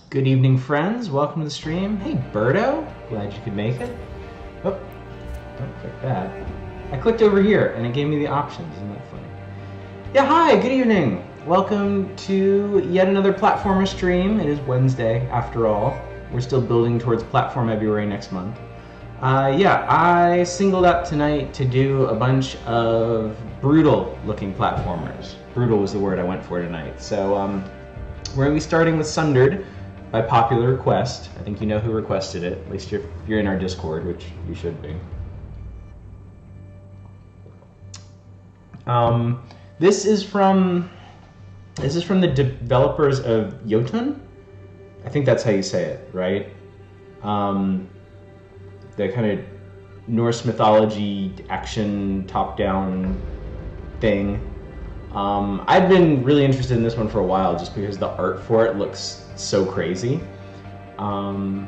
Good evening, friends. Welcome to the stream. Hey, Birdo. Glad you could make it. Oh, don't click that. I clicked over here, and it gave me the options. Isn't that funny? Yeah, hi. Good evening. Welcome to yet another platformer stream. It is Wednesday, after all. We're still building towards Platform February next month. Yeah, I singled out tonight to do a bunch of brutal-looking platformers. Brutal was the word I went for tonight. So, we're going to be starting with Sundered by popular request. I think you know who requested it, at least if you're in our Discord, which you should be. This is from the developers of Jotun. I think that's how you say it, right? The kind of Norse mythology action top-down thing. I've been really interested in this one for a while just because the art for it looks so crazy. But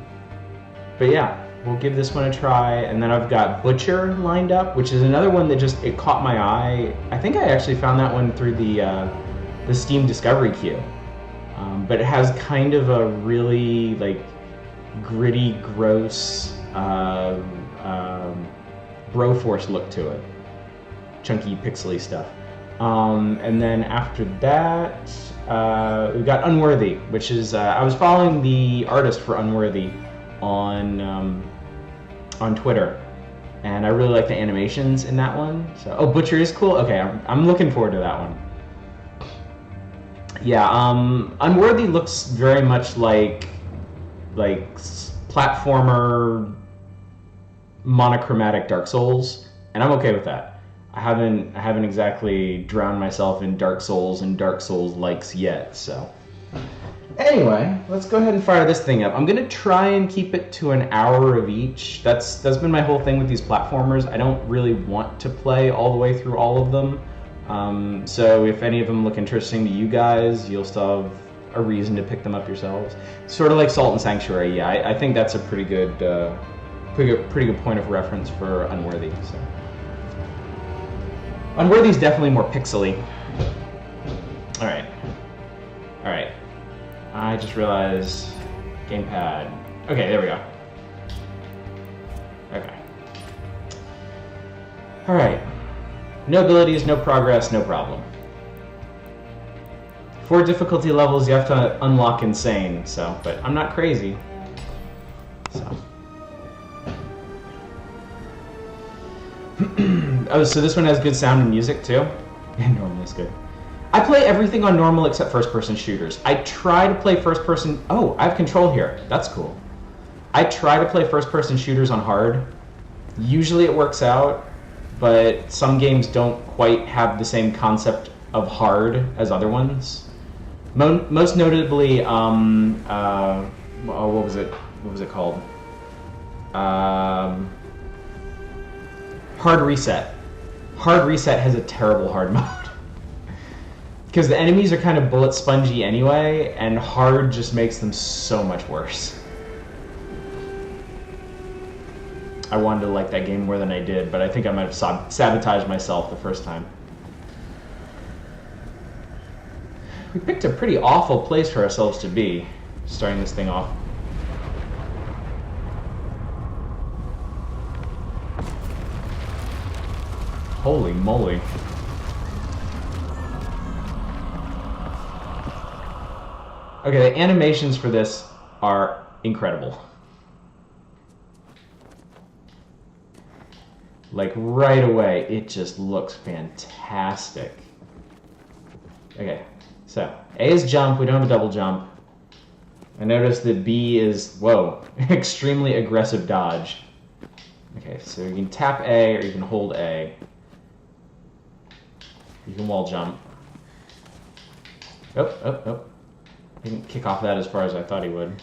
yeah, we'll give this one a try. And then I've got Butcher lined up, which is another one that it caught my eye. I think I actually found that one through the Steam Discovery queue. But it has kind of a really gritty, gross Broforce look to it. Chunky, pixely stuff. And then after that, we've got Unworthy, which is I was following the artist for Unworthy on Twitter, and I really like the animations in that one. So, Butcher is cool. Okay, I'm looking forward to that one. Yeah, Unworthy looks very much like platformer monochromatic Dark Souls, and I'm okay with that. I haven't exactly drowned myself in Dark Souls and Dark Souls likes yet, so. Anyway, let's go ahead and fire this thing up. I'm gonna try and keep it to an hour of each. That's been my whole thing with these platformers. I don't really want to play all the way through all of them. So if any of them look interesting to you guys, you'll still have a reason to pick them up yourselves. Sort of like Salt and Sanctuary. Yeah, I think that's a pretty good point of reference for Unworthy. So. Unworthy's definitely more pixely. Alright. Alright. I just realized... Gamepad. Okay, there we go. Okay. Alright. No abilities, no progress, no problem. 4 difficulty levels, you have to unlock Insane, so... But I'm not crazy. So... Oh, so this one has good sound and music too? Yeah, normal is good. I play everything on normal except first-person shooters. I try to play first-person... Oh, I have control here. That's cool. I try to play first-person shooters on hard. Usually it works out, but some games don't quite have the same concept of hard as other ones. Most notably, what was it? What was it called? Hard Reset. Hard Reset has a terrible hard mode. Because the enemies are kind of bullet spongy anyway, and hard just makes them so much worse. I wanted to like that game more than I did, but I think I might have sabotaged myself the first time. We picked a pretty awful place for ourselves to be, starting this thing off. Holy moly. Okay, the animations for this are incredible. Like, right away, it just looks fantastic. Okay, so, A is jump, we don't have a double jump. I noticed that B is, whoa, extremely aggressive dodge. Okay, so you can tap A or you can hold A. You can wall jump. Oh. Didn't kick off that as far as I thought he would.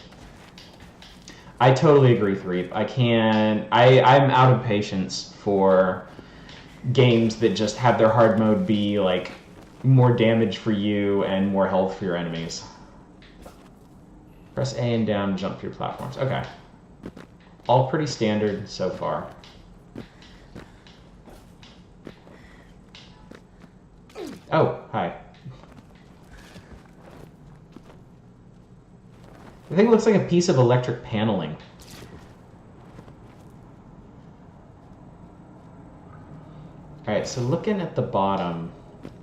I totally agree, Threep. I'm out of patience for games that just have their hard mode be like more damage for you and more health for your enemies. Press A and down to jump through platforms. Okay. All pretty standard so far. Oh, hi. think it looks like a piece of electric paneling. Alright, so looking at the bottom...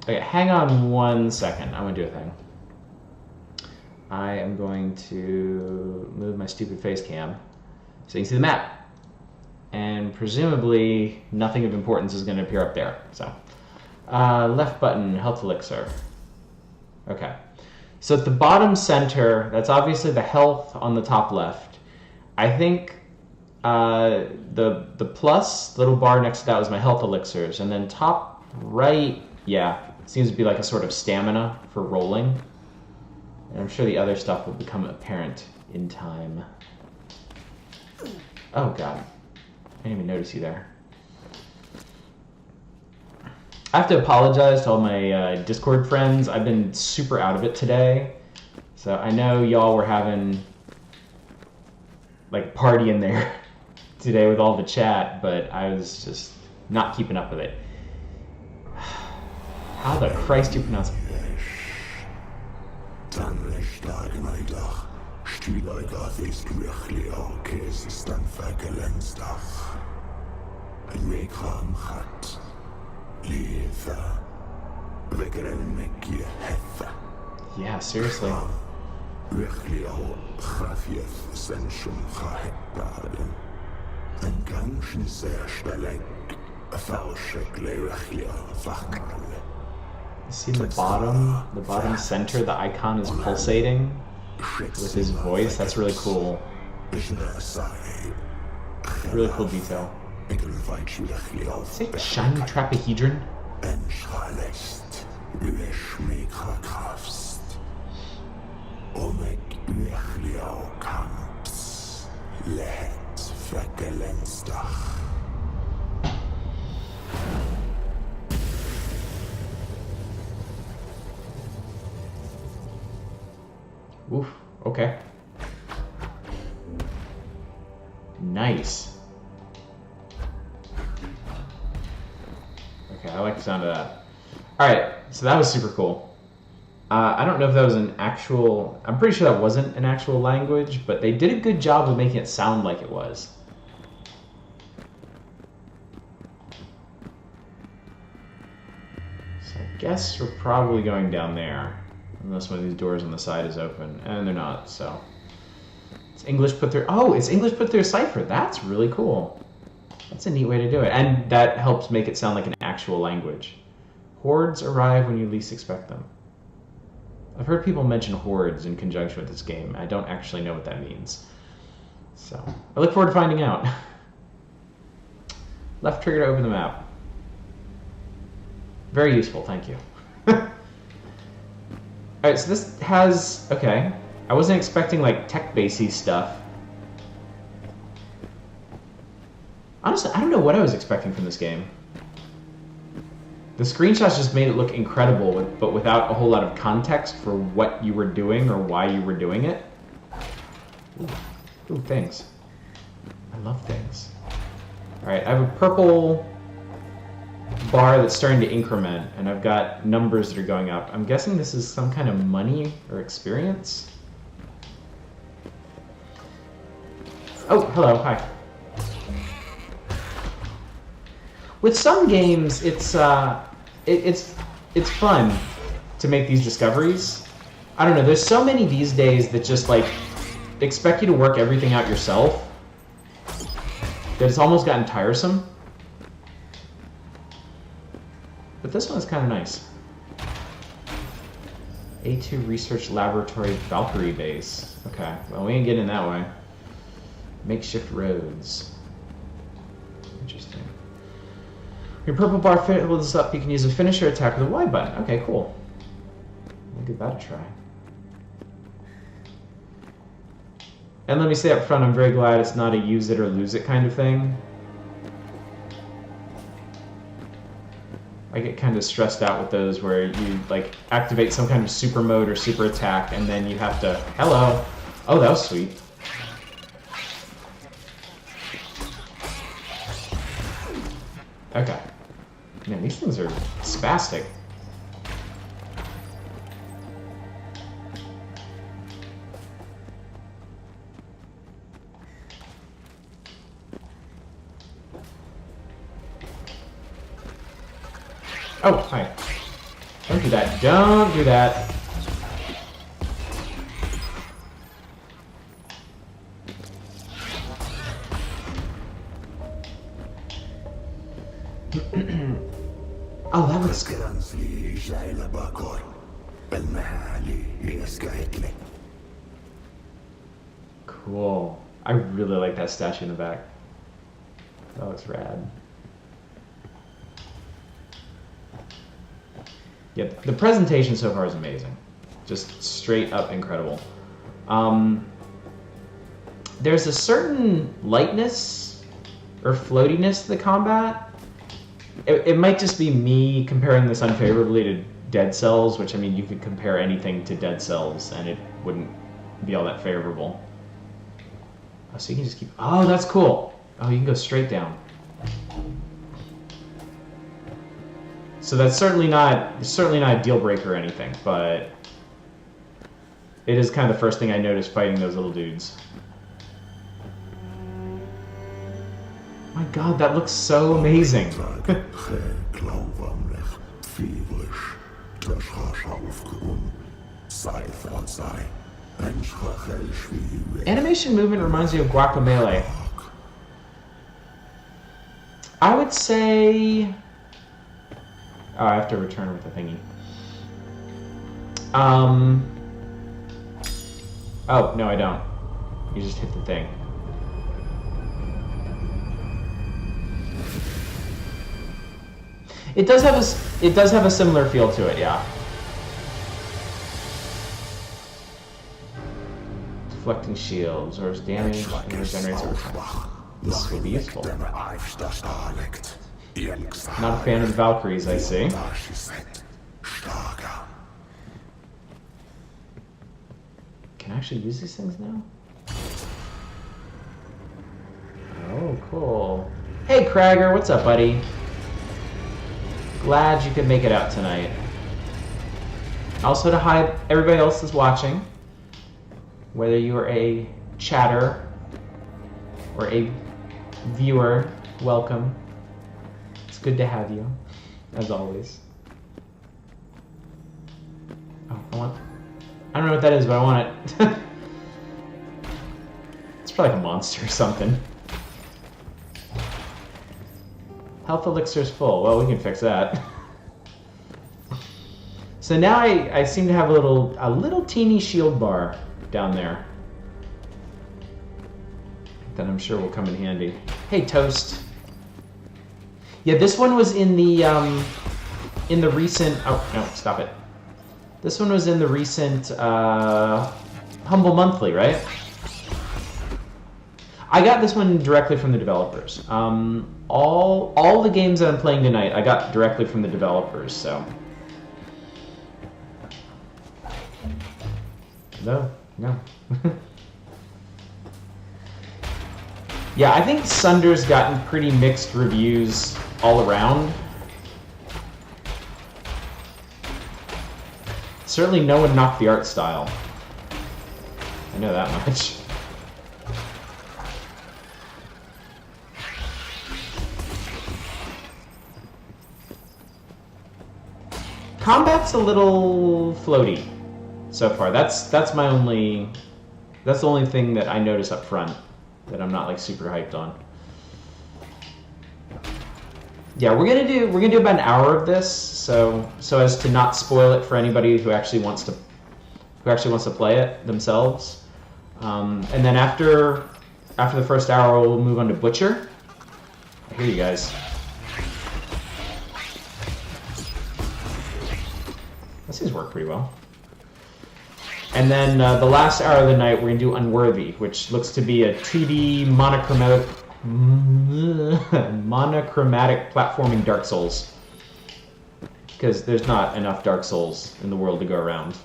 Okay, hang on 1 second. I'm going to do a thing. I am going to move my stupid face cam so you can see the map. And presumably nothing of importance is going to appear up there. So, left button, health elixir. Okay. So at the bottom center, that's obviously the health on the top left. I think the plus little bar next to that was my health elixirs, and then top right, yeah, seems to be like a sort of stamina for rolling. And I'm sure the other stuff will become apparent in time. Oh god, I didn't even notice you there. I have to apologize to all my Discord friends. I've been super out of it today, so I know y'all were having like party in there today with all the chat, but I was just not keeping up with it. How the Christ do you pronounce it? Yeah, seriously. See the bottom center, the icon is pulsating with his voice. That's really cool. Really cool detail. Say shiny trapehedron? Oof, okay. Nice. Okay, I like the sound of that. Alright, so that was super cool. I don't know if that was an actual... I'm pretty sure that wasn't an actual language, but they did a good job of making it sound like it was. So I guess we're probably going down there. Unless one of these doors on the side is open. And they're not, so... It's English put through... Oh, it's English put through a cipher. That's really cool. That's a neat way to do it. And that helps make it sound like an actual language. Hordes arrive when you least expect them. I've heard people mention hordes in conjunction with this game. I don't actually know what that means. So, I look forward to finding out. Left trigger to open the map. Very useful, thank you. Alright, so this has... Okay. I wasn't expecting, like, tech-basy stuff. Honestly, I don't know what I was expecting from this game. The screenshots just made it look incredible, but without a whole lot of context for what you were doing or why you were doing it. Ooh, things. I love things. Alright, I have a purple bar that's starting to increment, and I've got numbers that are going up. I'm guessing this is some kind of money or experience. Oh, hello, hi. With some games, it's fun to make these discoveries. I don't know, there's so many these days that just like expect you to work everything out yourself that it's almost gotten tiresome. But this one's kind of nice. A2 Research Laboratory Valkyrie Base. Okay, well we ain't getting that way. Makeshift roads. Interesting. Your purple bar fills up. You can use a finisher attack with a Y button. Okay, cool. I'll give that a try. And let me say up front, I'm very glad it's not a use it or lose it kind of thing. I get kind of stressed out with those where you like activate some kind of super mode or super attack and then you have to... Hello! Oh, that was sweet. Okay. Man, these things are spastic. Oh, hi. Don't do that. Don't do that. Oh, that looks good. Cool. I really like that statue in the back. That looks rad. Yep, the presentation so far is amazing. Just straight up incredible. There's a certain lightness or floatiness to the combat. It might just be me comparing this unfavorably to Dead Cells, which, I mean, you could compare anything to Dead Cells and it wouldn't be all that favorable. Oh, so you can just keep... Oh, that's cool. Oh, you can go straight down. So that's certainly not a deal breaker or anything, but it is kind of the first thing I noticed fighting those little dudes. My God, that looks so amazing. Animation movement reminds me of Guacamelee. I would say... Oh, I have to return with the thingy. Oh, no, I don't. You just hit the thing. It does have a similar feel to it, yeah. Deflecting shields, or damage and regenerates over time. This will be useful. Not a fan of the Valkyries, I see. Can I actually use these things now? Oh, cool. Hey, Kragger, what's up, buddy? Glad you could make it out tonight. Also to hi everybody else that's watching, whether you are a chatter or a viewer, welcome. It's good to have you, as always. Oh, I don't know what that is, but I want it. It's probably like a monster or something. Health elixir's full. Well, we can fix that. So now I seem to have a little teeny shield bar down there that I'm sure will come in handy. Hey, Toast. Yeah, this one was in the recent. Oh no, stop it. This one was in the recent Humble Monthly, right? I got this one directly from the developers. All the games that I'm playing tonight, I got directly from the developers, so. No. Yeah, I think Sunder's gotten pretty mixed reviews all around. Certainly no one knocked the art style. I know that much. Combat's a little floaty so far. That's the only thing that I notice up front that I'm not like super hyped on. Yeah, we're gonna do about an hour of this, so as to not spoil it for anybody who actually wants to play it themselves. And then after the first hour, we'll move on to Butcher. I hear you guys. This seems to work pretty well. And then the last hour of the night, we're going to do Unworthy, which looks to be a 2D monochromatic platforming Dark Souls. Because there's not enough Dark Souls in the world to go around.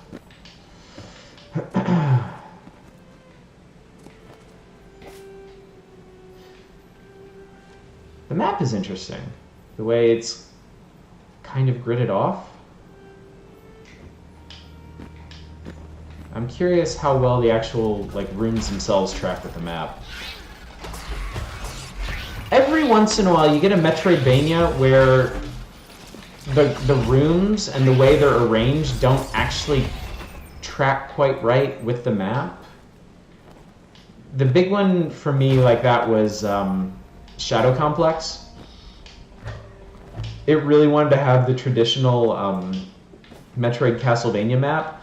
The map is interesting. The way it's kind of gridded off. I'm curious how well the actual rooms themselves track with the map. Every once in a while you get a metroidvania where the rooms and the way they're arranged don't actually track quite right with the map. The big one for me like that was Shadow Complex. It really wanted to have the traditional Metroid Castlevania map,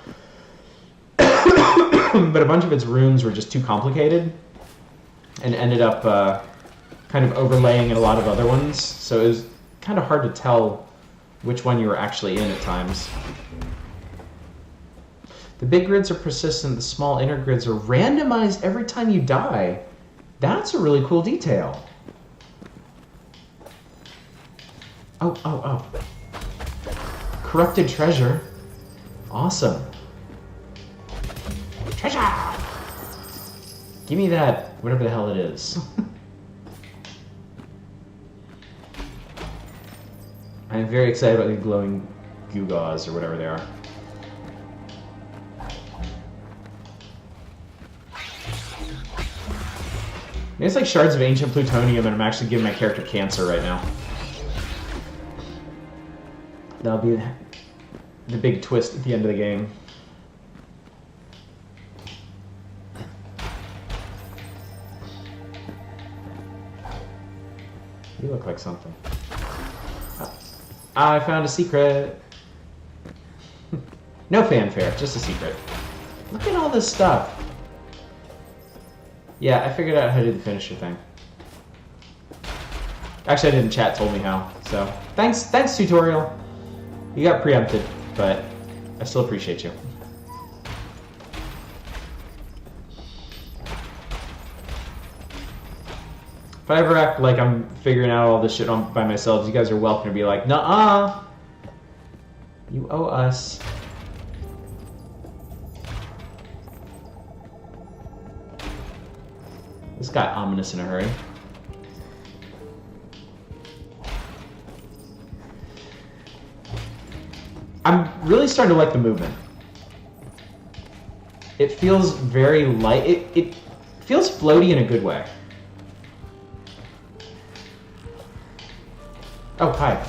but a bunch of its rooms were just too complicated and ended up kind of overlaying in a lot of other ones, so it was kind of hard to tell which one you were actually in at times. The big grids are persistent, the small inner grids are randomized every time you die. That's a really cool detail. Oh. Corrupted treasure. Awesome. Treasure! Give me that, whatever the hell it is. I'm very excited about the glowing gewgaws, or whatever they are. It's like shards of ancient plutonium, and I'm actually giving my character cancer right now. That'll be the big twist at the end of the game. You look like something. I found a secret. No fanfare, just a secret. Look at all this stuff. Yeah, I figured out how to do the finisher thing. Actually, I didn't. Chat told me how. So thanks tutorial. You got preempted, but I still appreciate you. If I ever act like I'm figuring out all this shit by myself, you guys are welcome to be like, nuh-uh. You owe us. This got ominous in a hurry. I'm really starting to like the movement. It feels very light. It feels floaty in a good way. Oh, hi.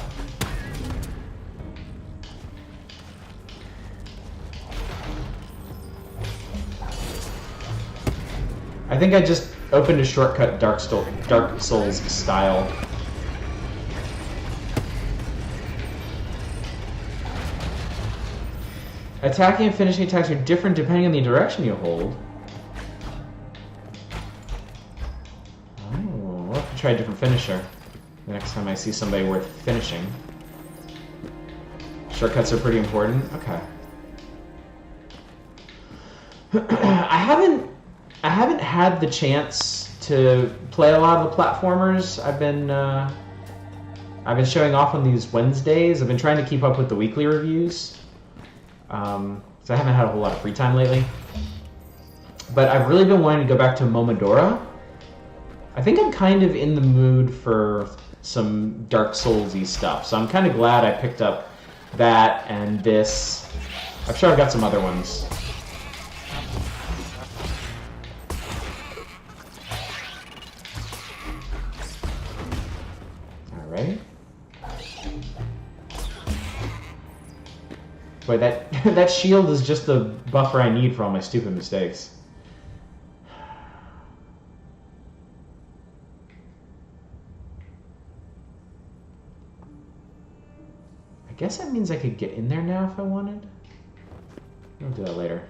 I think I just opened a shortcut Dark Souls style. Attacking and finishing attacks are different depending on the direction you hold. Oh, I'll have to try a different finisher the next time I see somebody worth finishing. Shortcuts are pretty important. Okay. I haven't had the chance to play a lot of the platformers. I've been showing off on these Wednesdays. I've been trying to keep up with the weekly reviews. So I haven't had a whole lot of free time lately. But I've really been wanting to go back to Momodora. I think I'm kind of in the mood for some Dark Souls-y stuff. So I'm kind of glad I picked up that and this. I'm sure I've got some other ones. Alright. Boy, that shield is just the buffer I need for all my stupid mistakes. I guess that means I could get in there now if I wanted. I'll do that later.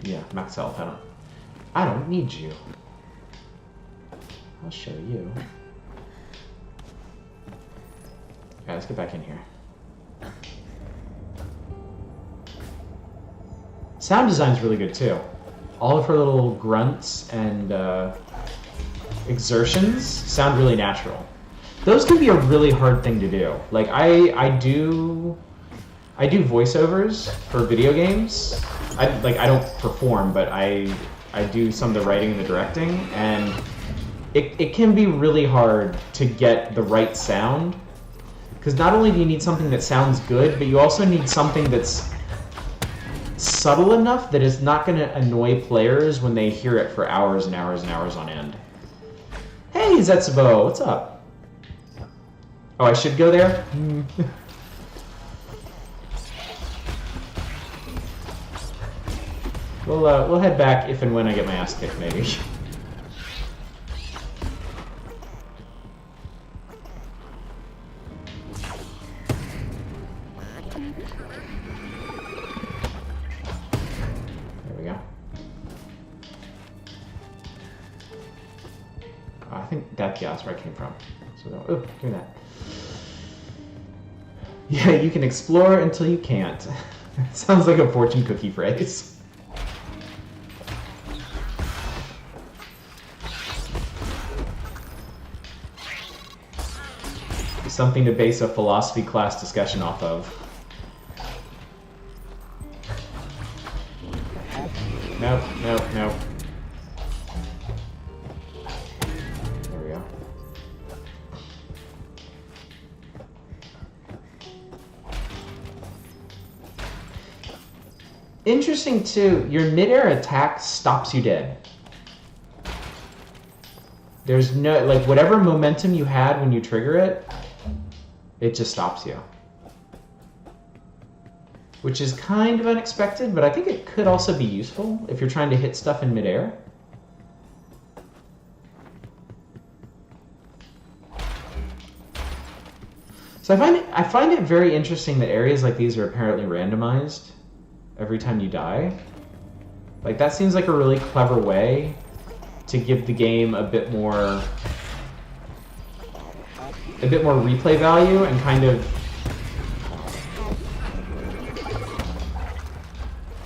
Yeah, max health. I don't need you. I'll show you. Okay, let's get back in here. Sound design's really good too. All of her little grunts and exertions sound really natural. Those can be a really hard thing to do. Like I do voiceovers for video games. I don't perform, but I do some of the writing and the directing, and it can be really hard to get the right sound. Because not only do you need something that sounds good, but you also need something that's subtle enough that it's not going to annoy players when they hear it for hours and hours and hours on end. Hey, Zetsubo, what's up? Oh, I should go there? We'll head back if and when I get my ass kicked, maybe. There we go. Oh, I think that's where I came from. So, oh, give me that. Yeah, you can explore until you can't. Sounds like a fortune cookie phrase. Something to base a philosophy class discussion off of. Nope, nope, nope. There we go. Interesting too, your mid-air attack stops you dead. There's no, like, whatever momentum you had when you trigger it, it just stops you. Which is kind of unexpected, but I think it could also be useful if you're trying to hit stuff in midair. So I find it very interesting that areas like these are apparently randomized every time you die. Like, that seems like a really clever way to give the game a bit more replay value and kind of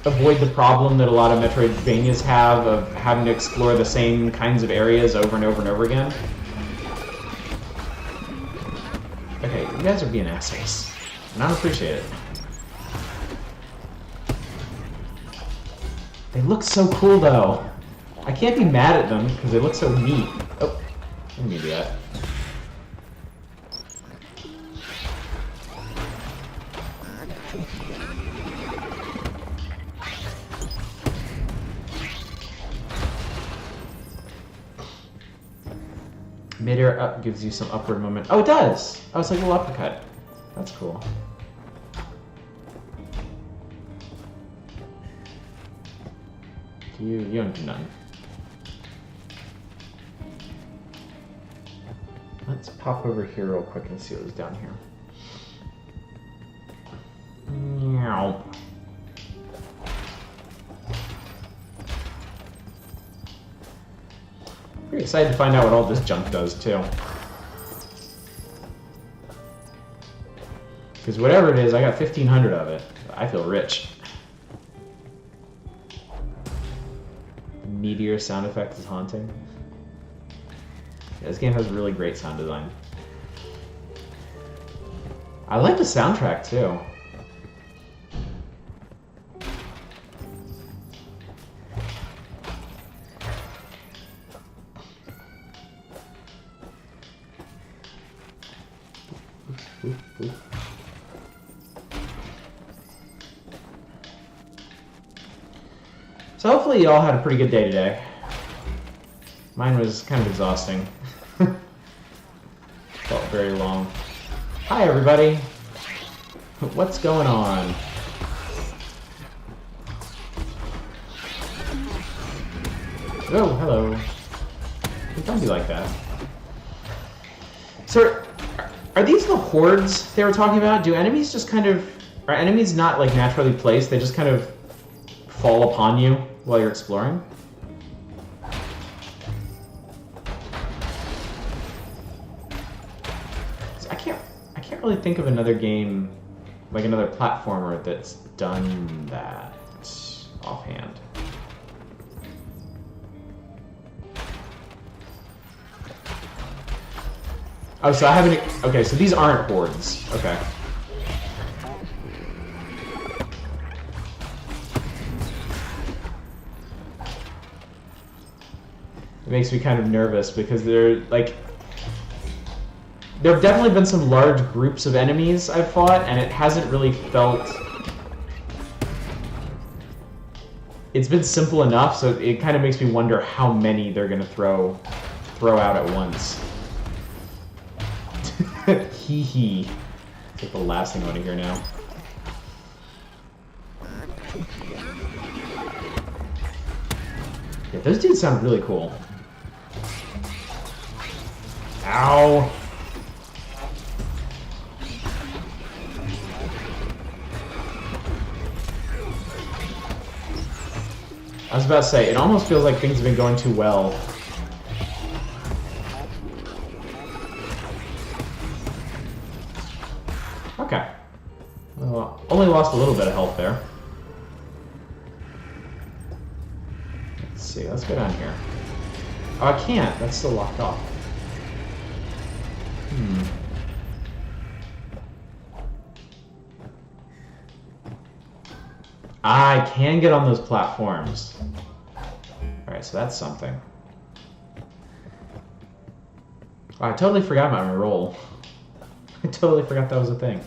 avoid the problem that a lot of metroidvanias have of having to explore the same kinds of areas over and over and over again. Okay, you guys are being assholes, and I don't appreciate it. They look so cool though. I can't be mad at them because they look so neat. Oh, let me do that. Mid-air up gives you some upward moment. Oh, it does! Oh, it's like a little uppercut. That's cool. You don't do nothing. Let's pop over here real quick and see what was down here. Meow. Pretty excited to find out what all this junk does, too. Because whatever it is, I got 1,500 of it. I feel rich. Meteor sound effect is haunting. Yeah, this game has really great sound design. I like the soundtrack, too. So hopefully you all had a pretty good day today. Mine was kind of exhausting. Felt very long. Hi everybody! What's going on? Oh, hello. Don't be like that. So, are these the hordes they were talking about? Do enemies just kind of... Are enemies not like naturally placed? They just kind of fall upon you while you're exploring? So I can't really think of another game, like another platformer that's done that offhand. Oh, so I haven't... Okay, so these aren't hordes. Okay. It makes me kind of nervous because they're, like... There have definitely been some large groups of enemies I've fought, and it hasn't really felt... It's been simple enough, so it kind of makes me wonder how many they're going to throw out at once. hee hee. It's like the last thing I want to hear now. Yeah, those dudes sound really cool. Ow! I was about to say, it almost feels like things have been going too well. Okay. Well, only lost a little bit of health there. Let's see, let's go down here. Oh, I can't. That's still locked off. I can get on those platforms. Alright, so that's something. Oh, I totally forgot about my roll. I totally forgot that was a thing.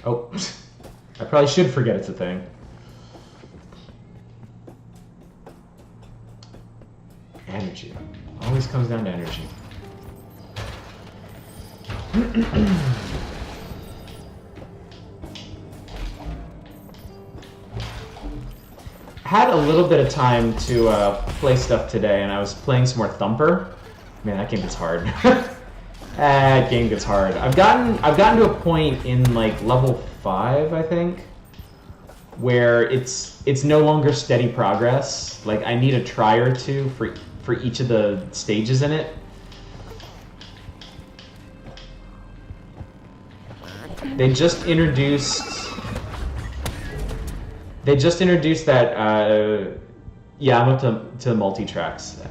Oh, I probably should forget it's a thing. Energy. Always comes down to energy. Had a little bit of time to play stuff today, and I was playing some more Thumper. Man, that game gets hard. That game gets hard. I've gotten to a point in like level 5, I think, where it's no longer steady progress. Like I need a try or two for each of the stages in it. They just introduced that. Yeah, I'm up to multi-tracks.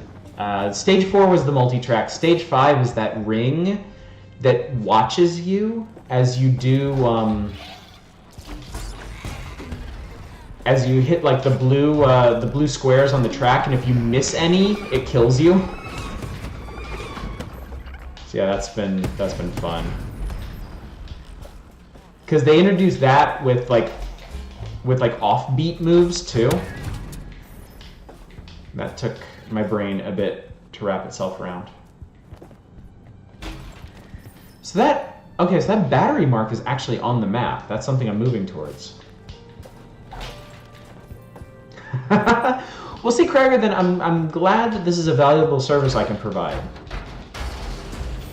Stage 4 was the multi-track. Stage 5 is that ring that watches you as you do as you hit like the blue squares on the track, and if you miss any, it kills you. So yeah, that's been fun. Because they introduced that with like offbeat moves too. That took my brain a bit to wrap itself around. So that battery mark is actually on the map. That's something I'm moving towards. Well, see, Krager, then I'm glad that this is a valuable service I can provide.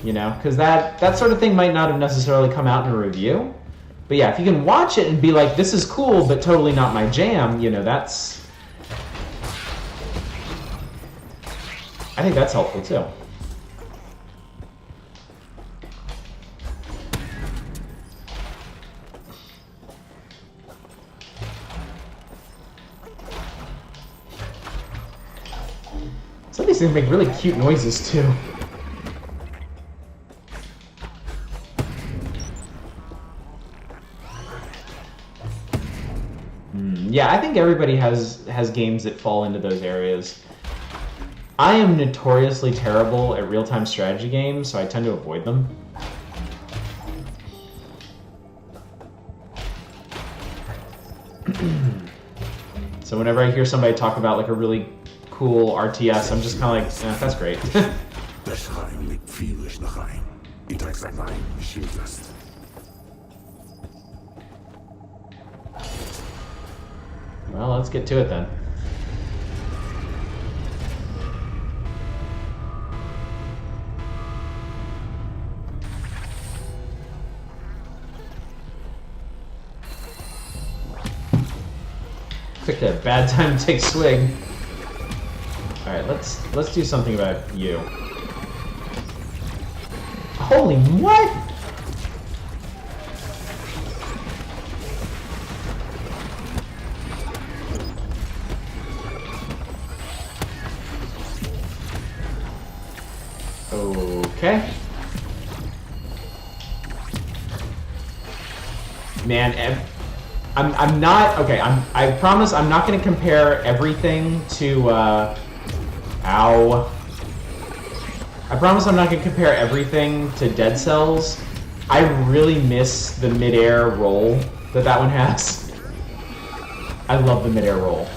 You know, because that sort of thing might not have necessarily come out in a review. But yeah, if you can watch it and be like, this is cool, but totally not my jam, you know, that's... I think that's helpful too. Some of these things make really cute noises too. Yeah, I think everybody has games that fall into those areas. I am notoriously terrible at real-time strategy games, so I tend to avoid them. So whenever I hear somebody talk about like a really cool RTS, I'm just kind of like, that's great. Well, let's get to it then. Picked a bad time to take swig. All right, let's do something about you. Holy what? Okay. Man, I'm not okay. I promise I'm not going to compare everything to. Ow. I promise I'm not going to compare everything to Dead Cells. I really miss the mid-air roll that one has. I love the mid-air roll.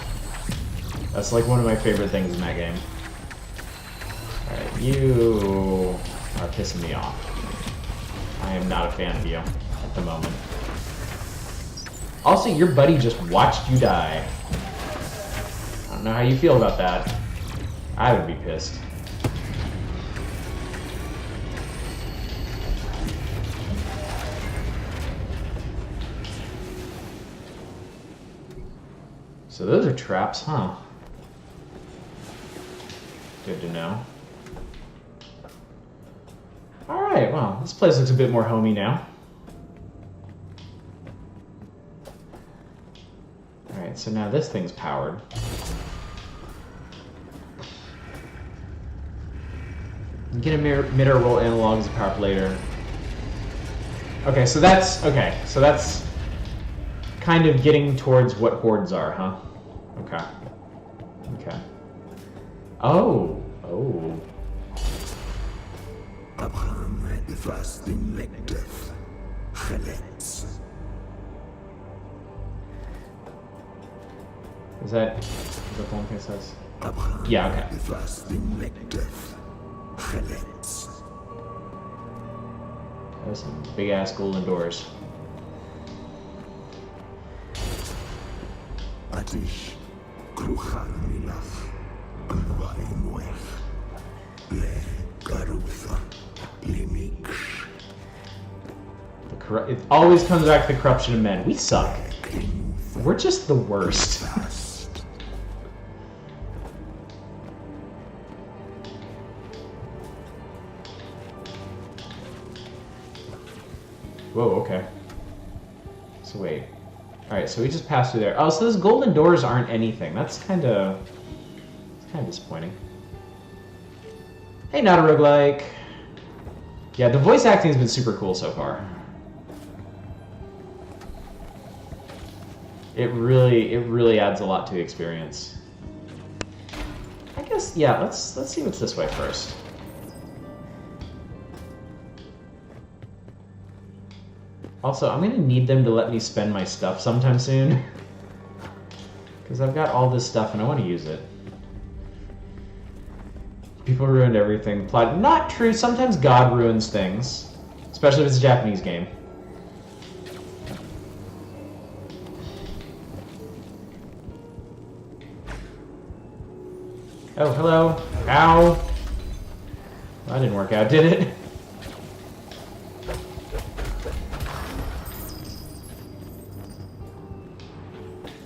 That's like one of my favorite things in that game. Alright, you... are pissing me off. I am not a fan of you at the moment. Also, your buddy just watched you die. I don't know how you feel about that. I would be pissed. So those are traps, huh? Good to know. Alright, well, this place looks a bit more homey now. Alright, so now this thing's powered. Get a mirror roll analog as a power up later. Okay, so that's kind of getting towards what hordes are, huh? Okay. Okay. Oh. Oh. Is that the one thing it says? Yeah, okay. There's some big ass golden doors. It always comes back to the corruption of men. We suck. We're just the worst. Whoa, okay. So wait. Alright, so we just passed through there. Oh, so those golden doors aren't anything. That's kind of disappointing. Hey, not a roguelike. Yeah, the voice acting has been super cool so far. It really adds a lot to the experience. I guess, yeah, let's see what's this way first. Also, I'm gonna need them to let me spend my stuff sometime soon. Because I've got all this stuff and I want to use it. People ruined everything. Plot. Not true, sometimes God ruins things. Especially if it's a Japanese game. Oh, hello. Ow. That didn't work out, did it?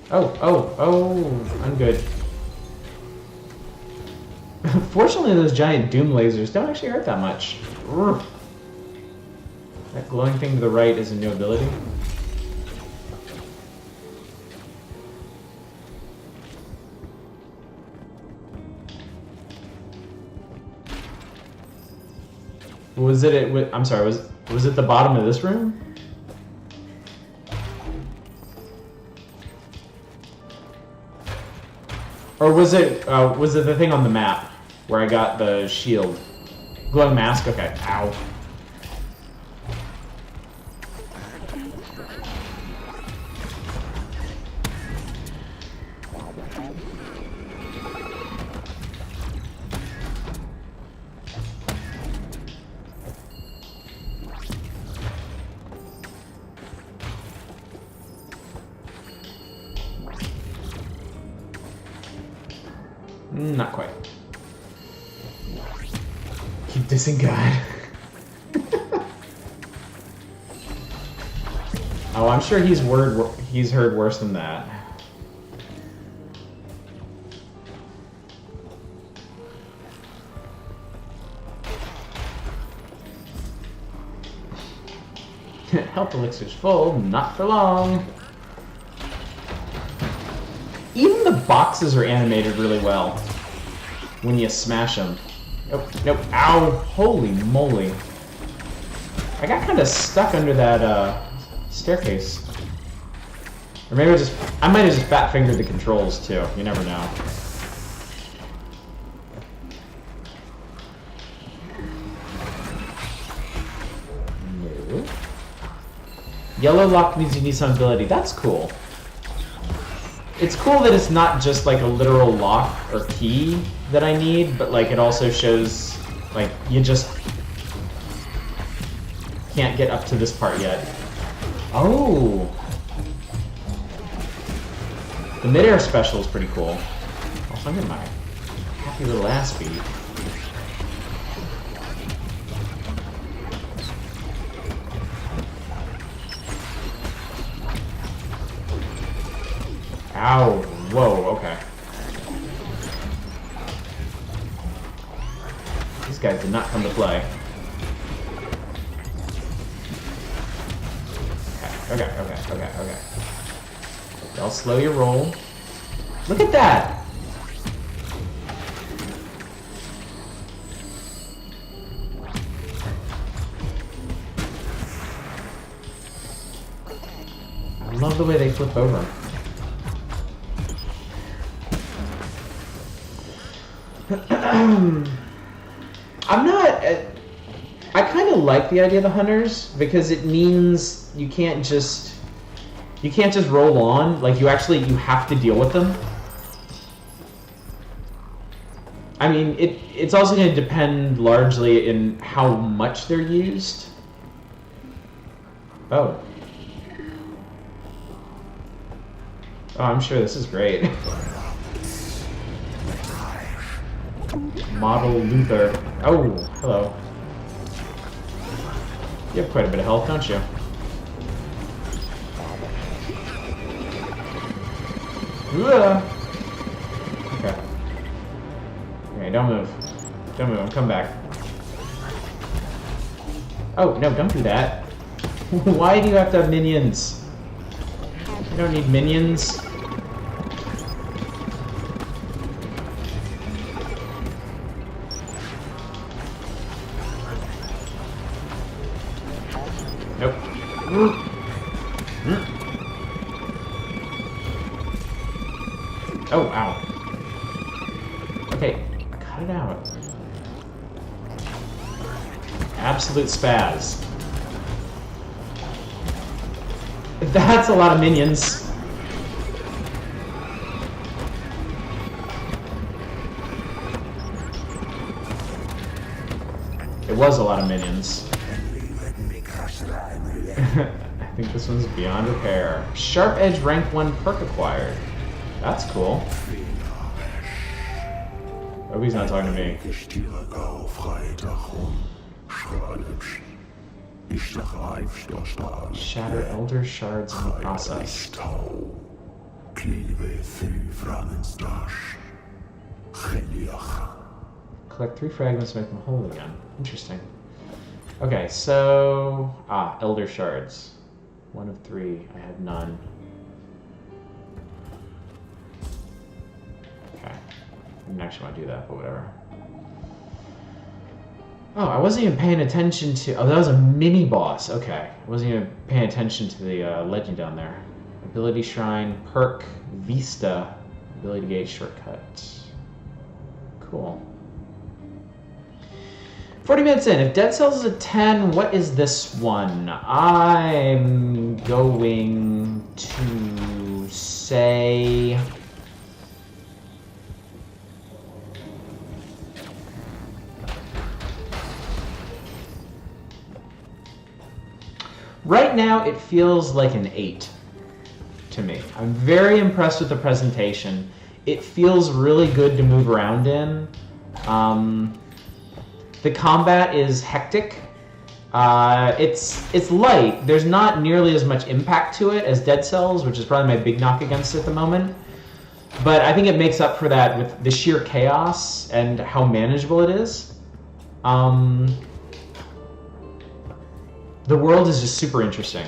Oh, I'm good. Fortunately, those giant doom lasers don't actually hurt that much. Urgh. That glowing thing to the right is a new ability. Was it? I'm sorry. Was it the bottom of this room? Or was it the thing on the map where I got the shield? Glowing mask? Okay. Ow. Not quite. Keep dissing God. Oh, I'm sure he's heard worse than that. Health elixir's full, not for long. Even the boxes are animated really well when you smash them. Nope, nope, ow, holy moly. I got kind of stuck under that staircase. Or maybe I might have just fat fingered the controls too, you never know. No. Yellow lock means you need some ability, that's cool. It's cool that it's not just like a literal lock or key that I need, but like it also shows like you just can't get up to this part yet. Oh! The mid-air special is pretty cool. Also, I'm getting my happy little ass beat. Ow. Whoa, okay. These guys did not come to play. Okay. Y'all slow your roll. Look at that! I love the way they flip over. I'm not... I kind of like the idea of the hunters because it means you can't just roll on. Like, you have to deal with them. I mean, it's also going to depend largely in how much they're used. Oh. Oh, I'm sure this is great. Model Luther. Oh, hello. You have quite a bit of health, don't you? Okay. Okay, don't move. Don't move, come back. Oh, no, don't do that. Why do you have to have minions? You don't need minions. Nope. Oh, ow. Okay, cut it out. Absolute spaz. That's a lot of minions. It was a lot of minions. I think this one's beyond repair. Sharp Edge rank 1 perk acquired. That's cool. Oh, he's not talking to me. Shatter Elder Shards in the process. Collect 3 fragments to make them whole again. Interesting. Okay, so... Elder Shards. 1 of 3. I have none. Okay. I didn't actually want to do that, but whatever. Oh, I wasn't even paying attention to... Oh, that was a mini-boss. Okay. I wasn't even paying attention to the legend down there. Ability Shrine, Perk, Vista, Ability Gate Shortcut. Cool. 40 minutes in. If Dead Cells is a 10, what is this one? I'm going to say... Right now, it feels like an 8 to me. I'm very impressed with the presentation. It feels really good to move around in. The combat is hectic. It's light. There's not nearly as much impact to it as Dead Cells, which is probably my big knock against it at the moment. But I think it makes up for that with the sheer chaos and how manageable it is. The world is just super interesting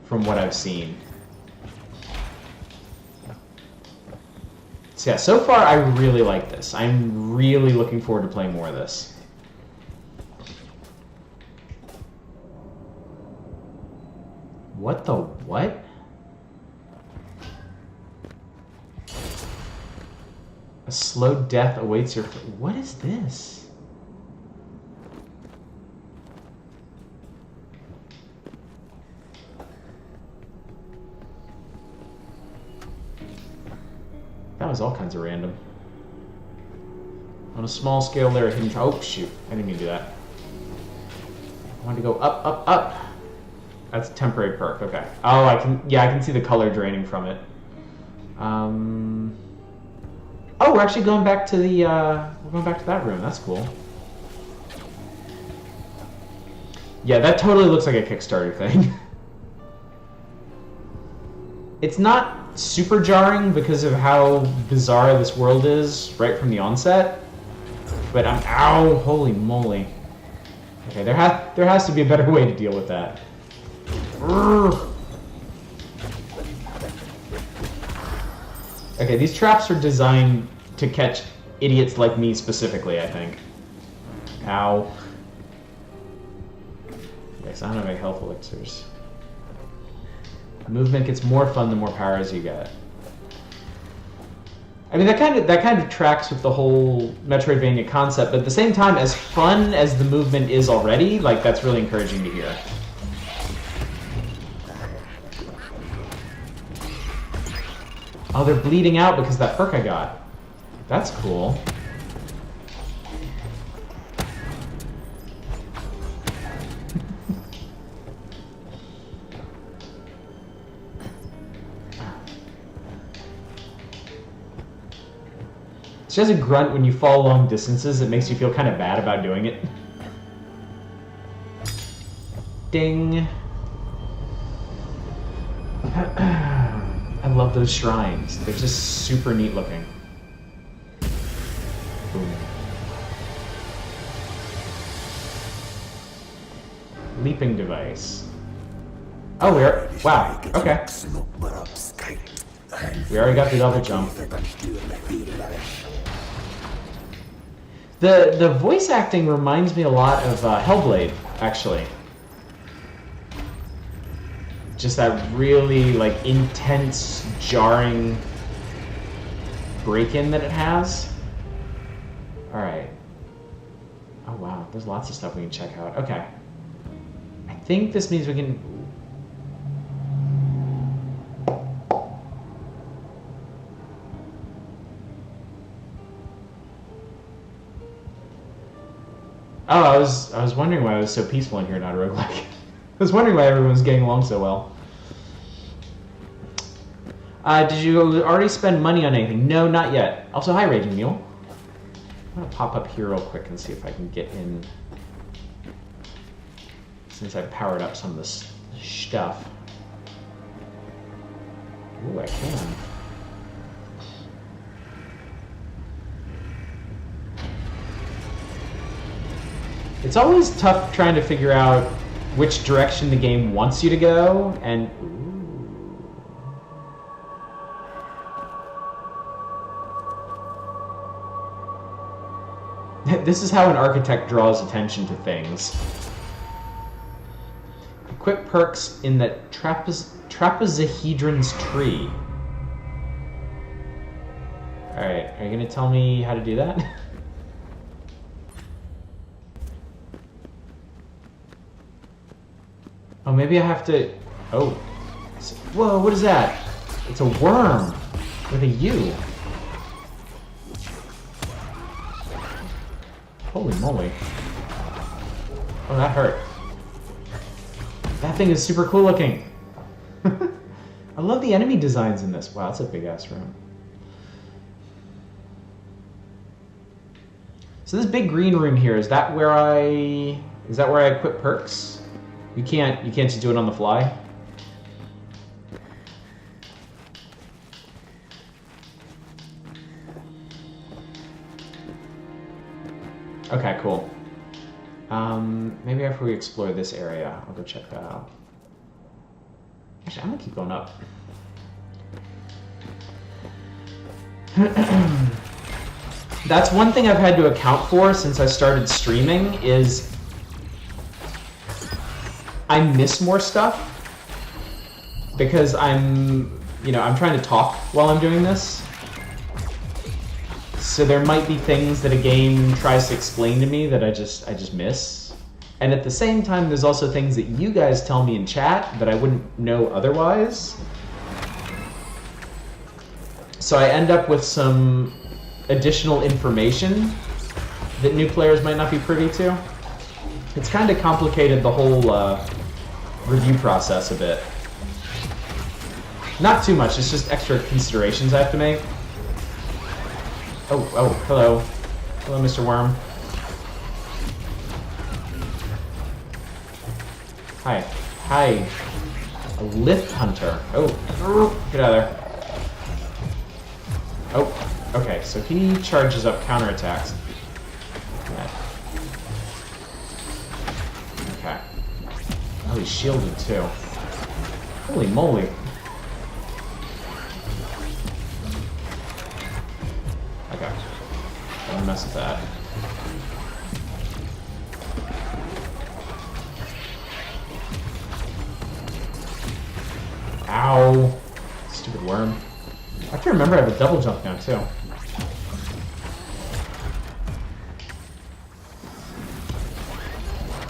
from what I've seen. So yeah, so far I really like this. I'm really looking forward to playing more of this. What the what? A slow death awaits your... What is this? That was all kinds of random. On a small scale there, a hidden... Oh, shoot. I didn't mean to do that. I want to go up, up, up. That's a temporary perk, okay. Oh, I can see the color draining from it. Oh, we're actually going back to the, we're going back to that room. That's cool. Yeah, that totally looks like a Kickstarter thing. It's not super jarring because of how bizarre this world is right from the onset. But ow, holy moly. Okay, there has to be a better way to deal with that. Urgh. Okay, these traps are designed to catch idiots like me specifically, I think. Ow. Okay, so I don't have any health elixirs. Movement gets more fun the more powers you get. I mean, that kind of tracks with the whole Metroidvania concept, but at the same time, as fun as the movement is already, like, that's really encouraging to hear. Oh, they're bleeding out because of that perk I got. That's cool. She has a grunt when you fall long distances. It makes you feel kind of bad about doing it. Ding. I love those shrines. They're just super neat looking. Boom. Leaping device. Oh, wow, okay. We already got the double jump. The voice acting reminds me a lot of Hellblade, actually. Just that really, like, intense, jarring break-in that it has. Alright. Oh, wow. There's lots of stuff we can check out. Okay. I think this means we can... Oh, I was wondering why it was so peaceful in here, not a roguelike. I was wondering why everyone's getting along so well. Did you already spend money on anything? No, not yet. Also, hi, Raging Mule. I'm gonna pop up here real quick and see if I can get in. Since I've powered up some of this stuff. Ooh, I can. It's always tough trying to figure out which direction the game wants you to go, and... This is how an architect draws attention to things. Equip perks in the trapezohedron's tree. Alright, are you going to tell me how to do that? Oh, maybe I have to... Oh. Whoa, what is that? It's a worm with a U. Holy moly. Oh, that hurt. That thing is super cool looking. I love the enemy designs in this. Wow, that's a big ass room. So this big green room here, is that where I equip perks? You can't just do it on the fly? Okay, cool. Maybe after we explore this area, I'll go check that out. Actually, I'm gonna keep going up. That's one thing I've had to account for since I started streaming is I miss more stuff because I'm trying to talk while I'm doing this. So there might be things that a game tries to explain to me that I just miss. And at the same time, there's also things that you guys tell me in chat that I wouldn't know otherwise. So I end up with some additional information that new players might not be privy to. It's kind of complicated the whole review process a bit. Not too much, it's just extra considerations I have to make. Oh, hello. Hello, Mr. Worm. Hi. A lift hunter. Oh, get out of there. Oh, okay, so he charges up counterattacks. Okay. Oh, he's shielded too. Holy moly. Okay. Don't mess with that. Ow. Stupid worm. I have to remember I have a double jump now, too.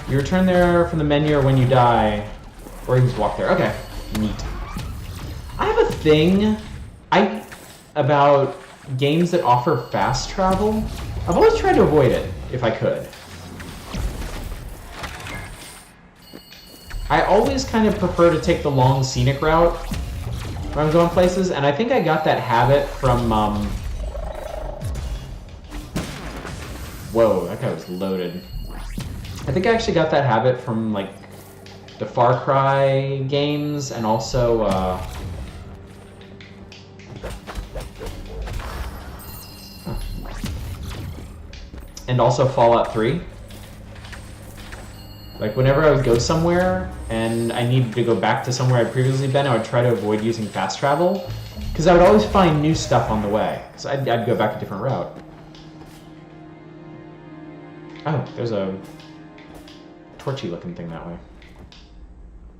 You return there from the menu or when you die. Or you can just walk there. Okay. Neat. I have a thing about games that offer fast travel. I've always tried to avoid it, if I could. I always kind of prefer to take the long scenic route when I'm going places, and I think I got that habit from, Whoa, that guy was loaded. I think I actually got that habit from, like, the Far Cry games, and also, and also Fallout 3. Like, whenever I would go somewhere and I needed to go back to somewhere I'd previously been, I would try to avoid using fast travel, because I would always find new stuff on the way. So I'd go back a different route. Oh, there's a torchy looking thing that way.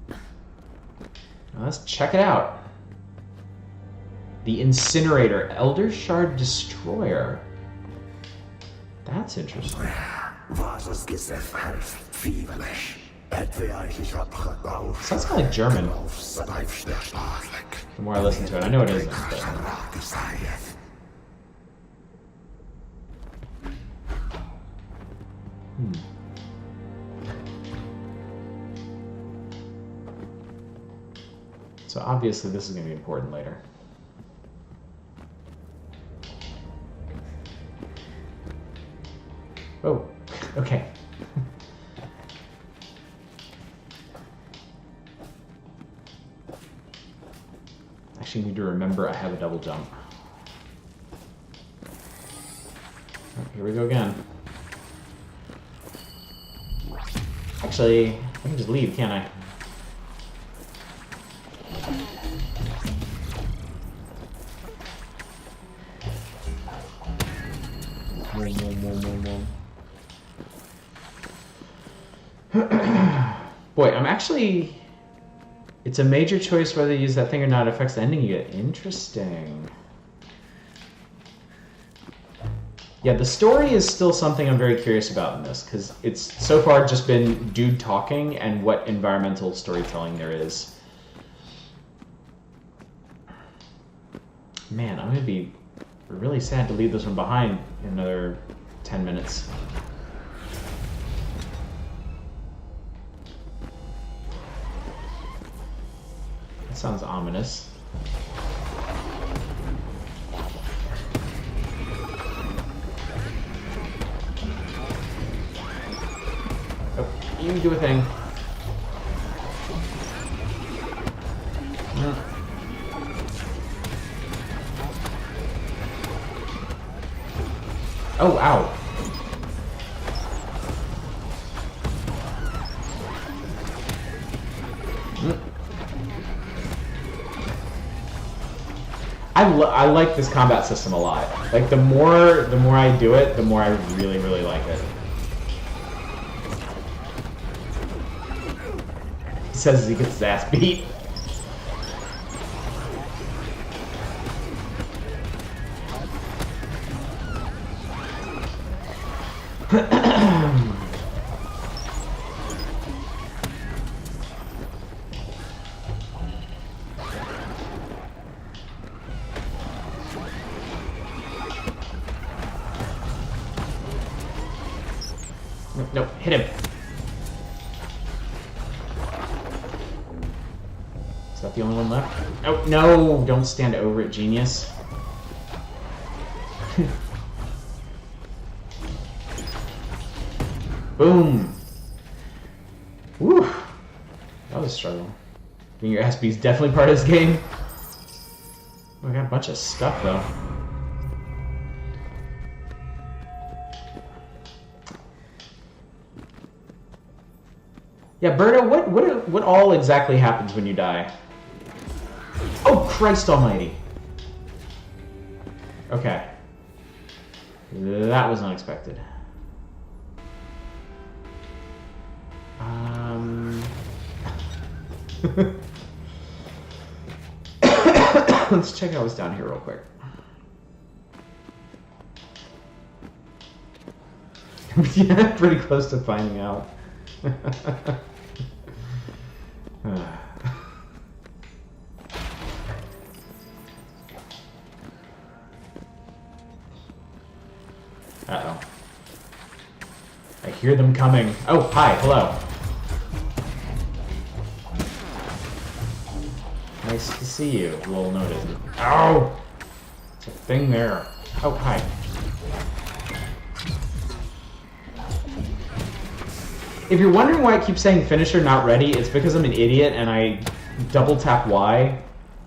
Now let's check it out. The Incinerator, Elder Shard Destroyer. That's interesting. Sounds kind of like German. The more I listen to it, I know it isn't. But... So obviously this is going to be important later. Oh, okay. Actually need to remember I have a double jump. Oh, here we go again. Actually, I can just leave, can't I? Boy, I'm actually... It's a major choice whether you use that thing or not. It affects the ending you get. Interesting. Yeah, the story is still something I'm very curious about in this, because it's so far just been dude talking and what environmental storytelling there is. Man, I'm going to be really sad to leave this one behind in another 10 minutes. That sounds ominous. Oh, you do a thing. Oh, ow. I like this combat system a lot. Like, the more I do it, the more I really, really like it. He says he gets his ass beat. Nope, hit him. that the only one left? Oh, no! Don't stand over it, genius. Boom! Woo! That was a struggle. Getting your ass beat is definitely part of this game. Oh, I got a bunch of stuff, though. Yeah, Berto, what all exactly happens when you die? Oh, Christ almighty. Okay. That was unexpected. Let's check out what's down here real quick. Yeah, pretty close to finding out. Uh-oh. I hear them coming. Oh, hi, hello. Nice to see you, well noted. Ow! It's a thing there. Oh, hi. If you're wondering why I keep saying finisher not ready, it's because I'm an idiot and I double tap Y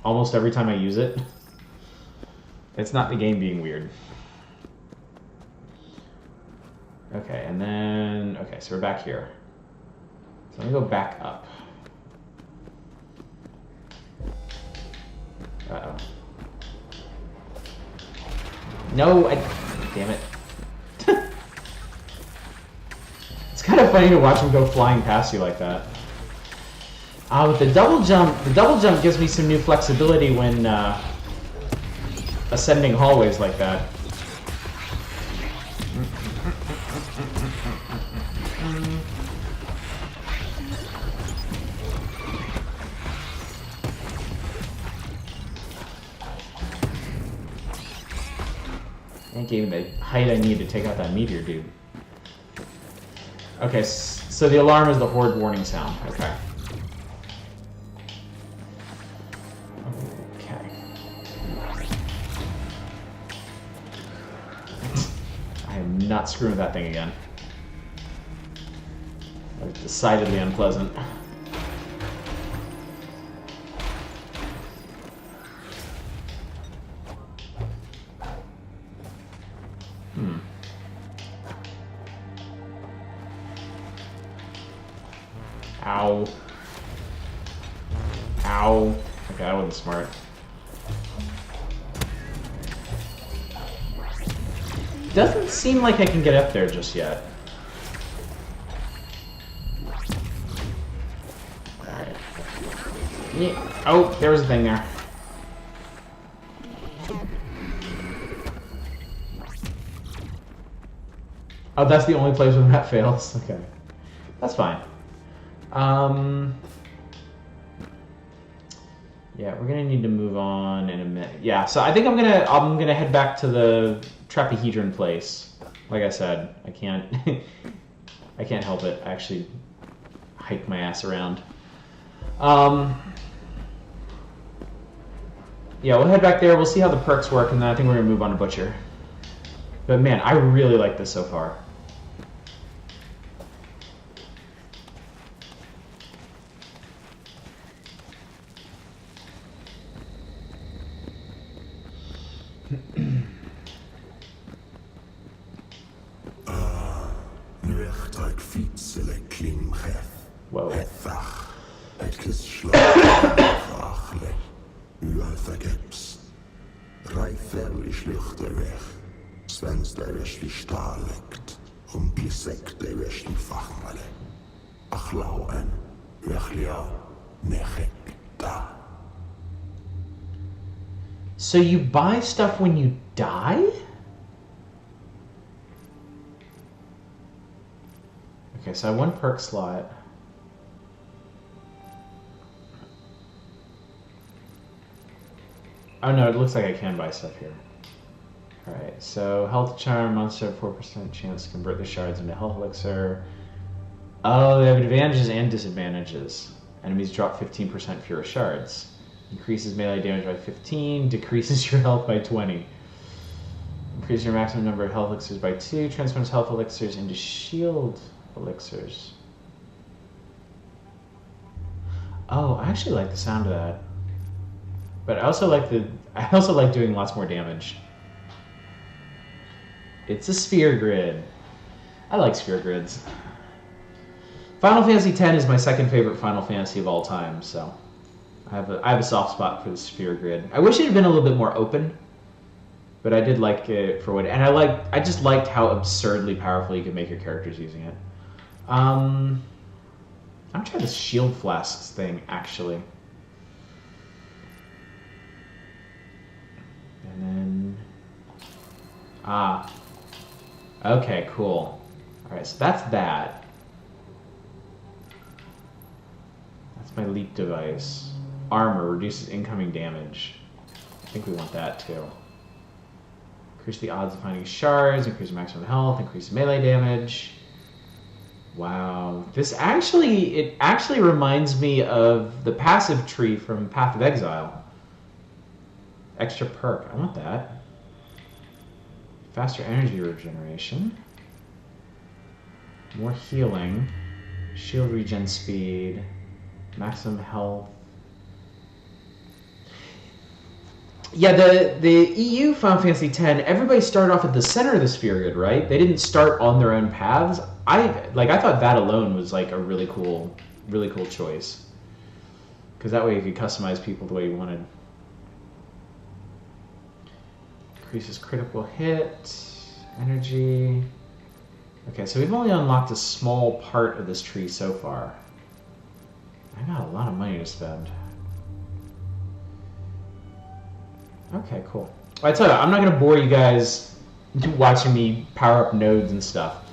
almost every time I use it. It's not the game being weird. Okay, and then... Okay, so we're back here. So let me go back up. Uh-oh. No, damn it. It's kind of funny to watch him go flying past you like that. With the double jump gives me some new flexibility when ascending hallways like that. That gave me the height I need to take out that meteor dude. Okay, so the alarm is the horde warning sound. Okay. Okay. I am not screwing with that thing again. That was decidedly unpleasant. Ow. Ow. Okay, that wasn't smart. Doesn't seem like I can get up there just yet. Alright. Yeah. Oh, there was a thing there. Oh, that's the only place where that fails? Okay. That's fine. Yeah, we're gonna need to move on in a minute. Yeah, so I think I'm gonna head back to the trapahedron place. Like I said, I can't I can't help it. I actually hike my ass around. Yeah, we'll head back there. We'll see how the perks work, and then I think we're gonna move on to Butcher. But man, I really like this so far. Whoa. So you buy stuff when you die? Okay, so I have one perk slot. Oh no, it looks like I can buy stuff here. Alright, so health charm, monster 4% chance to convert the shards into health elixir. Oh, they have advantages and disadvantages. Enemies drop 15% fewer shards. Increases melee damage by 15. Decreases your health by 20. Increase your maximum number of health elixirs by 2. Transforms health elixirs into shield elixirs. Oh, I actually like the sound of that. But I also like doing lots more damage. It's a sphere grid. I like sphere grids. Final Fantasy X is my second favorite Final Fantasy of all time, so I have a soft spot for the sphere grid. I wish it had been a little bit more open, but I did like it for what. And I just liked how absurdly powerful you could make your characters using it. I'm trying this shield flasks thing actually, and then okay, cool. All right, so that's that. That's my leap device. Armor reduces incoming damage. I think we want that too. Increase the odds of finding shards, increase maximum health, increase melee damage. Wow. It actually reminds me of the passive tree from Path of Exile. Extra perk. I want that. Faster energy regeneration. More healing. Shield regen speed. Maximum health. Yeah, the EU Final Fantasy X, everybody started off at the center of the sphere grid, right? They didn't start on their own paths. I thought that alone was like a really cool choice. Because that way you could customize people the way you wanted. Increases critical hit, energy. Okay, so we've only unlocked a small part of this tree so far. I got a lot of money to spend. Okay, cool. I tell you, I'm not going to bore you guys watching me power up nodes and stuff.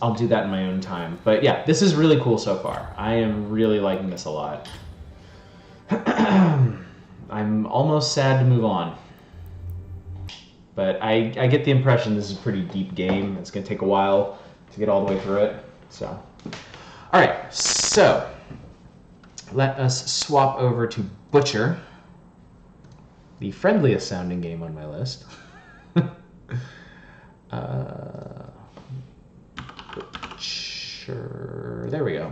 I'll do that in my own time. But yeah, this is really cool so far. I am really liking this a lot. I'm almost sad to move on. But I get the impression this is a pretty deep game. It's going to take a while to get all the way through it. So, all right. So, let us swap over to Butcher. The friendliest sounding game on my list. Sure, there we go.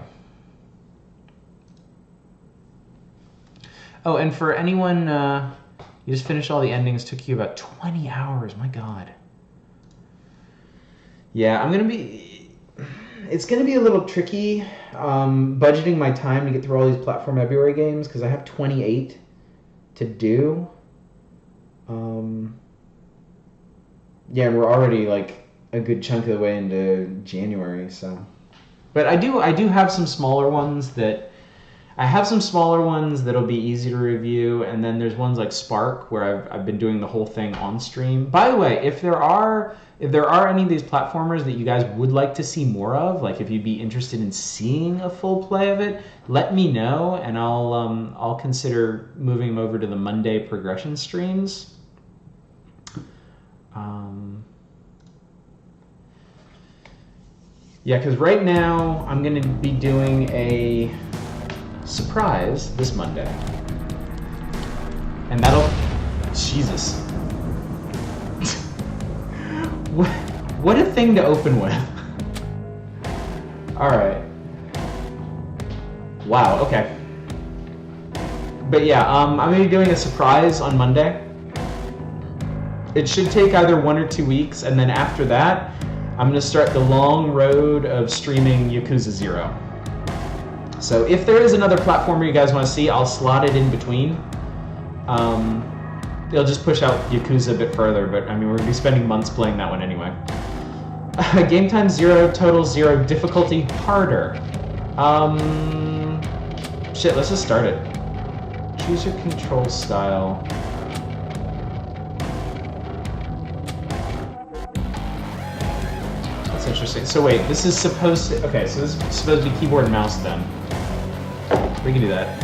Oh, and for anyone, you just finished all the endings, took you about 20 hours, my god. Yeah, it's gonna be a little tricky budgeting my time to get through all these Platform February games, because I have 28 to do. Yeah, we're already like a good chunk of the way into January, so. But I do have some smaller ones that'll be easy to review, and then there's ones like Spark where I've been doing the whole thing on stream. By the way, if there are any of these platformers that you guys would like to see more of, like if you'd be interested in seeing a full play of it, let me know, and I'll consider moving them over to the Monday progression streams. Yeah, because right now I'm going to be doing a surprise this Monday. And Jesus. What a thing to open with. Alright. Wow, okay. But yeah, I'm going to be doing a surprise on Monday. It should take either 1 or 2 weeks, and then after that, I'm going to start the long road of streaming Yakuza 0. So if there is another platformer you guys want to see, I'll slot it in between. It'll just push out Yakuza a bit further, but I mean, we're going to be spending months playing that one anyway. Game time 0, total 0, difficulty harder. Shit, let's just start it. Choose your control style. That's interesting. So wait, this is supposed to... Okay, so this is supposed to be keyboard and mouse then. We can do that.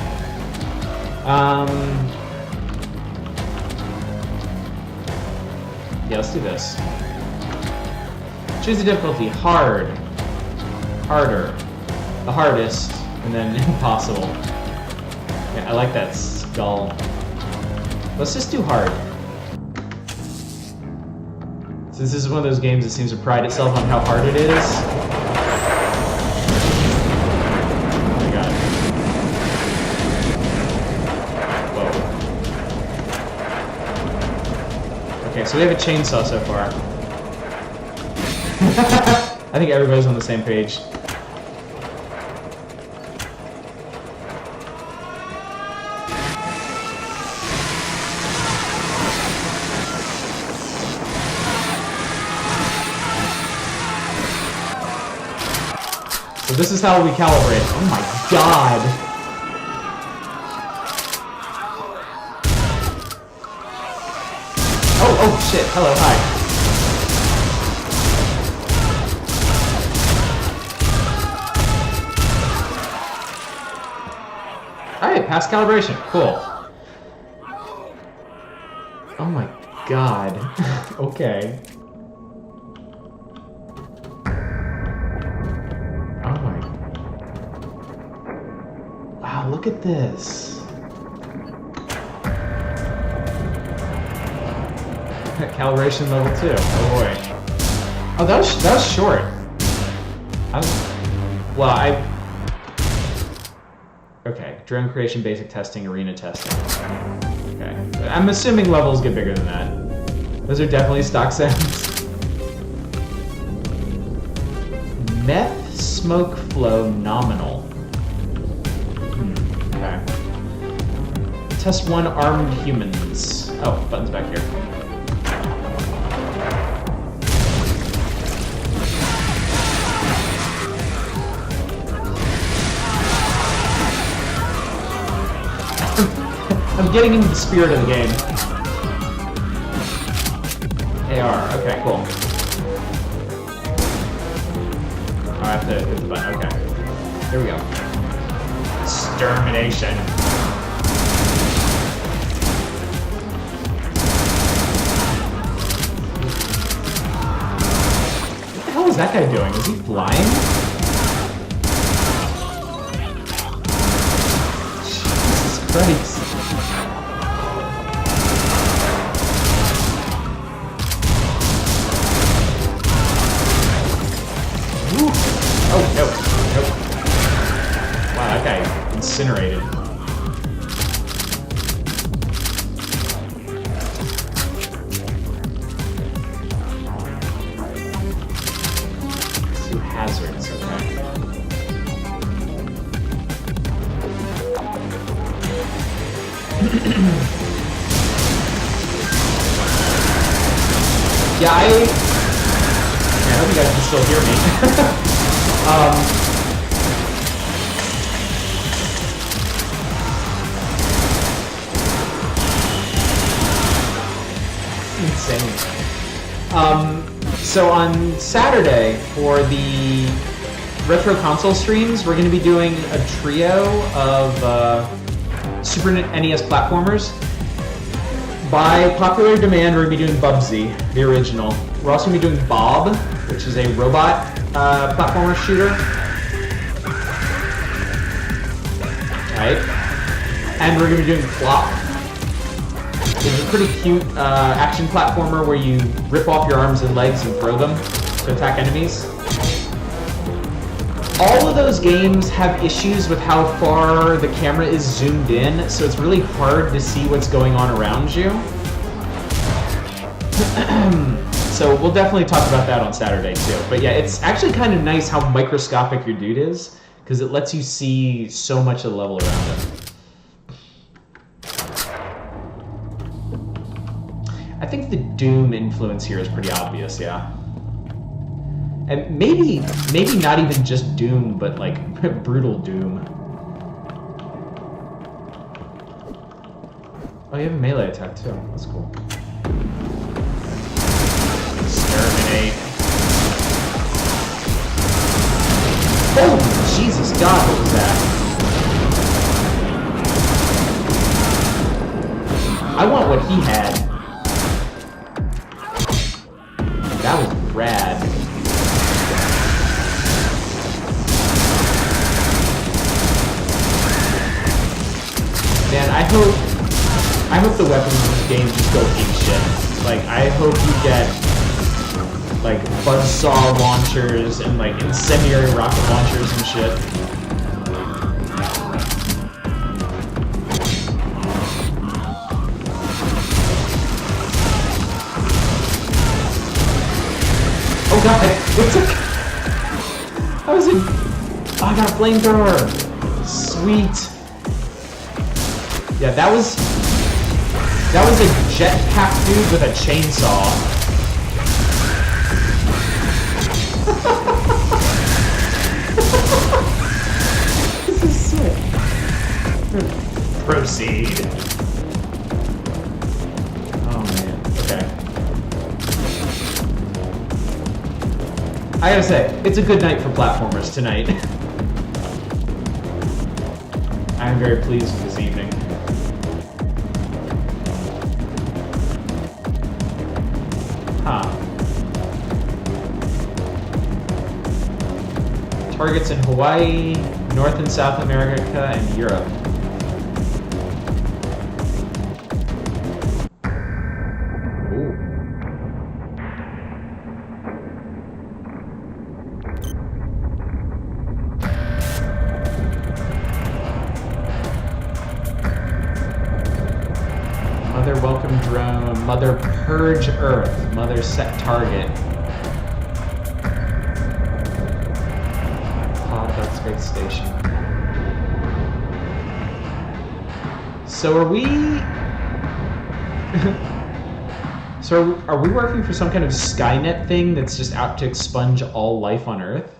Yeah, let's do this. Choose the difficulty. Hard. Harder. The hardest. And then impossible. Okay, I like that skull. Let's just do hard. Since this is one of those games that seems to pride itself on how hard it is. Oh my god. Whoa. Okay, so we have a chainsaw so far. I think everybody's on the same page. So this is how we calibrate. Oh my god! Oh shit, hello, hi. Alright, past calibration, cool. Oh my god. Okay. Wow, look at this. Calibration level 2. Oh boy. Oh, that was short. Okay, drone creation, basic testing, arena testing. Okay, I'm assuming levels get bigger than that. Those are definitely stock sounds. Meth smoke flow nominal. Okay. Test 1 armed humans. Oh, button's back here. I'm getting into the spirit of the game. AR, okay, cool. Oh, I have to hit the button, okay. Here we go. Extermination. What the hell is that guy doing? Is he flying? Jesus Christ. Oh, nope. Wow, that guy incinerated. Two hazards, okay. Yeah, I hope you guys can still hear me. Insane. So on Saturday for the retro console streams, we're going to be doing a trio of Super NES platformers. By popular demand, we're going to be doing Bubsy, the original. We're also going to be doing Bob, which is a robot platformer shooter. Right? And we're going to be doing Flop. It's a pretty cute action platformer where you rip off your arms and legs and throw them to attack enemies. All of those games have issues with how far the camera is zoomed in, so it's really hard to see what's going on around you. So we'll definitely talk about that on Saturday too. But yeah, it's actually kind of nice how microscopic your dude is, because it lets you see so much of the level around him. I think the Doom influence here is pretty obvious, yeah. And maybe not even just Doom, but like brutal Doom. Oh, you have a melee attack too. That's cool. Exterminate. Oh, Jesus God, what was that? I want what he had. That was rad. Man, I hope the weapons in this game just go apeshit. Like, I hope you get, like, buzzsaw launchers and, like, incendiary rocket launchers and shit. Oh god, it took... I got a flamethrower! Sweet. Yeah, that was a jetpack dude with a chainsaw. This is sick. Proceed. Oh man, okay. I gotta say, it's a good night for platformers tonight. I'm very pleased with this evening. Huh. Targets in Hawaii, North and South America, and Europe. Mother welcome drone, Mother purge Earth, Mother set target. Pod space station. So are we... So are we working for some kind of Skynet thing that's just out to expunge all life on Earth?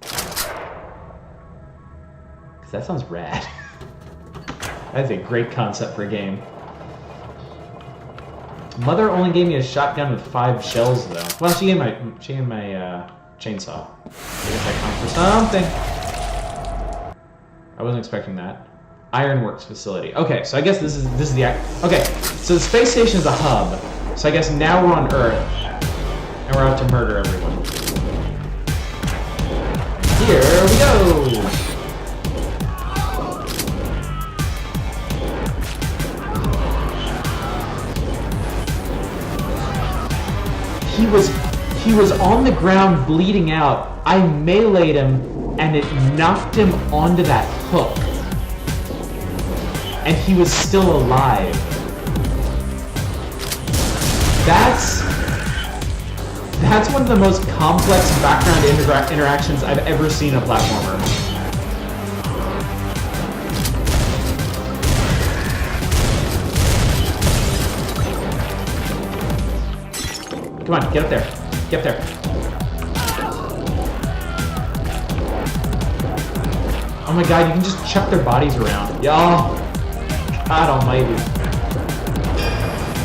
Because that sounds rad. That's a great concept for a game. Mother only gave me a shotgun with 5 shells, though. Well, she gave my chainsaw. I guess that counts for something. I wasn't expecting that. Ironworks facility. Okay, so I guess this is the okay. So the space station is a hub. So I guess now we're on Earth, and we're out to murder everyone. Here we go. He was on the ground bleeding out. I meleeed him and it knocked him onto that hook. And he was still alive. That's one of the most complex background interactions I've ever seen in a platformer. Come on, get up there. Get up there. Oh my god, you can just chuck their bodies around. Y'all. God almighty.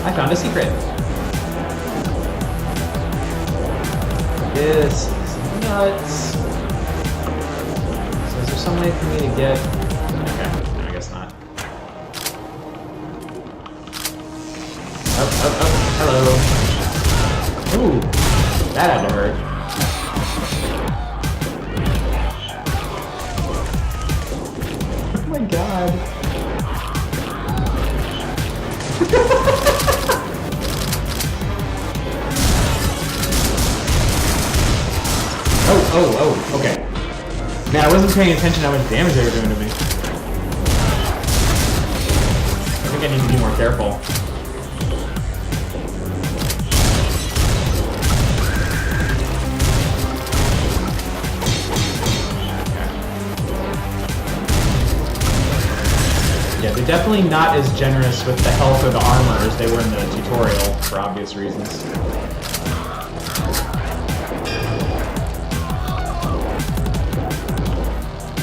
I found a secret. This is nuts. So is there some way for me to get... Okay, no, I guess not. Oh, hello. Ooh, that had to hurt. Oh my god. Oh, okay. Man, I wasn't paying attention to how much damage they were doing to me. I think I need to be more careful. Yeah, they're definitely not as generous with the health or the armor as they were in the tutorial, for obvious reasons.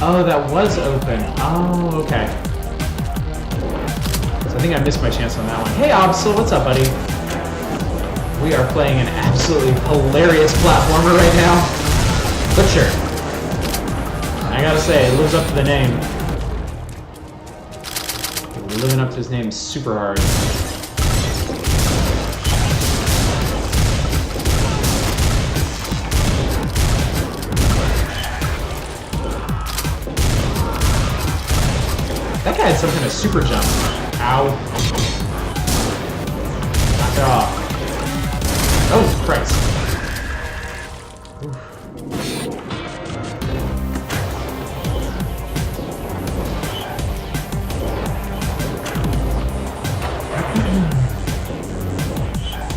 Oh, that was open. Oh, okay. So I think I missed my chance on that one. Hey, Obsel, what's up, buddy? We are playing an absolutely hilarious platformer right now. But sure. I gotta say, it lives up to the name. Living up to his name super hard. That guy I had some kind of super jump. Ow. Knock it off. Oh, Christ. Oof.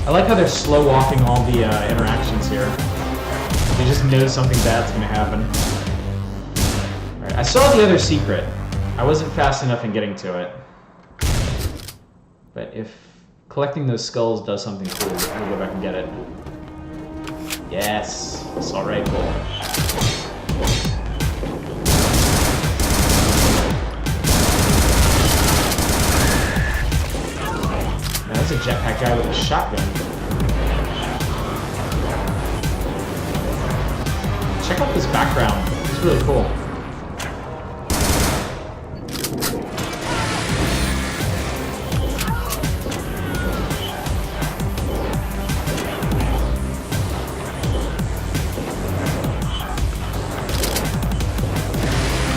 I like how they're slow walking all the interactions here. They just know something bad's gonna happen. Alright, I saw the other secret. I wasn't fast enough in getting to it. But if collecting those skulls does something cool, we'll go back and get it. Yes! Assault rifle. Now that's a jetpack guy with a shotgun. Check out this background. It's really cool.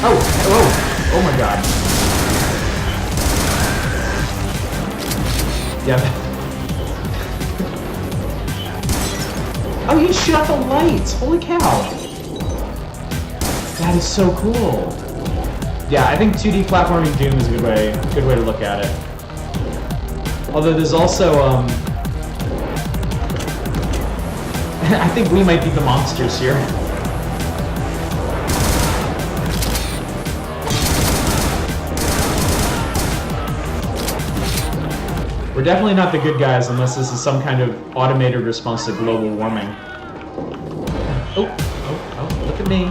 Oh! Whoa! Oh my god. Yeah. Oh, you shoot out the lights! Holy cow! That is so cool. Yeah, I think 2D platforming Doom is a good way to look at it. Although there's also, I think we might be the monsters here. We're definitely not the good guys unless this is some kind of automated response to global warming. Oh, look at me.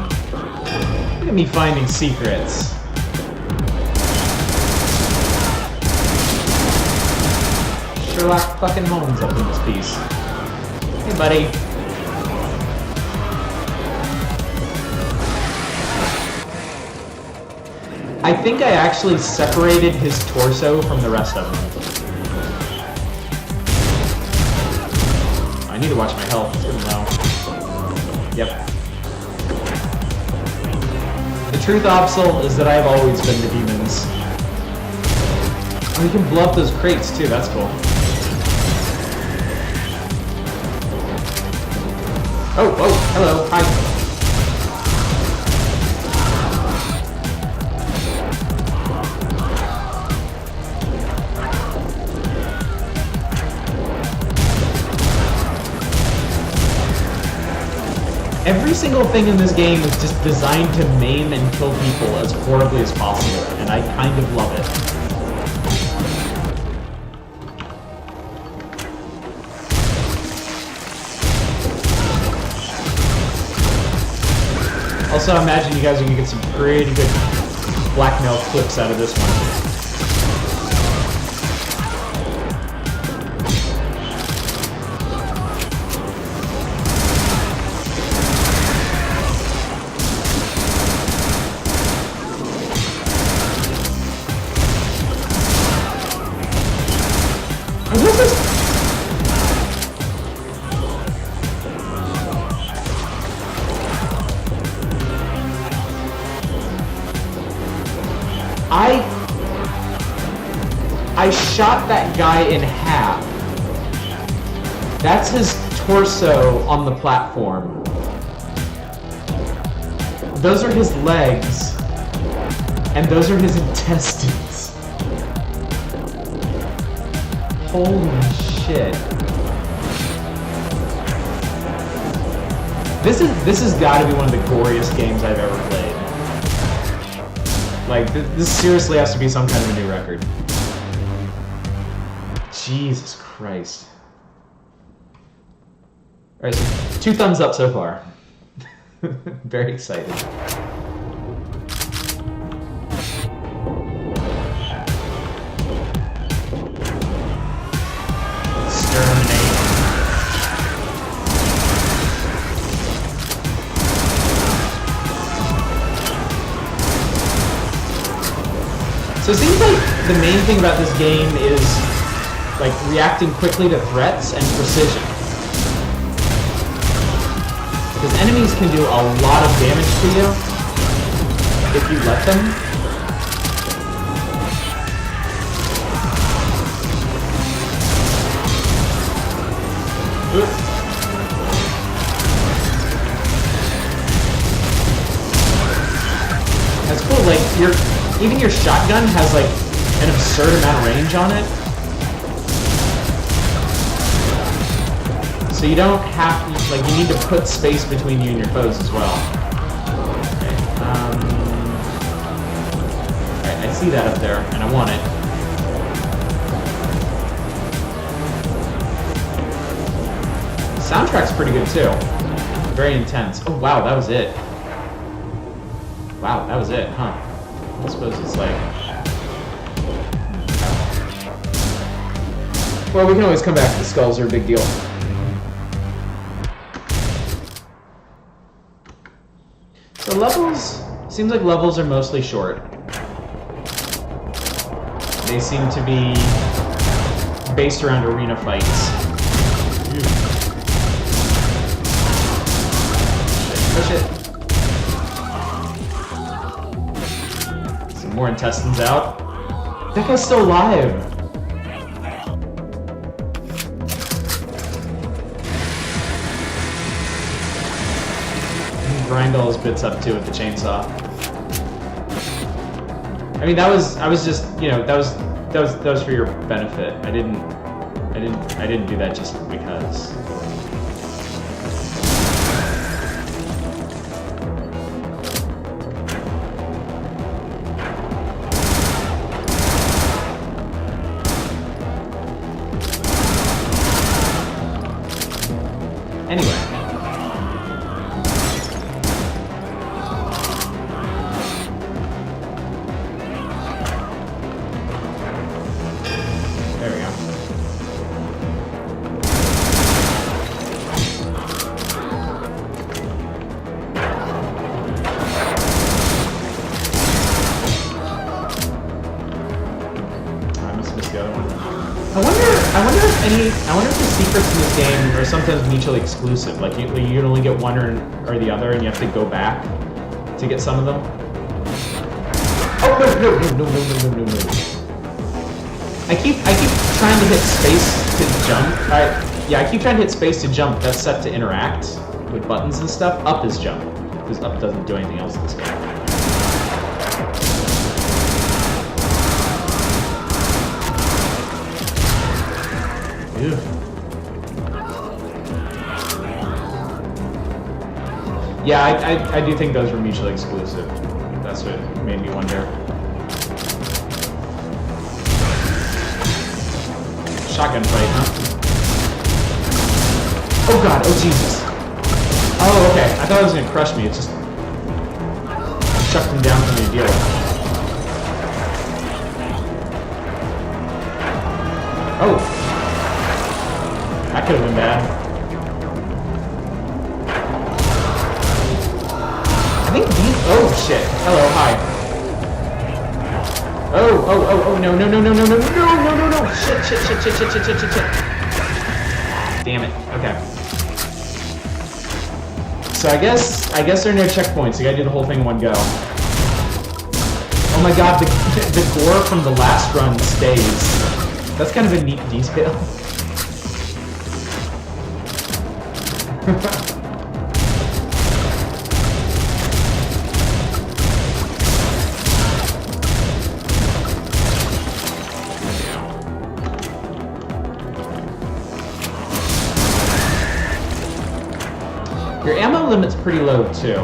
Look at me finding secrets. Sherlock fucking Holmes up in this piece. Hey, buddy. I think I actually separated his torso from the rest of him. I need to watch my health. It's getting low. Yep. The truth, Opsal, is that I've always been the demons. And we can blow up those crates too, that's cool. Oh, hello, hi. Every single thing in this game is just designed to maim and kill people as horribly as possible, and I kind of love it. Also, I imagine you guys are going to get some pretty good blackmail clips out of this one. I shot that guy in half. That's his torso on the platform. Those are his legs. And those are his intestines. Holy shit. This has got to be one of the goriest games I've ever played. Like, this seriously has to be some kind of a new record. Jesus Christ. Alright, so 2 thumbs up so far. Very excited. Exterminate. So it seems like the main thing about this game is like reacting quickly to threats and precision. Because enemies can do a lot of damage to you if you let them. That's cool, like, even your shotgun has, like, an absurd amount of range on it. So you don't have to, like, you need to put space between you and your foes as well. Okay, alright, I see that up there, and I want it. Soundtrack's pretty good, too. Very intense. Oh, wow, that was it. Wow, that was it, huh? I suppose it's like... Well, we can always come back. The skulls are a big deal. So levels... Seems like levels are mostly short. They seem to be based around arena fights. Push it. Some more intestines out. That guy's still alive. Grind all his bits up too with the chainsaw. I mean, I was just, you know, that was for your benefit. I didn't do that just because. Anyway. There we go. I must have missed the other one. I wonder if the secrets in this game are sometimes mutually exclusive. Like you can only get one or the other, and you have to go back to get some of them. Oh no! I keep trying to hit space to jump. Yeah, I keep trying to hit space to jump. That's set to interact with buttons and stuff. Up is jump, because up doesn't do anything else in this game. Ew. Yeah, I do think those were mutually exclusive. That's what made me wonder. Shotgun fight, huh? Oh god, oh Jesus. Oh, okay. I thought it was gonna crush me. It just chucked him down for me to deal with. Oh. That could have been bad. I think these... Oh, shit. Hello, hi. Oh, no. Shit. Damn it. Okay. So I guess there are no checkpoints. You gotta do the whole thing in one go. Oh my god, the gore from the last run stays. That's kind of a neat detail. Your ammo limit's pretty low too.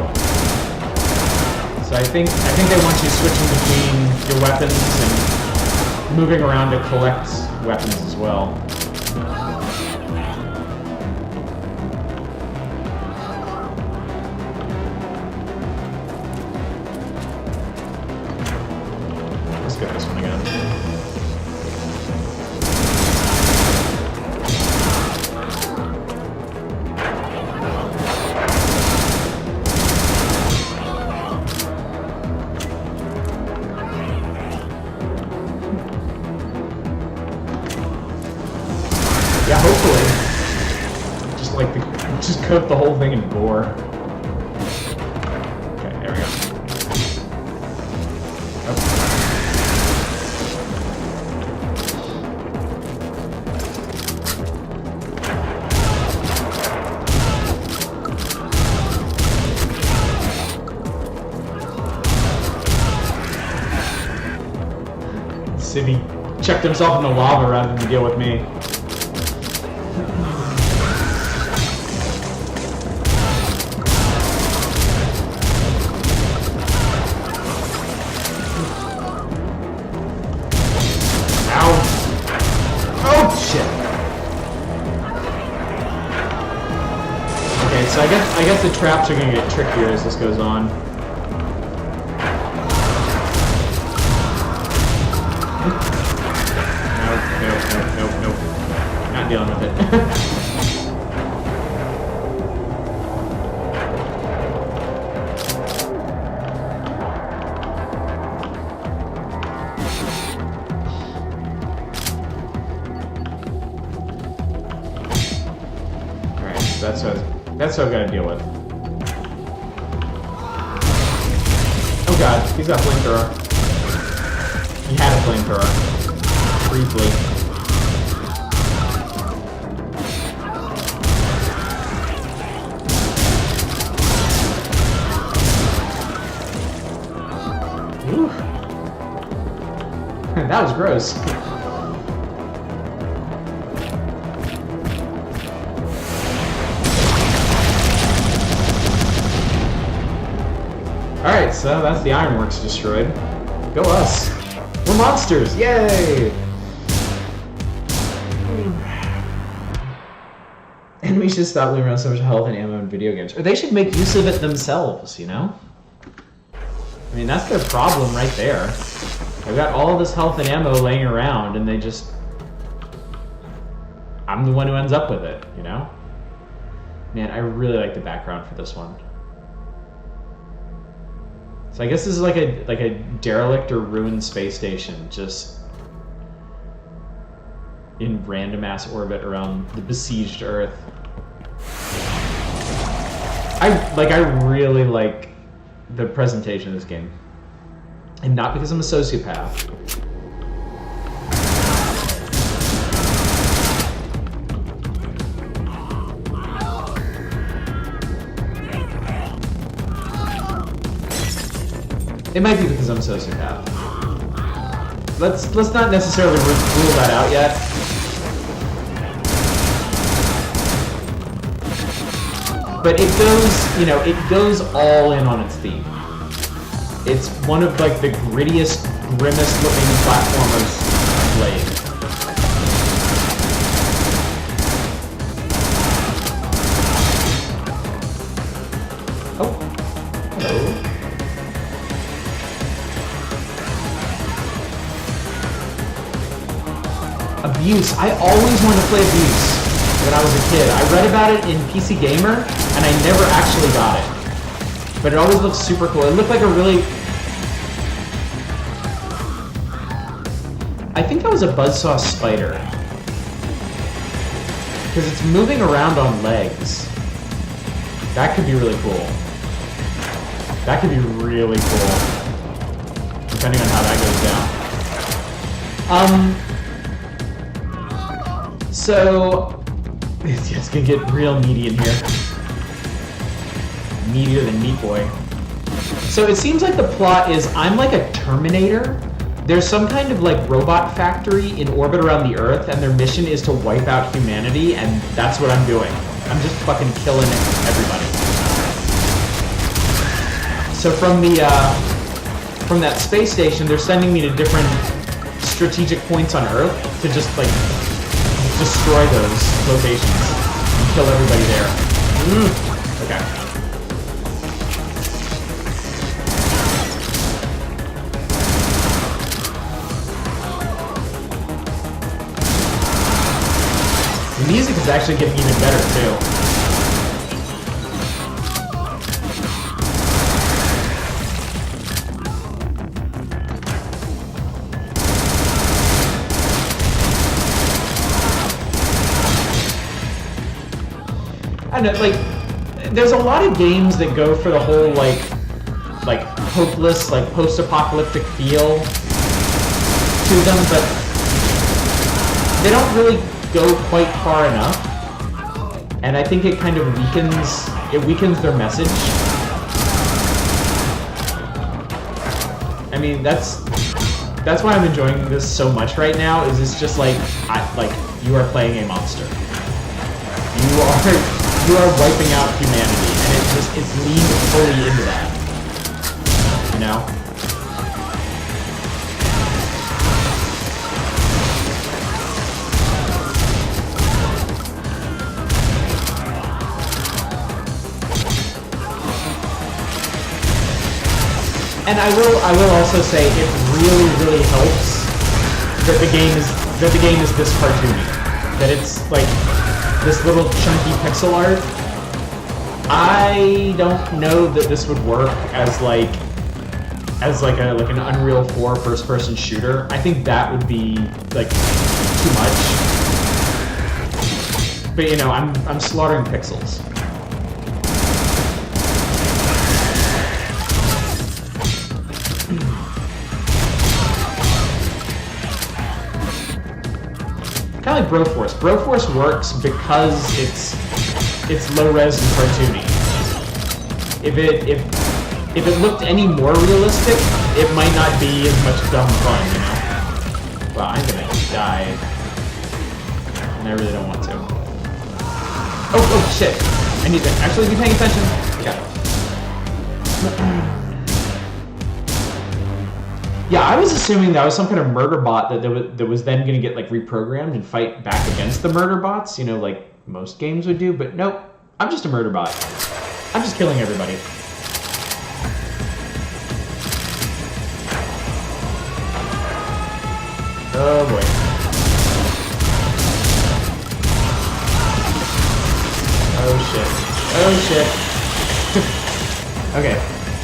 So I think they want you switching between your weapons and moving around to collect weapons as well. Let's get this one again. Yeah, hopefully. Just coat the whole thing in gore. Okay, there we go. Oh. if he chucked himself in the lava rather than deal with me. So I guess the traps are gonna get trickier as this goes on. Nope. Not dealing with it. Alright, so that's what I've got to deal with. Oh god, he's got a flamethrower. He had a flamethrower. Briefly. Ooh. That was gross. Alright, so that's the ironworks destroyed. Go us! We're monsters! Yay! Enemies should stop leaving around so much health and ammo in video games. Or they should make use of it themselves, you know? I mean, that's their problem right there. I've got all of this health and ammo laying around, and they just... I'm the one who ends up with it, you know? Man, I really like the background for this one. So I guess this is like a derelict or ruined space station, just in random ass orbit around the besieged Earth. I really like the presentation of this game, and not because I'm a sociopath. It might be because I'm a sociopath. Let's not necessarily rule that out yet. But it goes, you know, it goes all in on its theme. It's one of like the grittiest, grimmest looking platformers played. Oh, hello. Abuse. I always wanted to play Abuse when I was a kid. I read about it in PC Gamer, and I never actually got it. But it always looked super cool. It looked like a really... I think that was a buzzsaw spider. Because it's moving around on legs. That could be really cool. That could be really cool. Depending on how that goes down. So, it's just gonna get real meaty in here. Meatier than Meat Boy. So it seems like the plot is I'm like a Terminator. There's some kind of like robot factory in orbit around the Earth, and their mission is to wipe out humanity, and that's what I'm doing. I'm just fucking killing everybody. So from that space station, they're sending me to different strategic points on Earth to just like destroy those locations and kill everybody there. Okay. The music is actually getting even better too. I don't know, like, there's a lot of games that go for the whole, like hopeless, like, post-apocalyptic feel to them, but they don't really go quite far enough, and I think it kind of weakens their message. I mean, that's that's why I'm enjoying this so much right now. Is it's just like you are playing a monster. You are wiping out humanity, and it's leaned fully into that. You know. And I will also say it really helps that the game is this cartoony, that it's like this little chunky pixel art. I don't know that this would work as like an Unreal 4 first-person shooter. I think that would be like too much. But you know, I'm slaughtering pixels. Kind of like Broforce. Broforce works because it's low res and cartoony. If it looked any more realistic, it might not be as much dumb fun, you know. Wow, I'm gonna die, and I really don't want to. Oh shit! I need to actually be paying attention. Okay. Yeah, I was assuming that was some kind of murder bot that was then going to get like reprogrammed and fight back against the murder bots, you know, like most games would do. But nope, I'm just a murder bot. I'm just killing everybody. Oh boy. Oh shit. Okay,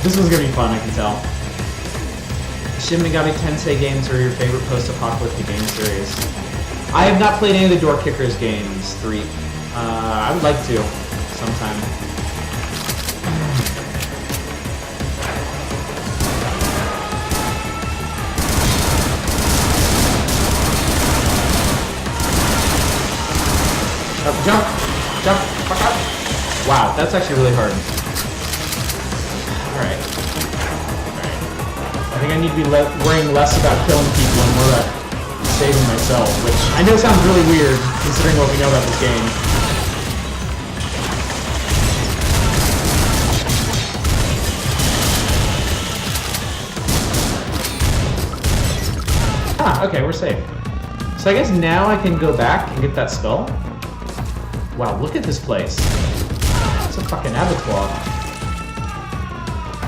this one's gonna be fun, I can tell. Shin Megami Tensei games are your favorite post-apocalyptic game series? I have not played any of the Door Kickers games, 3. I would like to, sometime. Jump! Fuck out! Wow, that's actually really hard. Alright. I think I need to be worrying less about killing people and more about saving myself, which I know sounds really weird, considering what we know about this game. Ah, okay, we're safe. So I guess now I can go back and get that skull. Wow, look at this place. It's a fucking abattoir.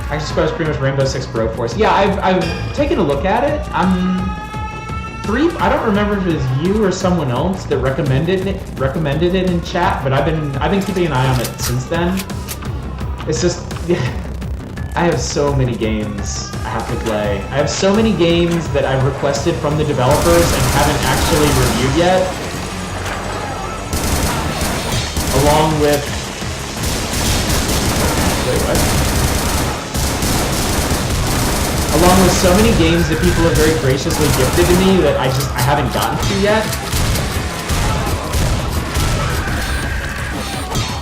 Action Squad is pretty much Rainbow Six Broforce. Yeah, I've taken a look at it. 3. I don't remember if it was you or someone else that recommended it in chat, but I've been keeping an eye on it since then. It's just I have so many games I have to play. I have so many games that I've requested from the developers and haven't actually reviewed yet. Along with... Wait, what? Along with so many games that people have very graciously gifted to me that I haven't gotten to yet.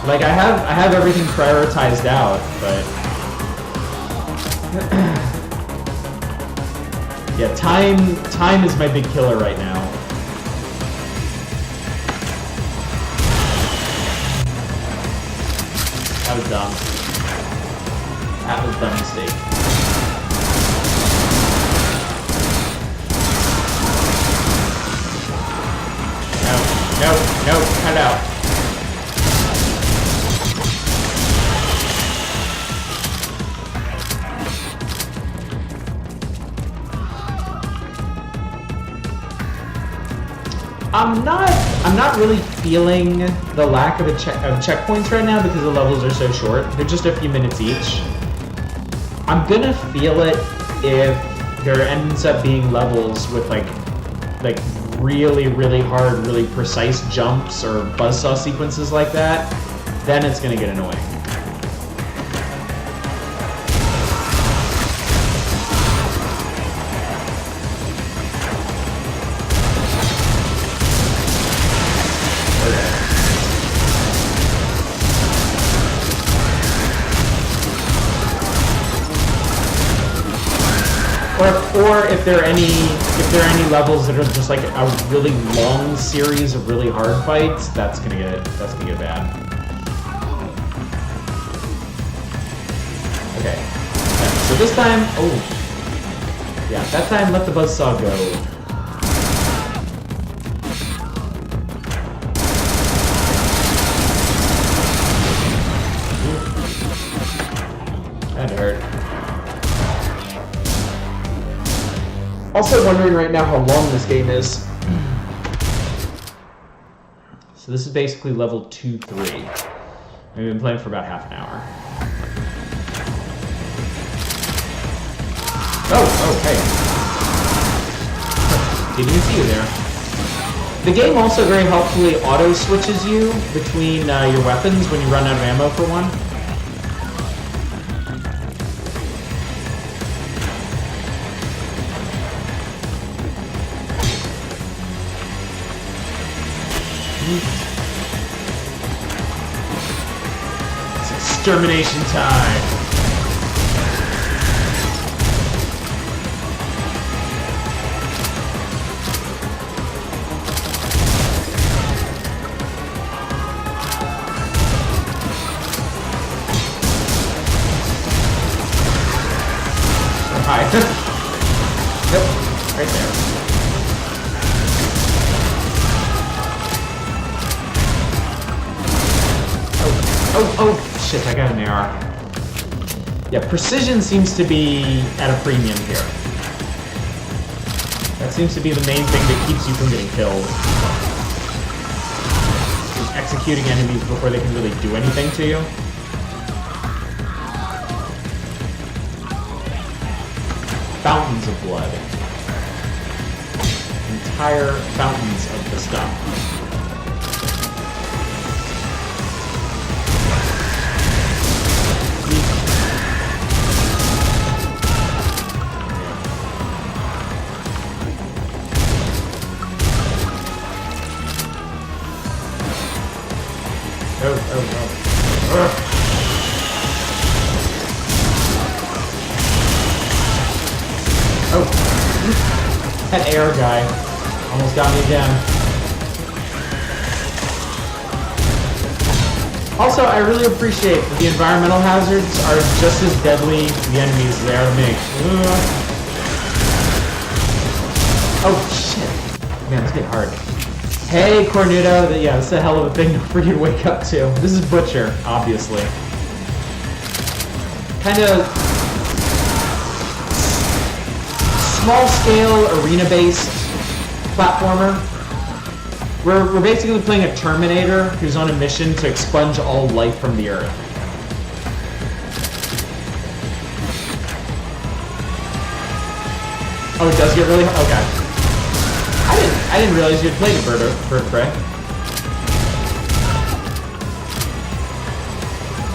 Like, I have everything prioritized out, but... yeah, time is my big killer right now. That was dumb. That was a dumb mistake. No, cut out. I'm not really feeling the lack of checkpoints right now because the levels are so short. They're just a few minutes each. I'm gonna feel it if there ends up being levels with like really hard, really precise jumps or buzzsaw sequences like that. Then it's gonna get annoying. Or if there are any levels that are just like a really long series of really hard fights, that's gonna get bad. Okay. So this time, yeah, that time let the buzzsaw go. That hurt. Also wondering right now how long this game is. So this is basically level 2-3. We've been playing for about half an hour. Oh, hey. Didn't even see you there. The game also very helpfully auto-switches you between your weapons when you run out of ammo for one. It's extermination time. Hi. Nope. Right there. Oh, shit, I got an AR. Yeah, precision seems to be at a premium here. That seems to be the main thing that keeps you from getting killed. Is executing enemies before they can really do anything to you. Fountains of blood. Entire fountains of the stuff. That air guy almost got me again. Also, I really appreciate that the environmental hazards are just as deadly to the enemies as they are to me. Oh, shit. Man, it's getting hard. Hey, Cornuto. Yeah, this is a hell of a thing for you to wake up to. This is Butcher, obviously. Kind of small-scale, arena-based platformer. We're basically playing a Terminator who's on a mission to expunge all life from the Earth. Oh, it does get really... Okay. I didn't realize you had played Bird of Prey.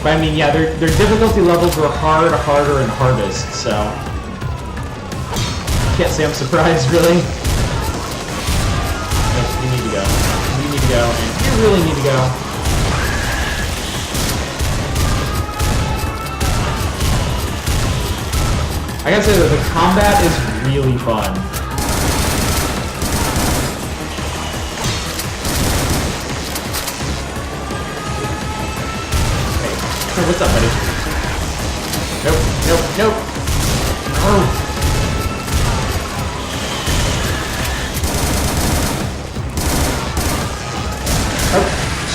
But I mean, yeah, their difficulty levels were hard, harder, and hardest, so... Can't say I'm surprised, really. Yes, you need to go. You need to go, and you really need to go. I gotta say that the combat is really fun. Hey, what's up, buddy? Nope. Oh.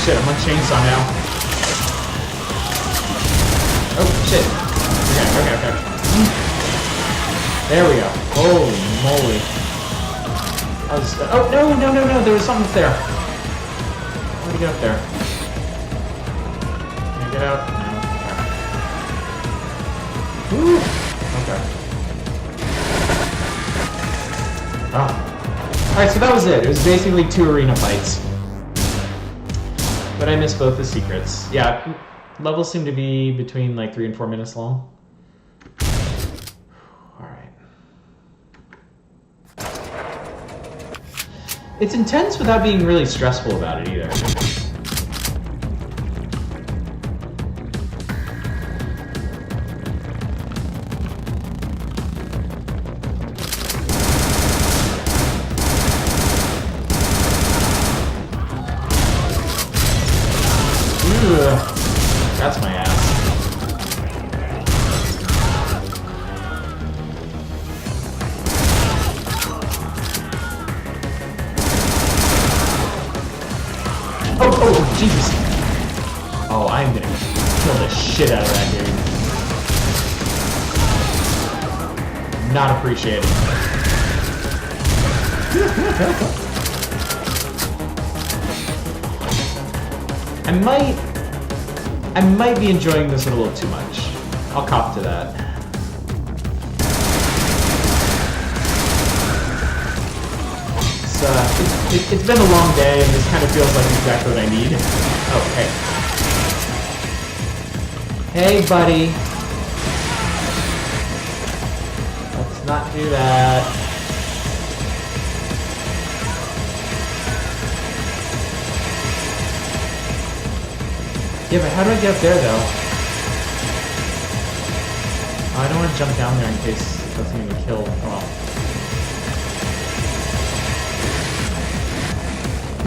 Shit, I'm on chainsaw now. Oh, shit. Okay. There we go. Holy moly. Oh, no. There was something up there. How do you get up there? Can I get out? No. Woo. Okay. Oh. Alright, so that was it. It was basically 2 arena fights. But I missed both the secrets. Yeah, levels seem to be between like 3 and 4 minutes long. Alright. It's intense without being really stressful about it either. That's my ass. Oh, jeez. Oh, I'm gonna kill the shit out of that dude. Not appreciated. I might be enjoying this a little too much. I'll cop to that. It's been a long day, and this kind of feels like exactly what I need. Oh, hey. Hey, buddy. Let's not do that. Yeah, but how do I get up there, though? Oh, I don't want to jump down there in case that's going to get killed. Oh, well.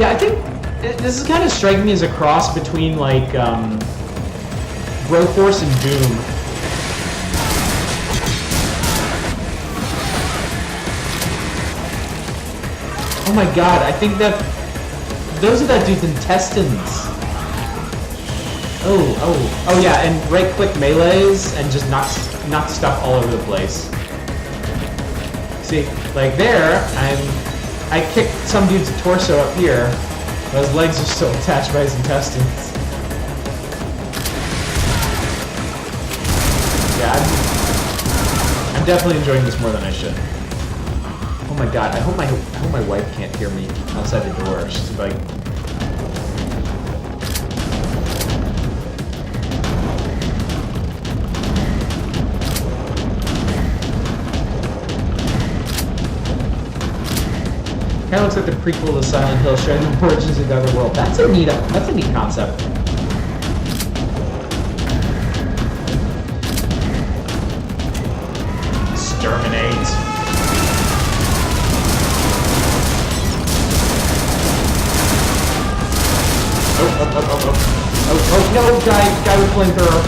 Yeah, I think this is kind of striking me as a cross between, like, Broforce and Doom. Oh my god, I think that... Those are that dude's intestines. Oh yeah, and right-click melees and just knock stuff all over the place. See, like there, I kicked some dude's torso up here, but his legs are still attached by his intestines. Yeah, I'm definitely enjoying this more than I should. Oh my god, I hope my wife can't hear me outside the door. She's like... Kind of looks like the prequel to Silent Hill, showing the origins of the other world. That's a neat concept. Exterminate. Oh, no, guy with flamethrower.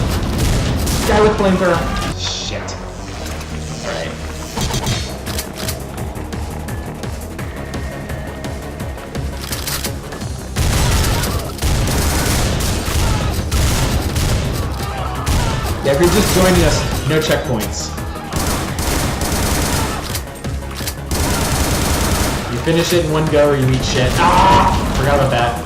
Guy with flamethrower. Shit. Alright. Yeah, if you're just joining us, no checkpoints. You finish it in one go or you eat shit. Ah! Forgot about that.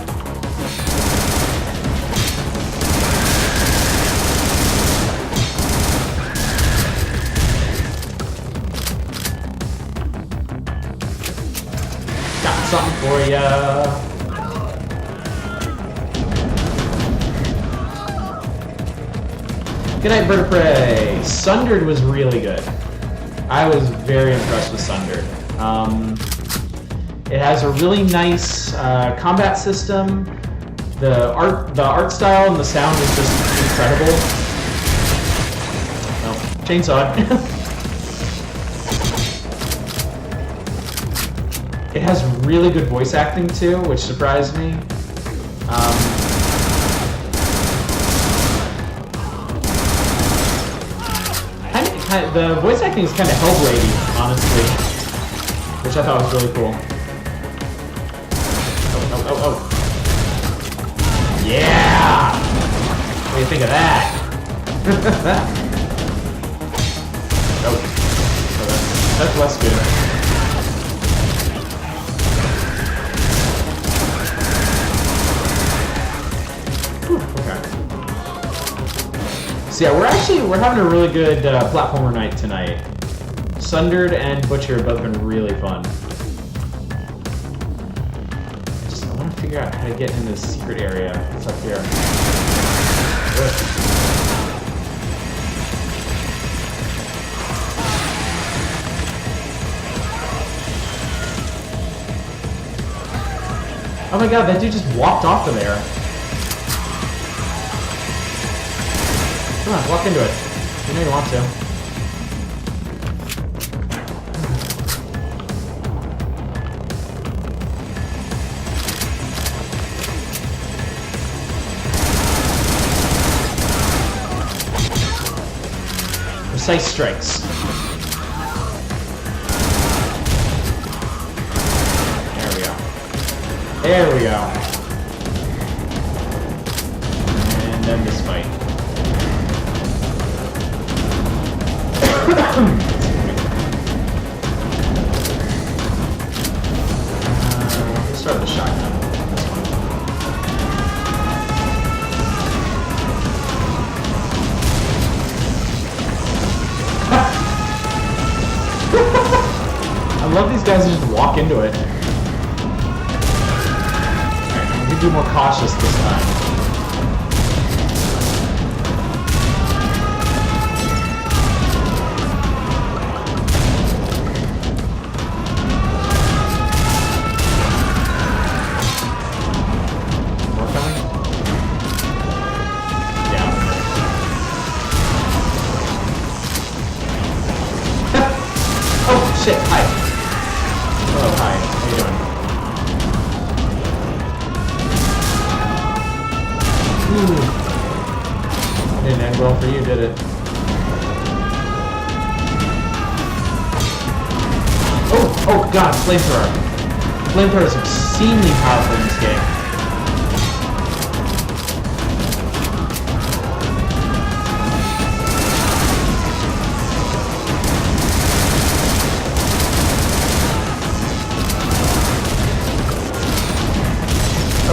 Got something for ya. Good night, Bird of Prey. Sundered was really good. I was very impressed with Sundered. It has a really nice combat system. The art style and the sound is just incredible. Oh, chainsaw. It has really good voice acting too, which surprised me. The voice acting is kind of Hellblade-y, honestly, which I thought was really cool. Oh. Yeah! What do you think of that? Oh, that's less good. Okay. So yeah, we're having a really good platformer night tonight. Sundered and Butcher have both been really fun. I want to figure out how to get in this secret area. It's up here. Oh my god, that dude just walked off of there. Come on, walk into it. You know you want to. Precise strikes. There we go. There we go. And then this fight. Let's start with the shotgun. This one. I love these guys who just walk into it. Alright, I'm gonna be more cautious this time. More coming? Yeah. Oh shit, hi. Oh, hi. How you doing? Ooh. Didn't end well for you, did it? Oh god, flamethrower. Flamethrower is obscenely powerful in this game.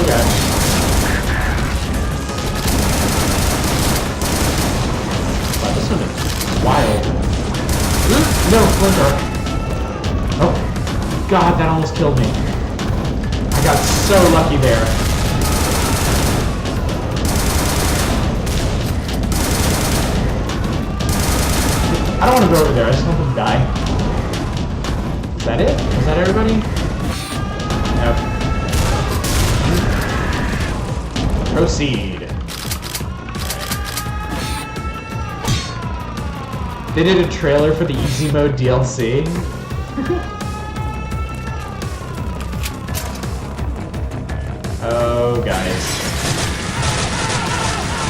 Okay. Wow, this one is wild. No, flamethrower. Oh, god, that almost killed me. I got so lucky there. I don't want to go over there, I just want them to die. Is that it? Is that everybody? No. Proceed. They did a trailer for the Easy Mode DLC. Oh, guys.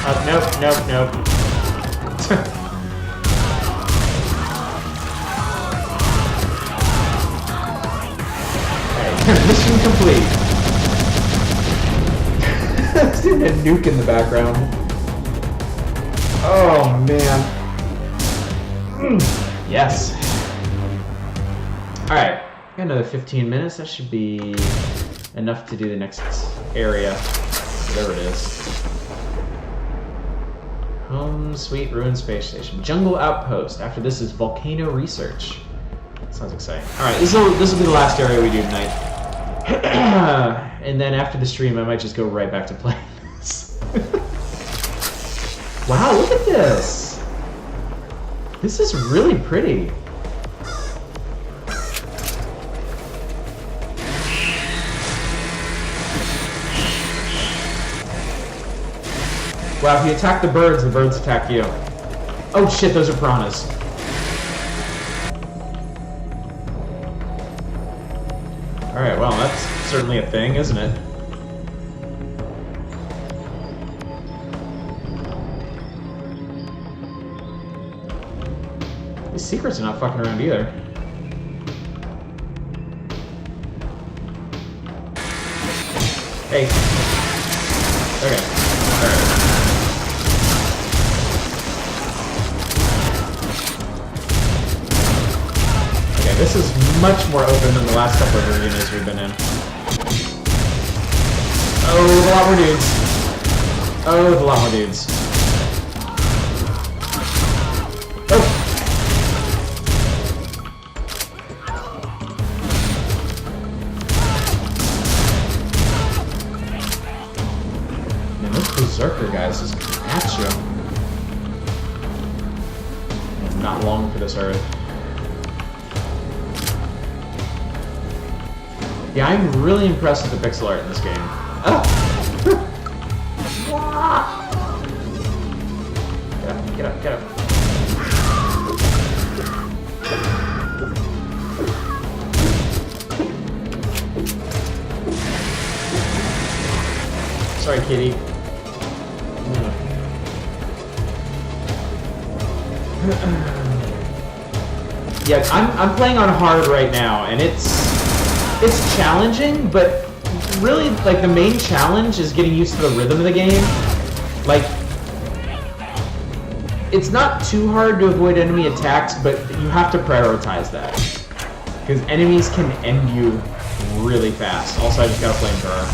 Oh, nope. Okay, mission complete. Seeing a nuke in the background. Oh, man. Yes. Alright, got another 15 minutes. That should be enough to do the next area, whatever it is. Home, Sweet Ruin Space Station. Jungle Outpost. After this is Volcano Research. Sounds exciting. Alright, this will be the last area we do tonight. And then after the stream, I might just go right back to playing this. Wow, look at this! This is really pretty. Wow, if you attack the birds attack you. Oh shit, those are piranhas. Alright, well, that's certainly a thing, isn't it? These secrets are not fucking around either. Hey. Okay. Alright. Okay, this is much more open than the last couple of arenas we've been in. Oh, there's a lot more dudes. Oh, there's a lot more dudes. Oh! Man, this berserker guy's just at you. Not long for this earth. Yeah, I'm really impressed with the pixel art in this game. Oh! Get up, get up. Sorry, kitty. Yeah, I'm playing on hard right now, and it's challenging, but really, like, the main challenge is getting used to the rhythm of the game. Like, it's not too hard to avoid enemy attacks, but you have to prioritize that. Because enemies can end you really fast. Also, I just got a flamethrower.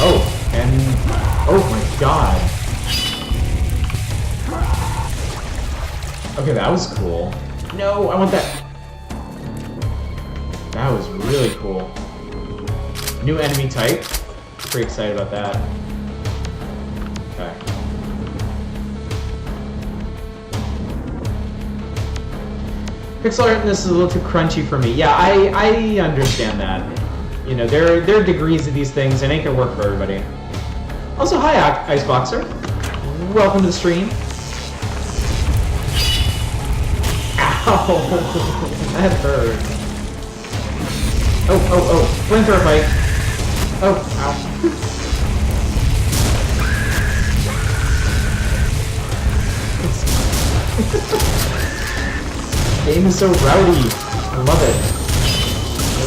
Oh, and... oh my god. Okay, that was cool. No, I want that. That was really cool. New enemy type. Pretty excited about that. Okay. Pixel art in this is a little too crunchy for me. Yeah, I understand that. You know, there are degrees of these things, and it ain't gonna work for everybody. Also, hi, Iceboxer. Welcome to the stream. Ow! That hurt. Oh. Flamethrower fight. Oh, ow. Game is so rowdy. I love it.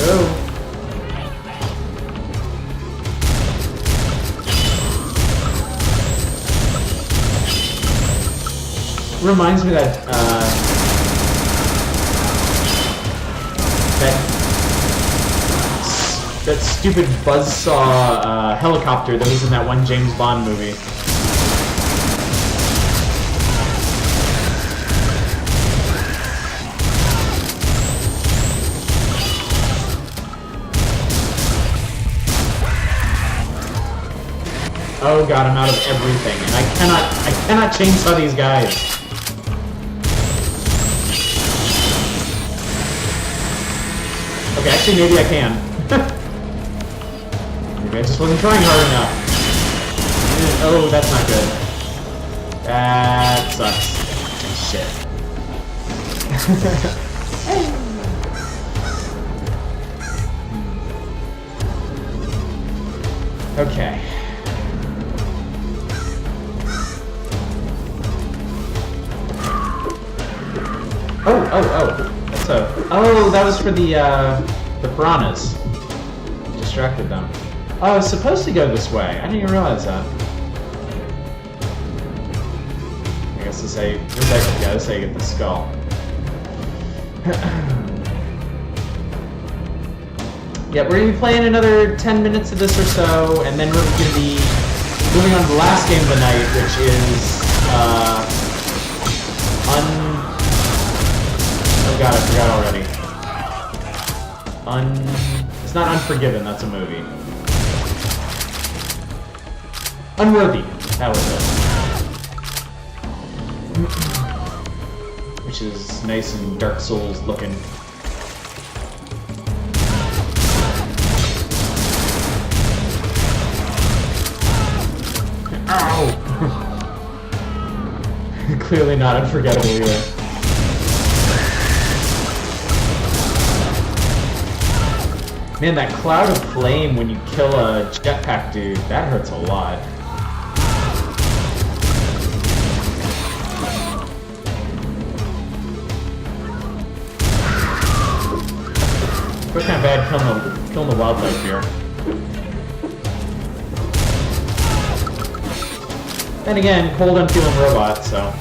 Oh. Reminds me that that stupid buzzsaw helicopter that was in that one James Bond movie. Oh god, I'm out of everything, and I cannot chainsaw these guys. Okay, actually maybe I can. Maybe I just wasn't trying hard enough. Oh, that's not good. That sucks. Shit. Okay. Oh. That's a... oh, that was for the piranhas. Distracted them. Oh, I was supposed to go this way. I didn't even realize that. I guess this is how you get the skull. Yeah, we're going to be playing another 10 minutes of this or so, and then we're going to be moving on to the last game of the night, which is, oh god, I forgot already. It's not Unforgiven, that's a movie. Unworthy, that was it. Which is nice and Dark Souls looking. Ow! Clearly not unforgettable either. Man, that cloud of flame when you kill a jetpack dude, that hurts a lot. It's kind of bad killing the wildlife here. Then again, cold and feeling robot, so.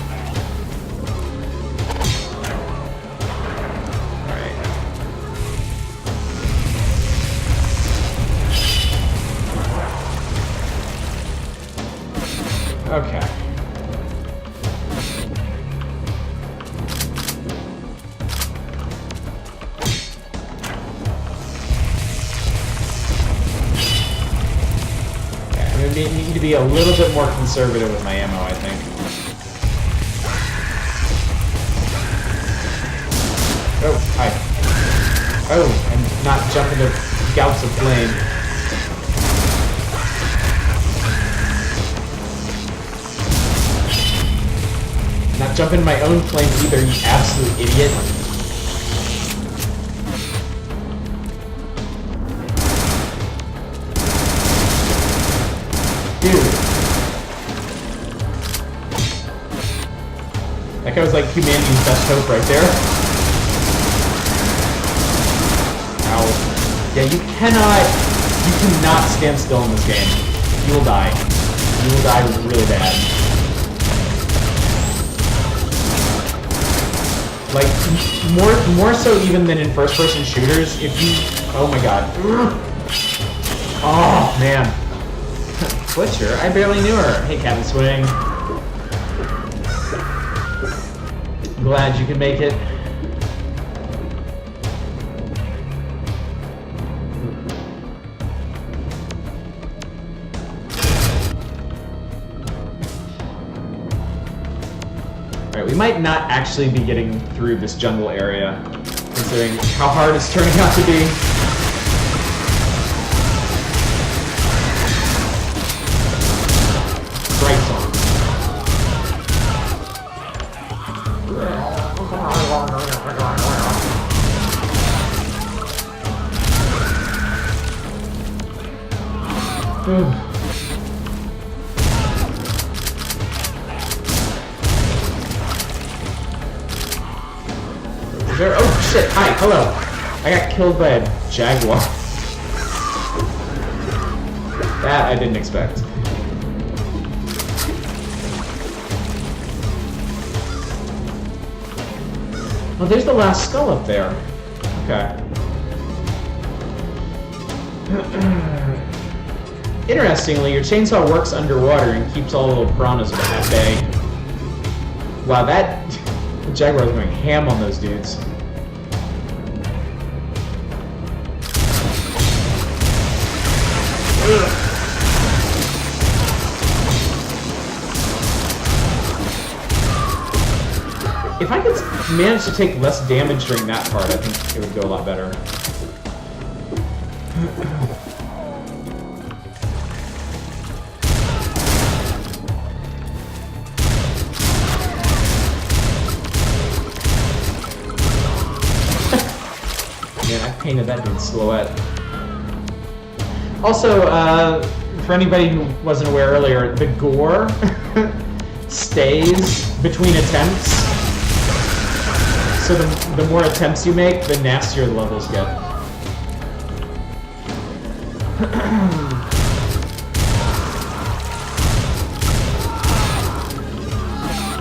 Okay. I'm gonna need to be a little bit more conservative with my ammo, I think. Oh, hi. Oh, and not jump into gouts of flame. Not jump in my own flame either, you absolute idiot. Dude. That guy was like humanity's best hope right there. Yeah, you cannot stand still in this game. You will die. You will die really bad. Like, more so even than in first-person shooters, if you... Oh my god. Oh, man. Butcher? I barely knew her. Hey, Captain Swing. Glad you can make it. Alright, we might not actually be getting through this jungle area, considering how hard it's turning out to be. Bright song. There, oh shit, hi, hello. I got killed by a jaguar. That I didn't expect. Well, there's the last skull up there. Okay. Interestingly, your chainsaw works underwater and keeps all the little piranhas at bay. Wow, that... The jaguar was going ham on those dudes. Ugh. If I could manage to take less damage during that part, I think it would go a lot better. Man, I painted that dude's silhouette. Also, for anybody who wasn't aware earlier, the gore stays between attempts. So the more attempts you make, the nastier the levels get.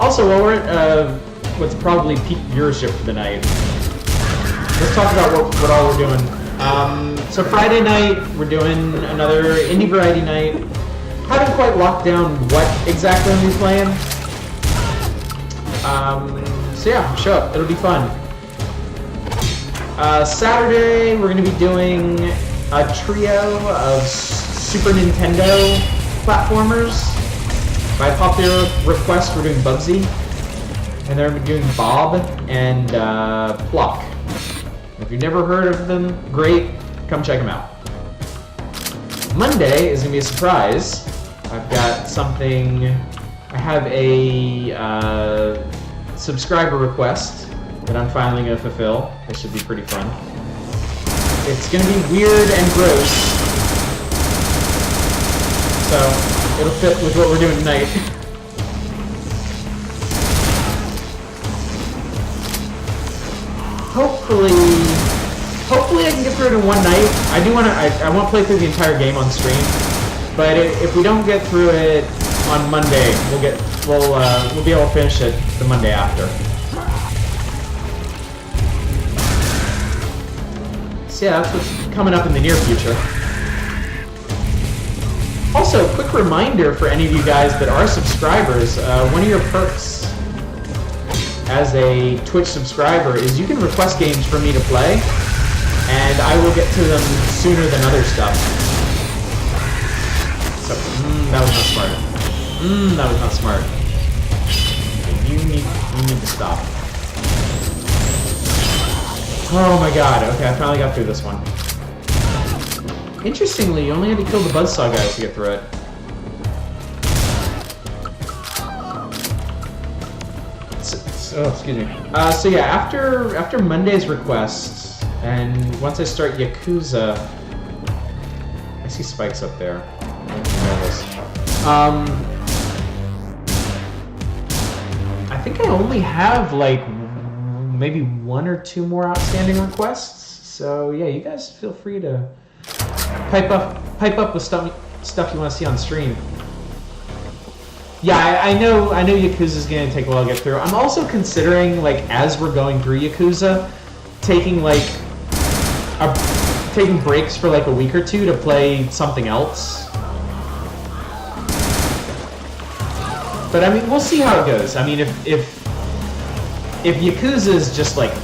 Also, while we're at what's probably peak viewership for the night, let's talk about what all we're doing. So Friday night, we're doing another indie variety night. Haven't quite locked down what exactly I'm playing. So yeah, show up. It'll be fun. Saturday, we're going to be doing a trio of Super Nintendo platformers. By popular request, we're doing Bubsy. And then we're doing Bob and Pluck. If you've never heard of them, great. Come check them out. Monday is going to be a surprise. I've got something... I have a subscriber request that I'm finally going to fulfill. This should be pretty fun. It's going to be weird and gross. So, it'll fit with what we're doing tonight. Hopefully I can get through it in one night. I want to play through the entire game on stream. But if we don't get through it on Monday, we'll be able to finish it the Monday after. So yeah, that's what's coming up in the near future. Also, quick reminder for any of you guys that are subscribers, one of your perks as a Twitch subscriber is you can request games for me to play, and I will get to them sooner than other stuff. So, that was not smart. That was not smart. You need to stop. Oh my god, okay, I finally got through this one. Interestingly, you only had to kill the buzzsaw guys to get through it. Oh, excuse me. So yeah, after Monday's requests, and once I start Yakuza... I see spikes up there. I'm nervous. I think I only have like maybe one or two more outstanding requests, So yeah, you guys feel free to pipe up with stuff you want to see on stream. Yeah, I know Yakuza's gonna take a while to get through. I'm also considering, like, as we're going through Yakuza, taking taking breaks for like a week or two to play something else. But I mean, we'll see how it goes. I mean, if Yakuza is just like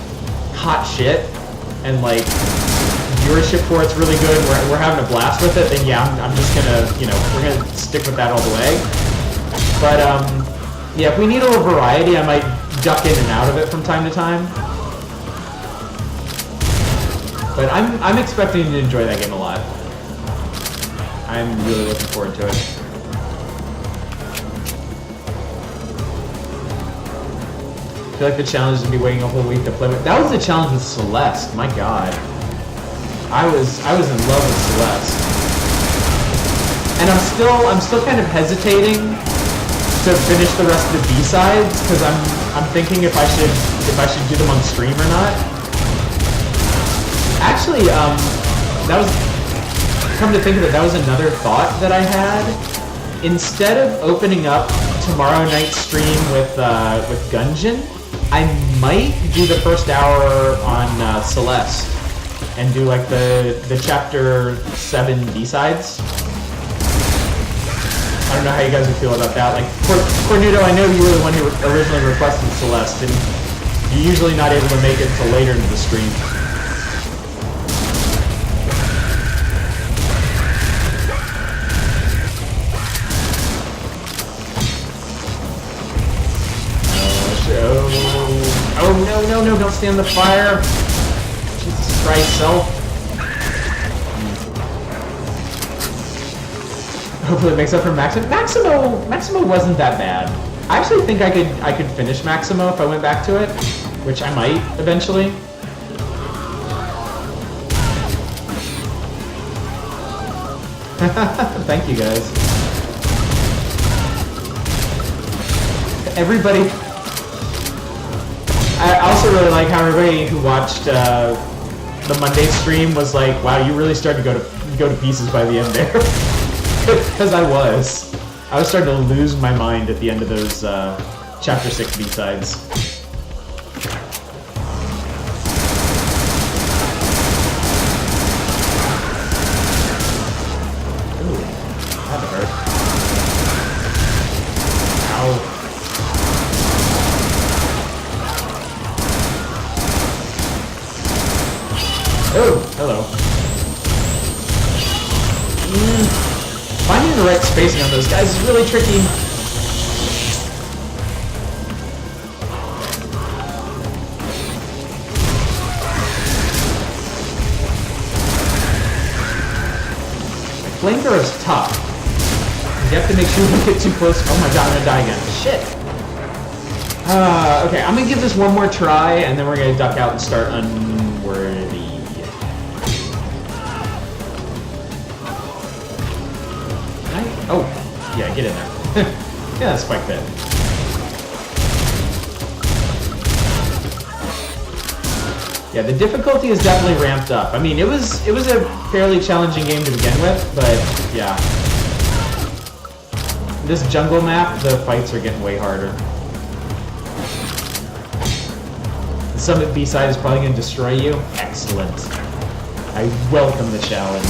hot shit and like viewership for it's really good, we're having a blast with it, then yeah, I'm just gonna, we're gonna stick with that all the way. But yeah, if we need a little variety, I might duck in and out of it from time to time. But I'm expecting to enjoy that game a lot. I'm really looking forward to it. I feel like the challenge is to be waiting a whole week to play with. That was the challenge with Celeste. My God, I was in love with Celeste, and I'm still kind of hesitating to finish the rest of the B-sides because I'm thinking if I should do them on stream or not. Actually, that was, come to think of it, that was another thought that I had. Instead of opening up tomorrow night's stream with Gungeon, I might do the first hour on Celeste and do like the chapter 7 B-sides. I don't know how you guys would feel about that. Like, Cornuto, I know you were the one who originally requested Celeste, and you're usually not able to make it until later into the stream. Oh, no, don't stand the fire. Jesus Christ, self. Hopefully it makes up for Maximo. Maximo wasn't that bad. I actually think I could finish Maximo if I went back to it, which I might eventually. Thank you guys. Everybody. I also really like how everybody who watched the Monday stream was like, "Wow, you really started to go to pieces by the end there." Because I was starting to lose my mind at the end of those Chapter 6 B-sides. Ooh, that hurt. Ow. Oh, hello. Finding the right spacing on those guys is really tricky. Flamethrower is tough. You have to make sure you don't get too close. Oh my god, I'm gonna die again. Shit. Okay, I'm gonna give this one more try, and then we're gonna duck out and start Unworthy. Oh, yeah, get in there. Yeah, spike pit. Yeah, the difficulty is definitely ramped up. I mean, it was a fairly challenging game to begin with, but yeah. This jungle map, the fights are getting way harder. The Summit B-side is probably going to destroy you. Excellent. I welcome the challenge.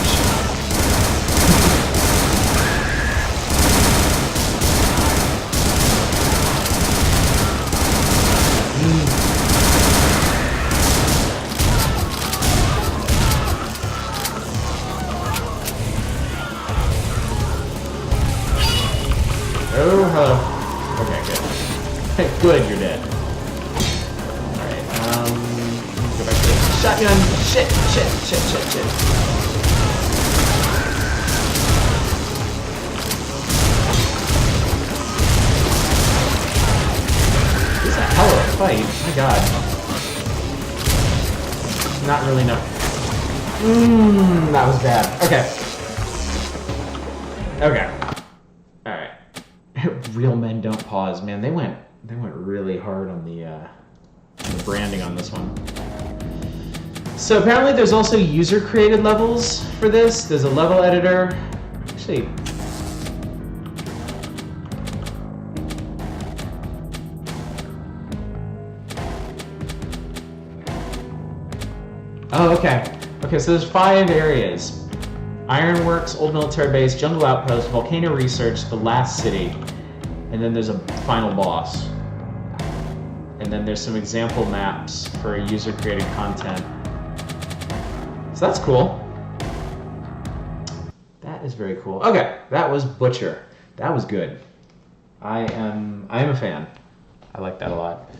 Oh, hello. Okay, good. Good, you're dead. Alright, go back to the shotgun. Shit. This is a hell of a fight. My god. Not really, no. That was bad. Okay. Alright. Real men don't pause, man. They went really hard on the branding on this one. So apparently there's also user-created levels for this. There's a level editor. Actually, oh, okay. Okay, so there's 5 areas. Ironworks, Old Military Base, Jungle Outpost, Volcano Research, The Last City, and then there's a final boss. And then there's some example maps for user-created content. So that's cool. That is very cool. Okay, that was Butcher. That was good. I am a fan. I like that a lot.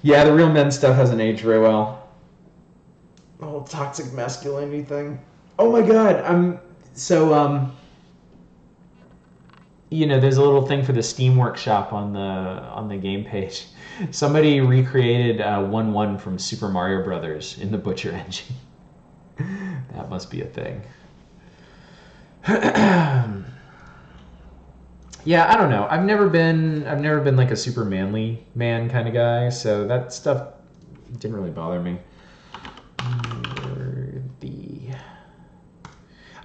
Yeah, the real men stuff hasn't aged very well. The whole toxic masculinity thing. Oh my god, you know, there's a little thing for the Steam Workshop on the game page. Somebody recreated 1-1 from Super Mario Brothers in the Butcher engine. That must be a thing. Yeah, I don't know. I've never been like a super manly man kind of guy, so that stuff didn't really bother me.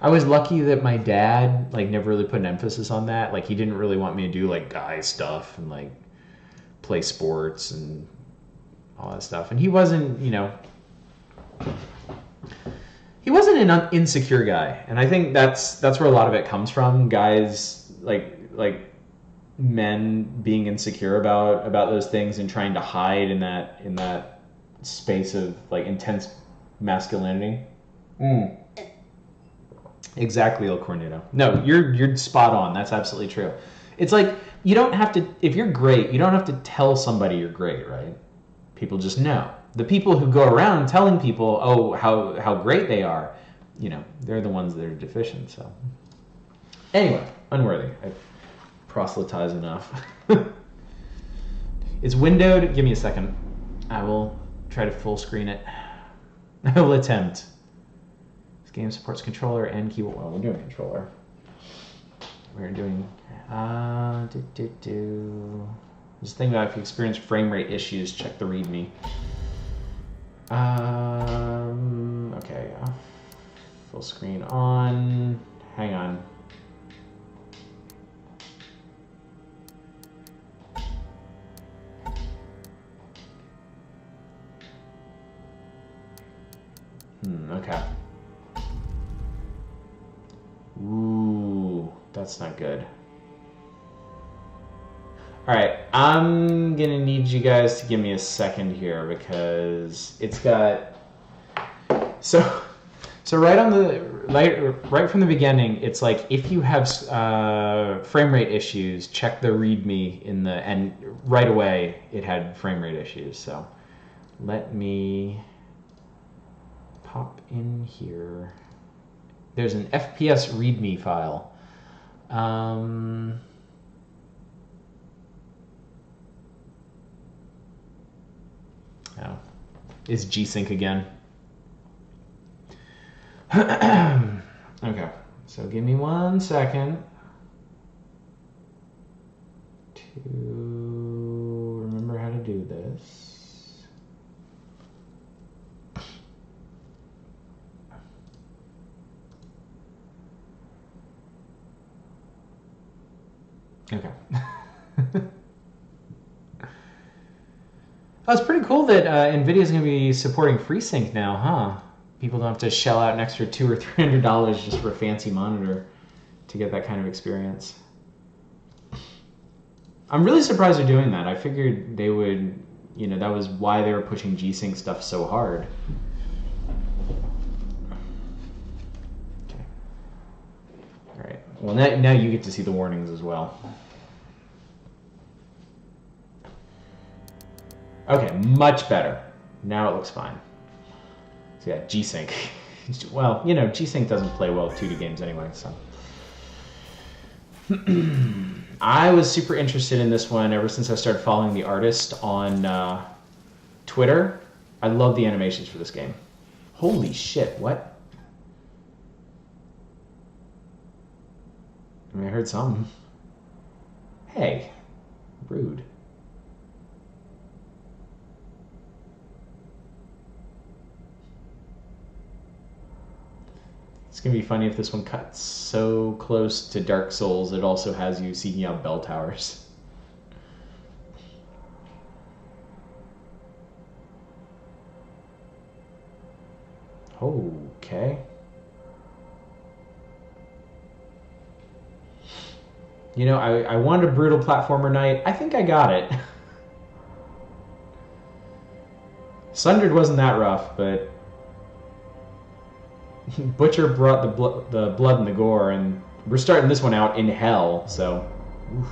I was lucky that my dad like never really put an emphasis on that. Like he didn't really want me to do like guy stuff and like play sports and all that stuff. And he wasn't, you know, he wasn't an insecure guy. And I think that's where a lot of it comes from. Guys like men being insecure about those things and trying to hide in that space of like intense masculinity. Exactly, El Cornito. No, you're spot on. That's absolutely true. It's like you don't have to, if you're great, you don't have to tell somebody you're great, right? People just know. The people who go around telling people, oh, how great they are, you know, they're the ones that are deficient. So anyway, Unworthy. I've proselytized enough. It's windowed. Give me a second. I will try to full screen it. I will attempt. This game supports controller and keyboard. Well, we're doing controller. We're doing Just think about if you experience frame rate issues, check the README. Okay, full screen on. Hang on. Okay. Ooh, that's not good. All right, I'm gonna need you guys to give me a second here because it's got so right from the beginning, it's like if you have frame rate issues, check the README and right away it had frame rate issues. So let me pop in here. There's an FPS README file. Oh, is G-Sync again. Okay, so give me 1 second to remember how to do this. Okay. Oh, it's pretty cool that NVIDIA's going to be supporting FreeSync now, huh? People don't have to shell out an extra $200 or $300 just for a fancy monitor to get that kind of experience. I'm really surprised they're doing that. I figured they would, you know, that was why they were pushing G-Sync stuff so hard. Okay. All right. Well, now you get to see the warnings as well. Okay, much better. Now it looks fine. So yeah, G-Sync. Well, you know, G-Sync doesn't play well with 2D games anyway, so. I was super interested in this one ever since I started following the artist on Twitter. I love the animations for this game. Holy shit, what? I mean, I heard something. Hey, rude. It's gonna be funny if this one cuts so close to Dark Souls it also has you seeking out bell towers. Okay. You know, I wanted a brutal platformer night. I think I got it. Sundered wasn't that rough, but Butcher brought the blood and the gore, and we're starting this one out in hell, so. Oof.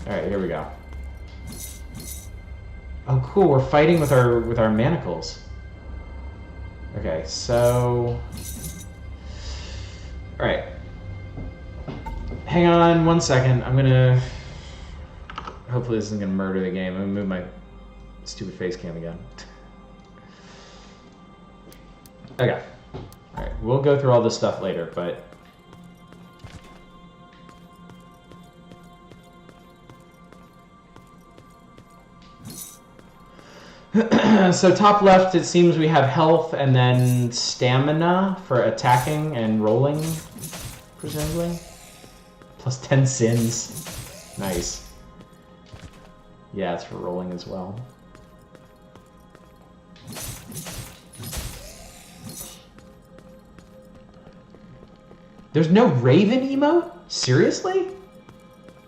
All right, here we go. Oh, cool! We're fighting with our manacles. Okay, so. All right. Hang on 1 second. I'm gonna. Hopefully, this isn't gonna murder the game. I'm gonna move my stupid face cam again. Okay. All right. We'll go through all this stuff later, but. So top left, it seems we have health and then stamina for attacking and rolling, presumably. Plus 10 sins. Nice. Yeah, it's for rolling as well. There's no Raven emote? Seriously?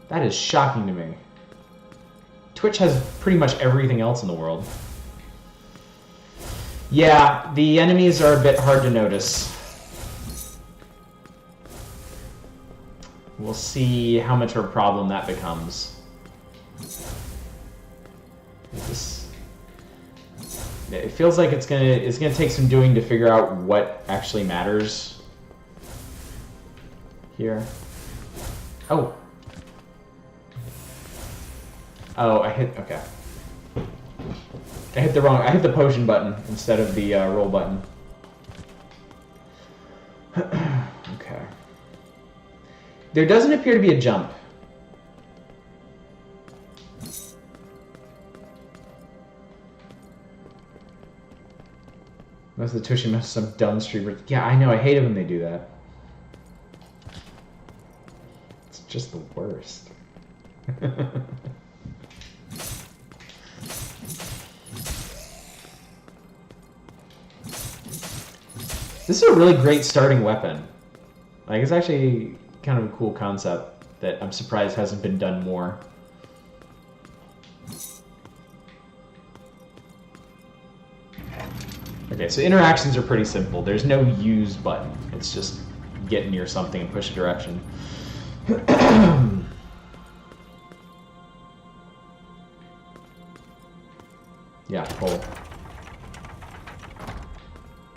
That is shocking to me. Twitch has pretty much everything else in the world. Yeah, the enemies are a bit hard to notice. We'll see how much of a problem that becomes. It feels like it's gonna take some doing to figure out what actually matters here. Oh. Oh, I hit, okay. I hit the potion button instead of the roll button. Okay. There doesn't appear to be a jump. Most of the Tushy must some dumb streamer. Yeah, I know, I hate it when they do that. It's just the worst. This is a really great starting weapon. Like, it's actually kind of a cool concept that I'm surprised hasn't been done more. Okay, so interactions are pretty simple. There's no use button. It's just get near something and push a direction. Yeah, cool.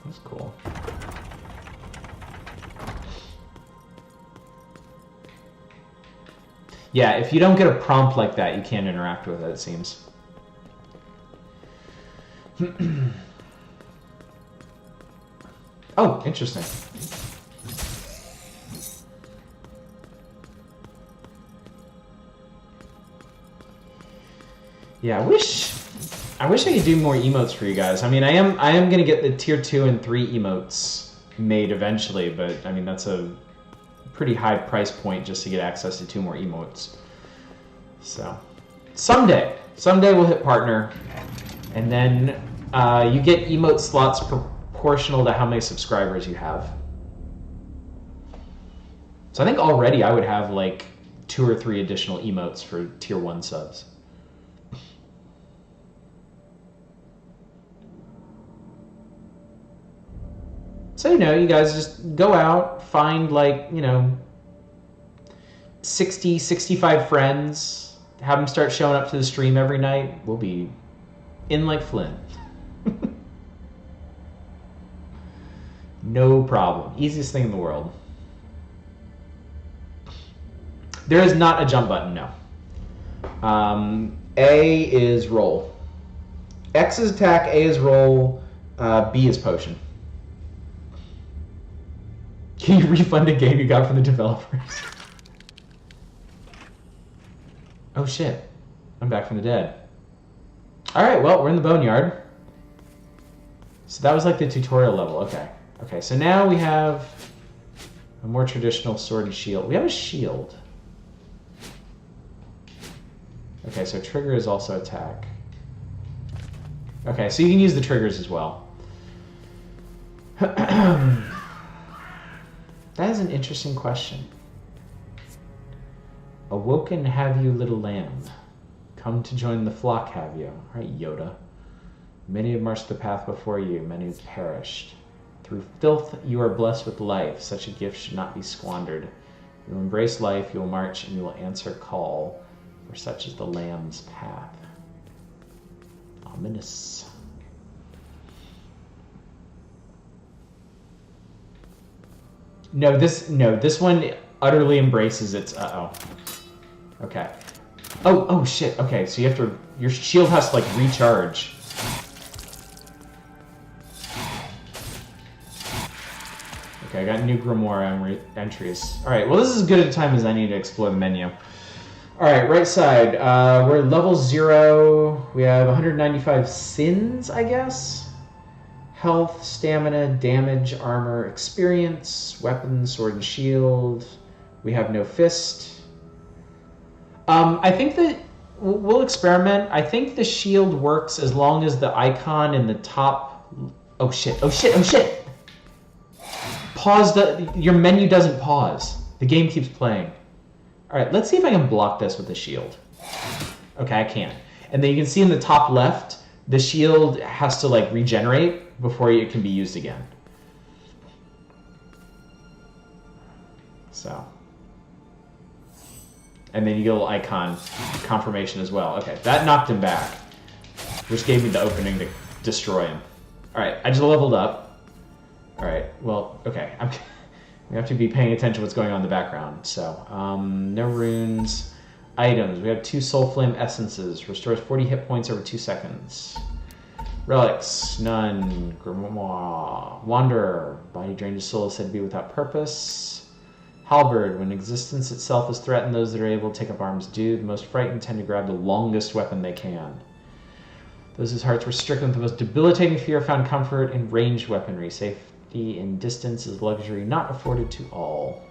That's cool. Yeah, if you don't get a prompt like that, you can't interact with it, it seems. Oh, interesting. Yeah, I wish I could do more emotes for you guys. I mean, I am gonna get the tier 2 and 3 emotes made eventually, but I mean that's a pretty high price point just to get access to 2 more emotes. So someday we'll hit partner, and then you get emote slots proportional to how many subscribers you have. So I think already I would have like 2 or 3 additional emotes for tier 1 subs. So, you know, you guys just go out, find like, you know, 60, 65 friends, have them start showing up to the stream every night. We'll be in like Flynn. No problem. Easiest thing in the world. There is not a jump button, no. A is roll. X is attack, A is roll, B is potion. Can you refund a game you got from the developers? Oh shit. I'm back from the dead. Alright, well, we're in the boneyard. So that was like the tutorial level. Okay. Okay, so now we have a more traditional sword and shield. We have a shield. Okay, so trigger is also attack. Okay, so you can use the triggers as well. That is an interesting question. Awoken have you, little lamb. Come to join the flock have you. All right, Yoda. Many have marched the path before you, many have perished. Through filth you are blessed with life. Such a gift should not be squandered. You will embrace life, you will march, and you will answer call. For such is the lamb's path. Ominous. No, this one utterly embraces its Okay. Oh shit. Okay, so you have to, your shield has to like recharge. Okay, I got new grimoire entries. All right, well this is as good a time as any to explore the menu. All right, right side. We're level 0. We have 195 sins, I guess. Health, stamina, damage, armor, experience, weapons, sword and shield. We have no fist. I think that we'll experiment. I think the shield works as long as the icon in the top. Oh shit! Oh shit! Oh shit! Pause your menu doesn't pause. The game keeps playing. All right, let's see if I can block this with the shield. Okay, I can. And then you can see in the top left, the shield has to like regenerate before it can be used again. So. And then you get a little icon confirmation as well. Okay, that knocked him back, which gave me the opening to destroy him. All right, I just leveled up. All right, well, okay. We have to be paying attention to what's going on in the background. So, no runes. Items. We have 2 soul flame essences. Restores 40 hit points over 2 seconds. Relics. None. Grimoire. Wanderer. Body drained of soul is said to be without purpose. Halberd. When existence itself is threatened, those that are able to take up arms do. The most frightened tend to grab the longest weapon they can. Those whose hearts were stricken with the most debilitating fear found comfort in ranged weaponry. Safety in distance is luxury not afforded to all.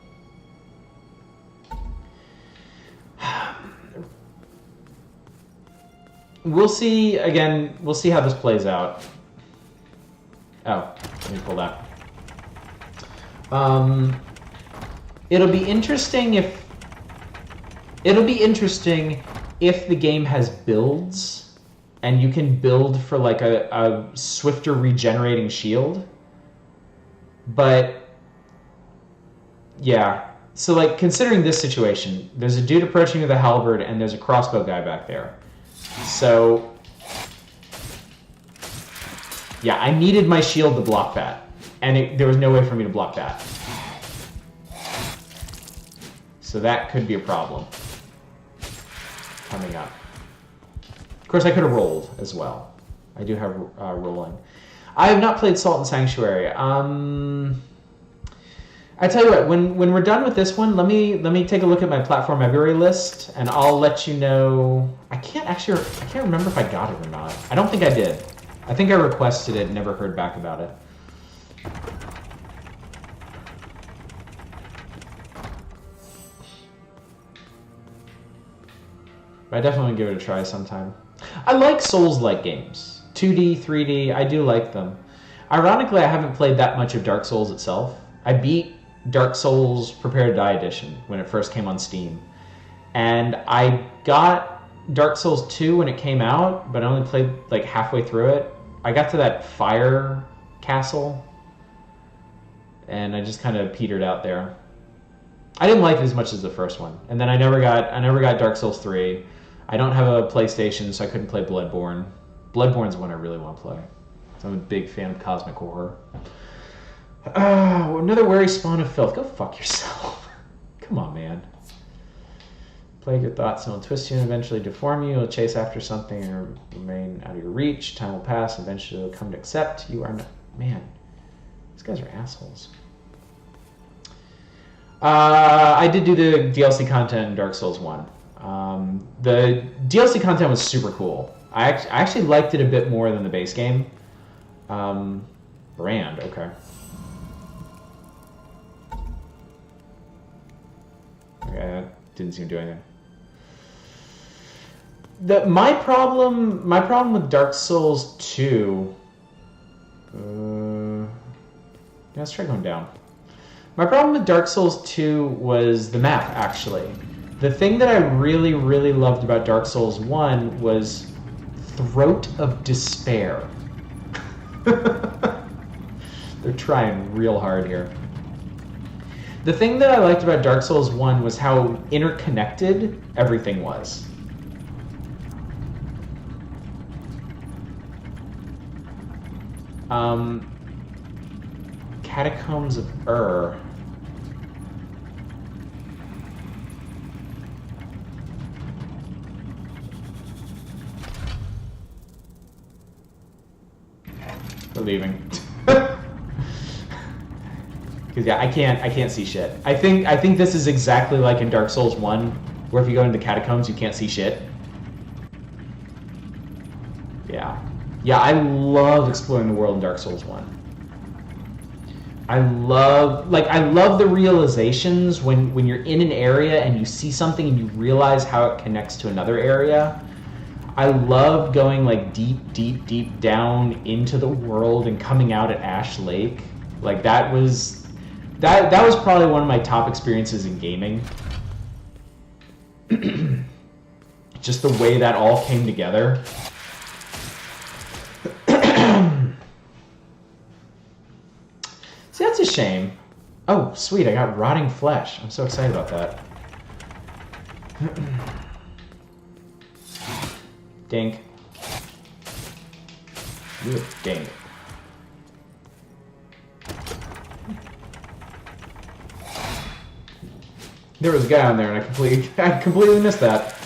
We'll see, again, we'll see how this plays out. Oh, let me pull that. It'll be interesting if the game has builds and you can build for like a swifter regenerating shield. But yeah, so like considering this situation, there's a dude approaching with a halberd and there's a crossbow guy back there. So yeah, I needed my shield to block that, and there was no way for me to block that. So that could be a problem coming up. Of course, I could have rolled as well. I do have rolling. I have not played Salt and Sanctuary. I tell you what, when we're done with this one, let me take a look at my platform February list, and I'll let you know. I can't remember if I got it or not. I don't think I did. I think I requested it and never heard back about it. But I definitely give it a try sometime. I like Souls-like games. 2D, 3D, I do like them. Ironically, I haven't played that much of Dark Souls itself. I beat Dark Souls Prepare to Die Edition when it first came on Steam. And I got Dark Souls 2 when it came out, but I only played like halfway through it. I got to that fire castle, and I just kind of petered out there. I didn't like it as much as the first one. And then I never got Dark Souls 3. I don't have a PlayStation, so I couldn't play Bloodborne. Bloodborne's one I really want to play. So I'm a big fan of cosmic horror. Oh, another wary spawn of filth. Go fuck yourself. Come on, man. Plague your thoughts, and will twist you and eventually deform you. You'll chase after something or remain out of your reach. Time will pass, and eventually you'll come to accept you are not. Man, these guys are assholes. I did do the DLC content in Dark Souls 1. The DLC content was super cool. I actually liked it a bit more than the base game. Brand, okay. Okay, that didn't seem to do anything. My problem with Dark Souls 2. Yeah, let's try going down. My problem with Dark Souls 2 was the map, actually. The thing that I really, really loved about Dark Souls 1 was Throat of Despair. They're trying real hard here. The thing that I liked about Dark Souls 1 was how interconnected everything was. Catacombs of Ur. We're leaving. Because yeah, I can't see shit. I think this is exactly like in Dark Souls 1, where if you go into the catacombs, you can't see shit. Yeah. Yeah, I love exploring the world in Dark Souls 1. I love the realizations when you're in an area and you see something and you realize how it connects to another area. I love going like deep down into the world and coming out at Ash Lake. Like that was probably one of my top experiences in gaming. Just the way that all came together. See, that's a shame. Oh, sweet, I got rotting flesh. I'm so excited about that. Dink. You dink. There was a guy on there and I completely missed that.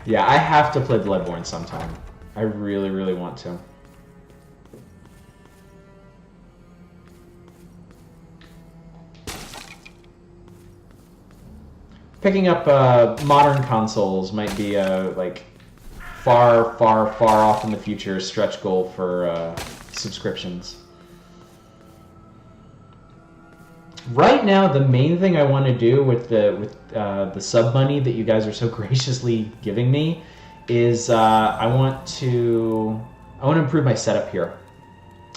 Yeah, I have to play Bloodborne sometime. I really, really want to. Picking up modern consoles might be a like far off in the future stretch goal for subscriptions. Right now, the main thing I want to do with the sub money that you guys are so graciously giving me is I want to improve my setup here.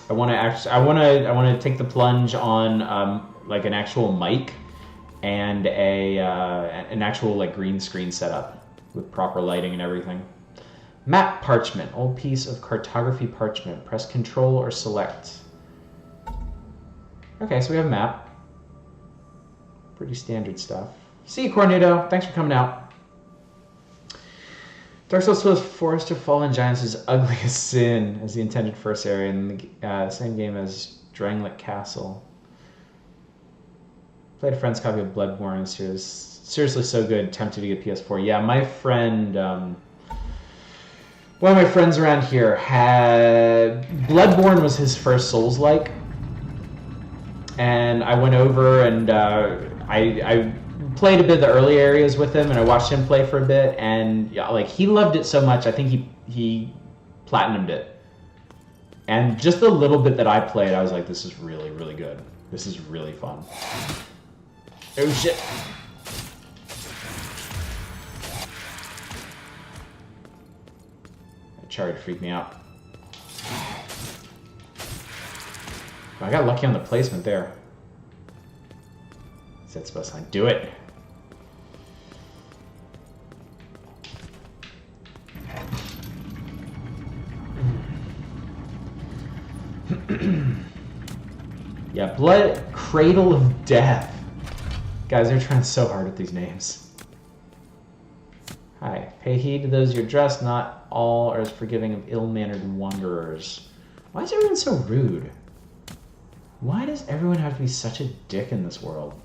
I want to take the plunge on like an actual mic and an actual like green screen setup with proper lighting and everything. Map parchment, old piece of cartography parchment. Press Control or select. Okay, so we have a map. Pretty standard stuff. See you, Cornudo. Thanks for coming out. Dark Souls 2 Forest of Fallen Giants is ugly as sin as the intended first area in the same game as Drangleic Castle. Played a friend's copy of Bloodborne. Seriously so good. Tempted to get PS4. Yeah, my friend, one of my friends around here had Bloodborne was his first Souls-like, and I went over and I played a bit of the early areas with him, and I watched him play for a bit, and yeah, like he loved it so much. I think he platinumed it, and just the little bit that I played, I was like, this is really, really good. This is really fun. Oh shit. That charge freaked me out. I got lucky on the placement there. Set supposed to do it. Yeah, Blood Cradle of Death. Guys, they're trying so hard with these names. Hi. Pay heed to those you address. Not all are as forgiving of ill-mannered wanderers. Why is everyone so rude? Why does everyone have to be such a dick in this world?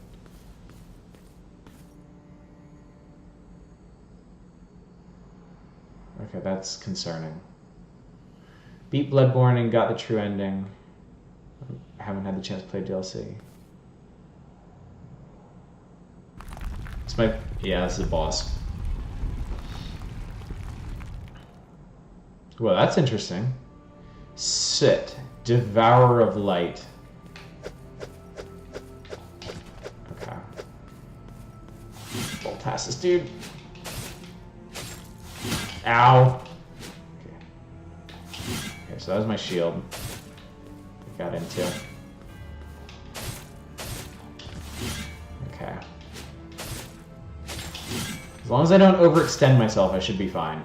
Okay, that's concerning. Beat Bloodborne and got the true ending. I haven't had the chance to play DLC. Yeah, this is a boss. Well, that's interesting. Sit. Devourer of light. Okay. Bolt past this dude. Ow. Okay, so that was my shield. Got into. Okay. As long as I don't overextend myself, I should be fine.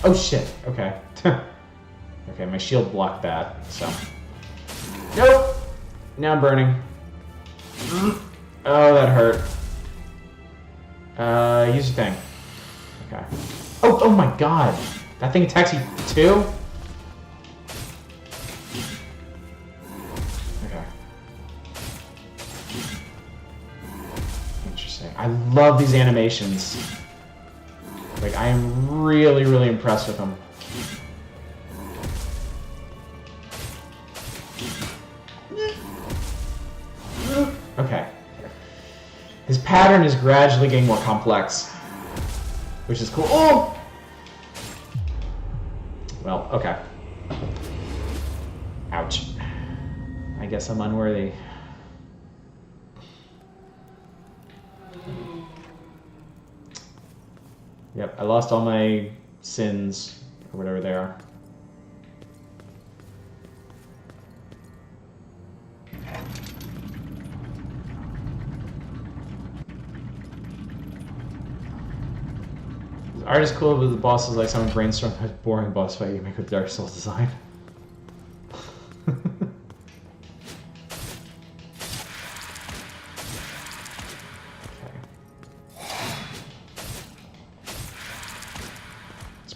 Oh shit, okay. Okay, my shield blocked that, so. Nope! Now I'm burning. Oh, that hurt. Use your thing. Okay. Oh my god! That thing attacks you too? Okay. Interesting. I love these animations. Like, I am really, really impressed with them. Okay. His pattern is gradually getting more complex, which is cool. Oh! Well, okay. Ouch. I guess I'm unworthy. Yep, I lost all my sins, or whatever they are. The art is cool, but the boss is like someone brainstormed a boring boss fight you make with Dark Souls design.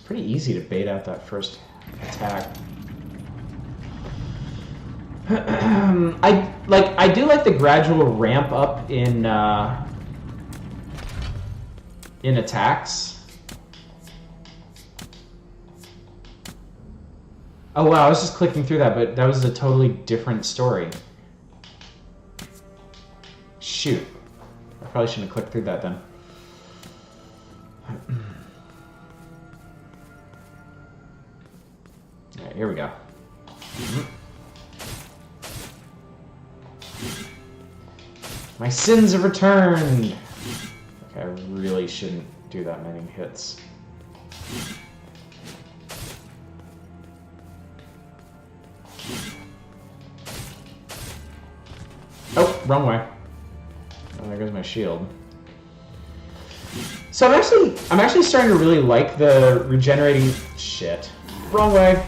Pretty easy to bait out that first attack. I do like the gradual ramp up in attacks. Oh wow, I was just clicking through that, but that was a totally different story. Shoot. I probably shouldn't have clicked through that then. Alright, here we go. My sins have returned! Okay, I really shouldn't do that many hits. Oh, wrong way. Oh, there goes my shield. So I'm actually starting to really like the regenerating shit. Wrong way.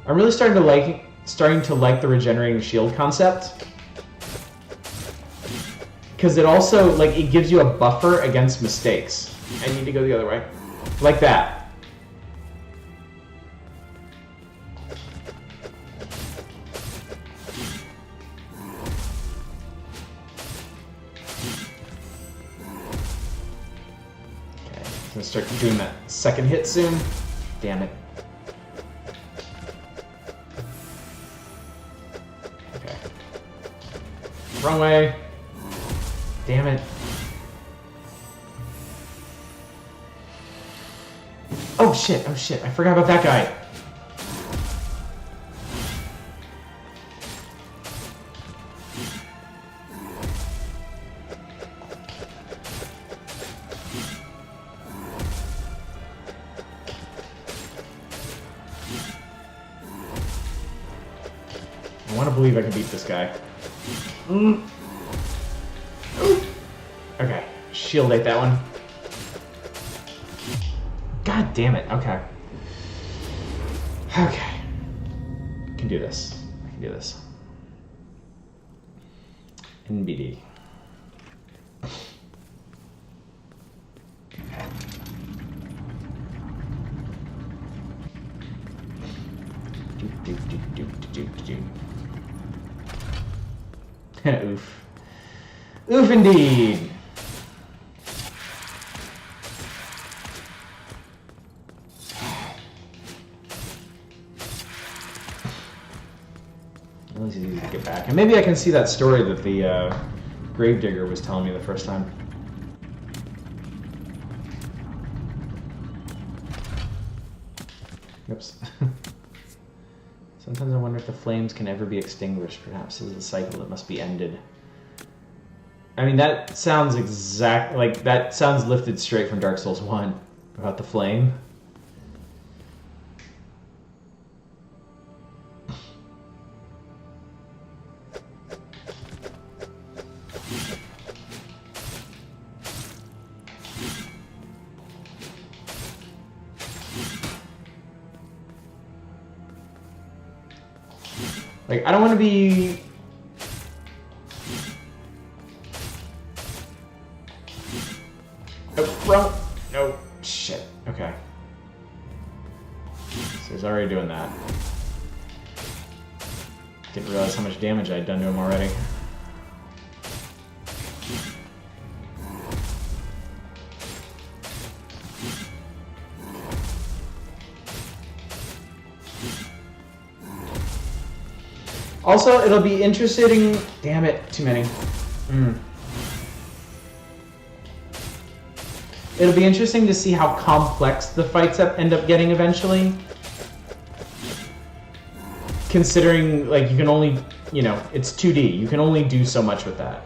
I'm really starting to like the regenerating shield concept. Because it also, like, it gives you a buffer against mistakes. I need to go the other way. Like that. Okay, I'm gonna start doing that second hit soon. Damn it. Okay. Wrong way. Damn it. Oh shit, I forgot about that guy. I want to believe I can beat this guy. Okay, shield ate that one. God damn it, okay. Okay. I can do this. I can do this. NBD. Oof. Oof indeed. At least it's easy to get back. And maybe I can see that story that the Gravedigger was telling me the first time. Oops. Sometimes I wonder if the flames can ever be extinguished. Perhaps this is a cycle that must be ended. I mean, that sounds that sounds lifted straight from Dark Souls 1 about the flame. Like, I don't want to be... Oh, well, no, shit, okay. So he's already doing that. Didn't realize how much damage I had done to him already. Also, it'll be interesting... Damn it, too many. It'll be interesting to see how complex the fights end up getting eventually. Considering, like, you can only... You know, it's 2D. You can only do so much with that.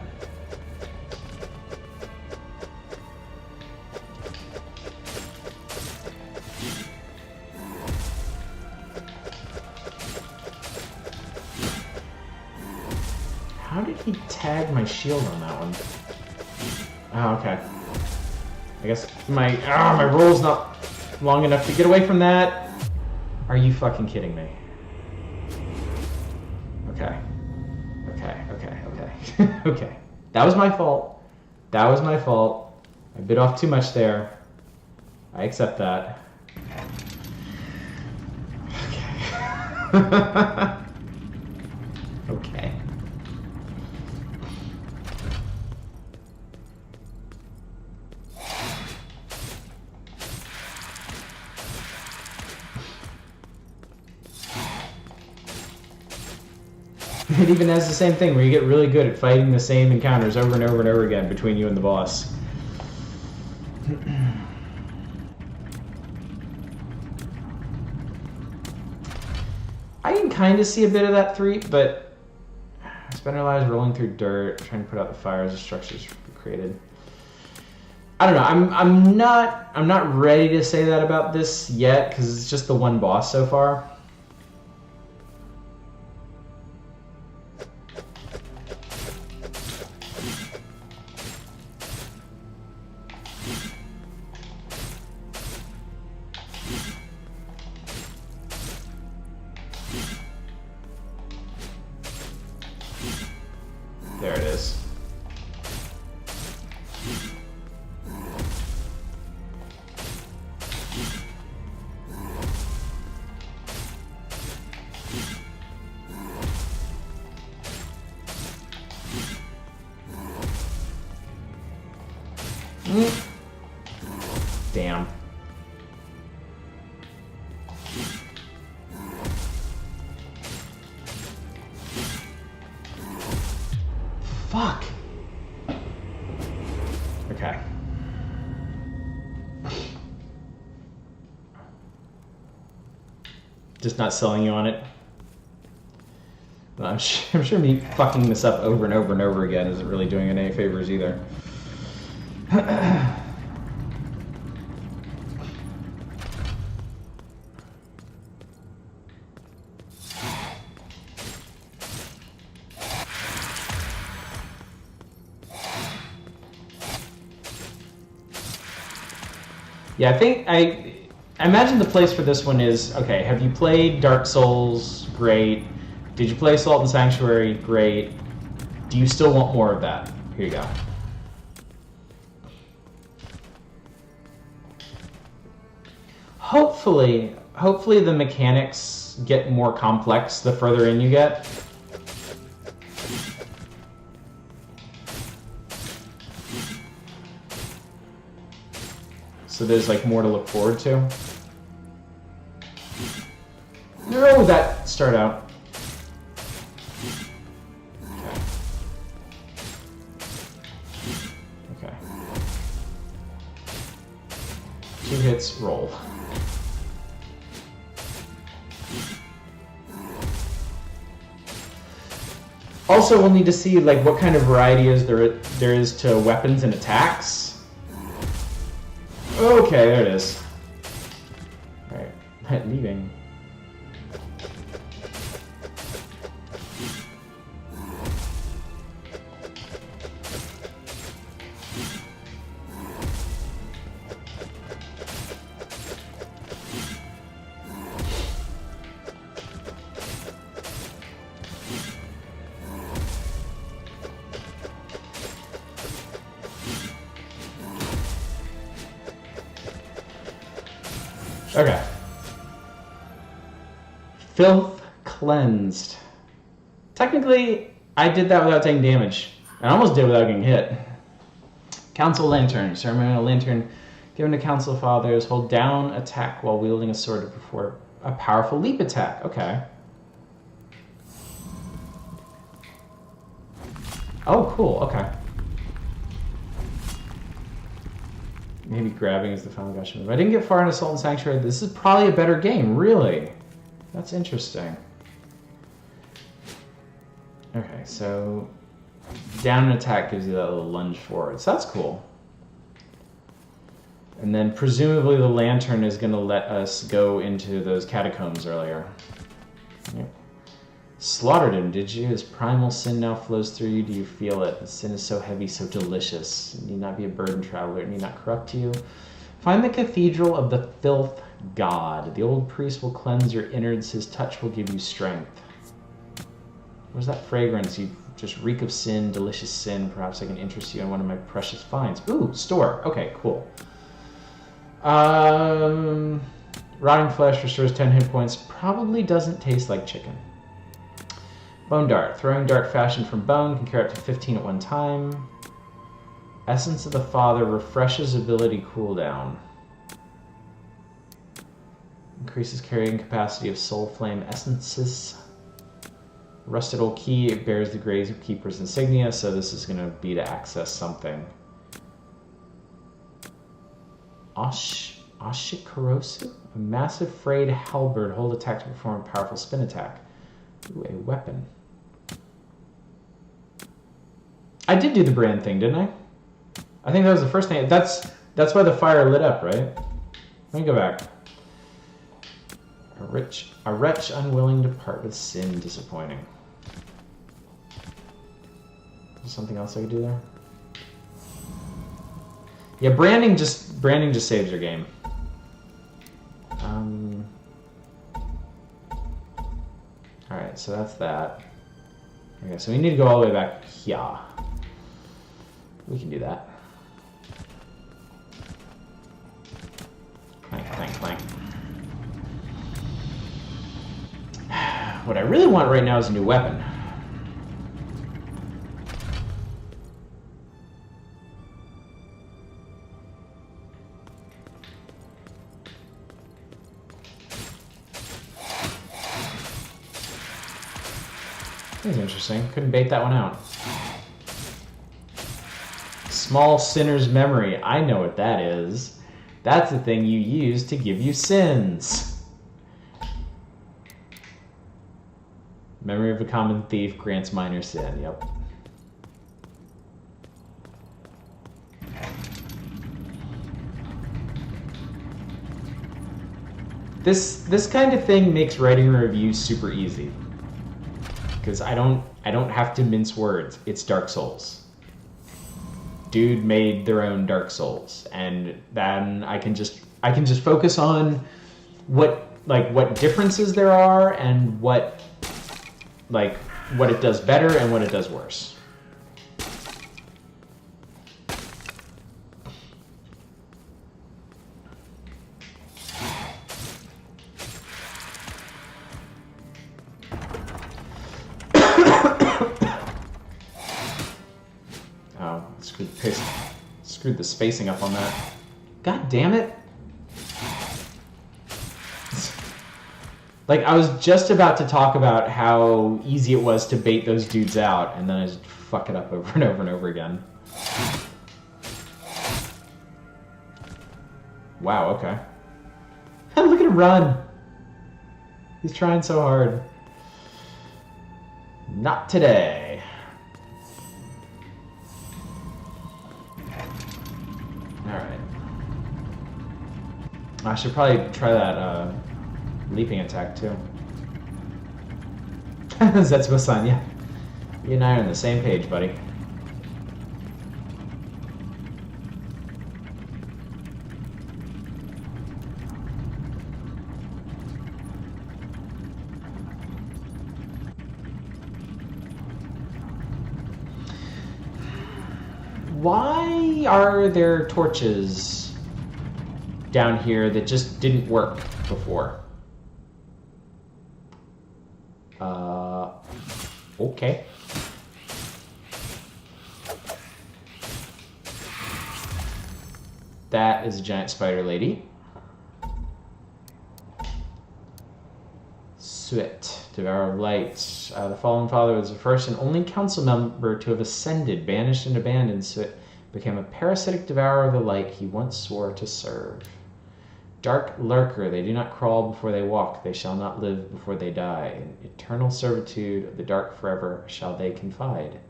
How did he tag my shield on that one? Oh, okay. I guess my roll's not long enough to get away from that. Are you fucking kidding me? Okay. Okay. That was my fault. That was my fault. I bit off too much there. I accept that. Okay. Okay. It even has the same thing where you get really good at fighting the same encounters over and over and over again between you and the boss. I can kind of see a bit of that 3, but spend our lives rolling through dirt, trying to put out the fires the structures created. I don't know. I'm not ready to say that about this yet because it's just the one boss so far. There it is. Damn. Fuck. Okay. Just not selling you on it. Well, I'm sure me fucking this up over and over and over again isn't really doing it any favors either. Yeah, I imagine the place for this one is, okay, have you played Dark Souls? Great. Did you play Assault and Sanctuary? Great. Do you still want more of that? Here you go. Hopefully the mechanics get more complex the further in you get. So there's like more to look forward to. Where would that start out? Okay. 2 hits, roll. Also, we'll need to see like what kind of variety there is to weapons and attacks. Okay, there it is. All right, leaving. Okay. Filth cleansed. Technically, I did that without taking damage. I almost did without getting hit. Council Lantern. Ceremonial lantern given to Council Fathers. Hold down attack while wielding a sword to perform a powerful leap attack. Okay. Oh, cool. Okay. Maybe grabbing is the final gush move. I didn't get far in Assault and Sanctuary. This is probably a better game, really. That's interesting. Okay, so down an attack gives you that little lunge forward. So that's cool. And then presumably the lantern is going to let us go into those catacombs earlier. Yep. Slaughtered him, did you? His primal sin now flows through you. Do you feel it? The sin is so heavy, so delicious. It need not be a burden, traveler. It need not corrupt you. Find the Cathedral of the Filth God. The old priest will cleanse your innards. His touch will give you strength. Where's that fragrance? You just reek of sin, delicious sin. Perhaps I can interest you in one of my precious finds. Ooh, store. Okay, cool. Rotting flesh restores 10 hit points. Probably doesn't taste like chicken. Bone Dart. Throwing dart fashioned from bone can carry up to 15 at one time. Essence of the Father refreshes ability cooldown. Increases carrying capacity of Soul Flame essences. Rusted Old Key. It bears the Gravekeeper's insignia, so this is going to be to access something. Ashikarosu? A massive frayed halberd. Hold attack to perform a powerful spin attack. Ooh, a weapon. I did do the brand thing, didn't I? I think that was the first thing. That's why the fire lit up, right? Let me go back. A wretch unwilling to part with sin, disappointing. Is there something else I could do there? Yeah, branding just saves your game. Alright, so that's that. Okay, so we need to go all the way back here. We can do that. Clank, clank, clank. What I really want right now is a new weapon. That's interesting. Couldn't bait that one out. Small sinner's memory. I know what that is. That's the thing you use to give you sins. Memory of a common thief grants minor sin. Yep. This kind of thing makes writing a review super easy. Because I don't have to mince words. It's Dark Souls. Dude made their own Dark Souls, and then I can just focus on what differences there are and what it does better and what it does worse. Screwed the spacing up on that. God damn it. Like, I was just about to talk about how easy it was to bait those dudes out, and then I just fuck it up over and over and over again. Wow, okay. Look at him run. He's trying so hard. Not today. Alright. I should probably try that leaping attack too. Zetsuba-san, yeah. You and I are on the same page, buddy. Why are there torches down here that just didn't work before? Okay. That is a giant spider lady. Suet, Devourer of Light. The Fallen Father was the first and only council member to have ascended. Banished and abandoned, Suet became a parasitic devourer of the light he once swore to serve. Dark lurker, they do not crawl before they walk, they shall not live before they die. In eternal servitude of the dark forever shall they confide.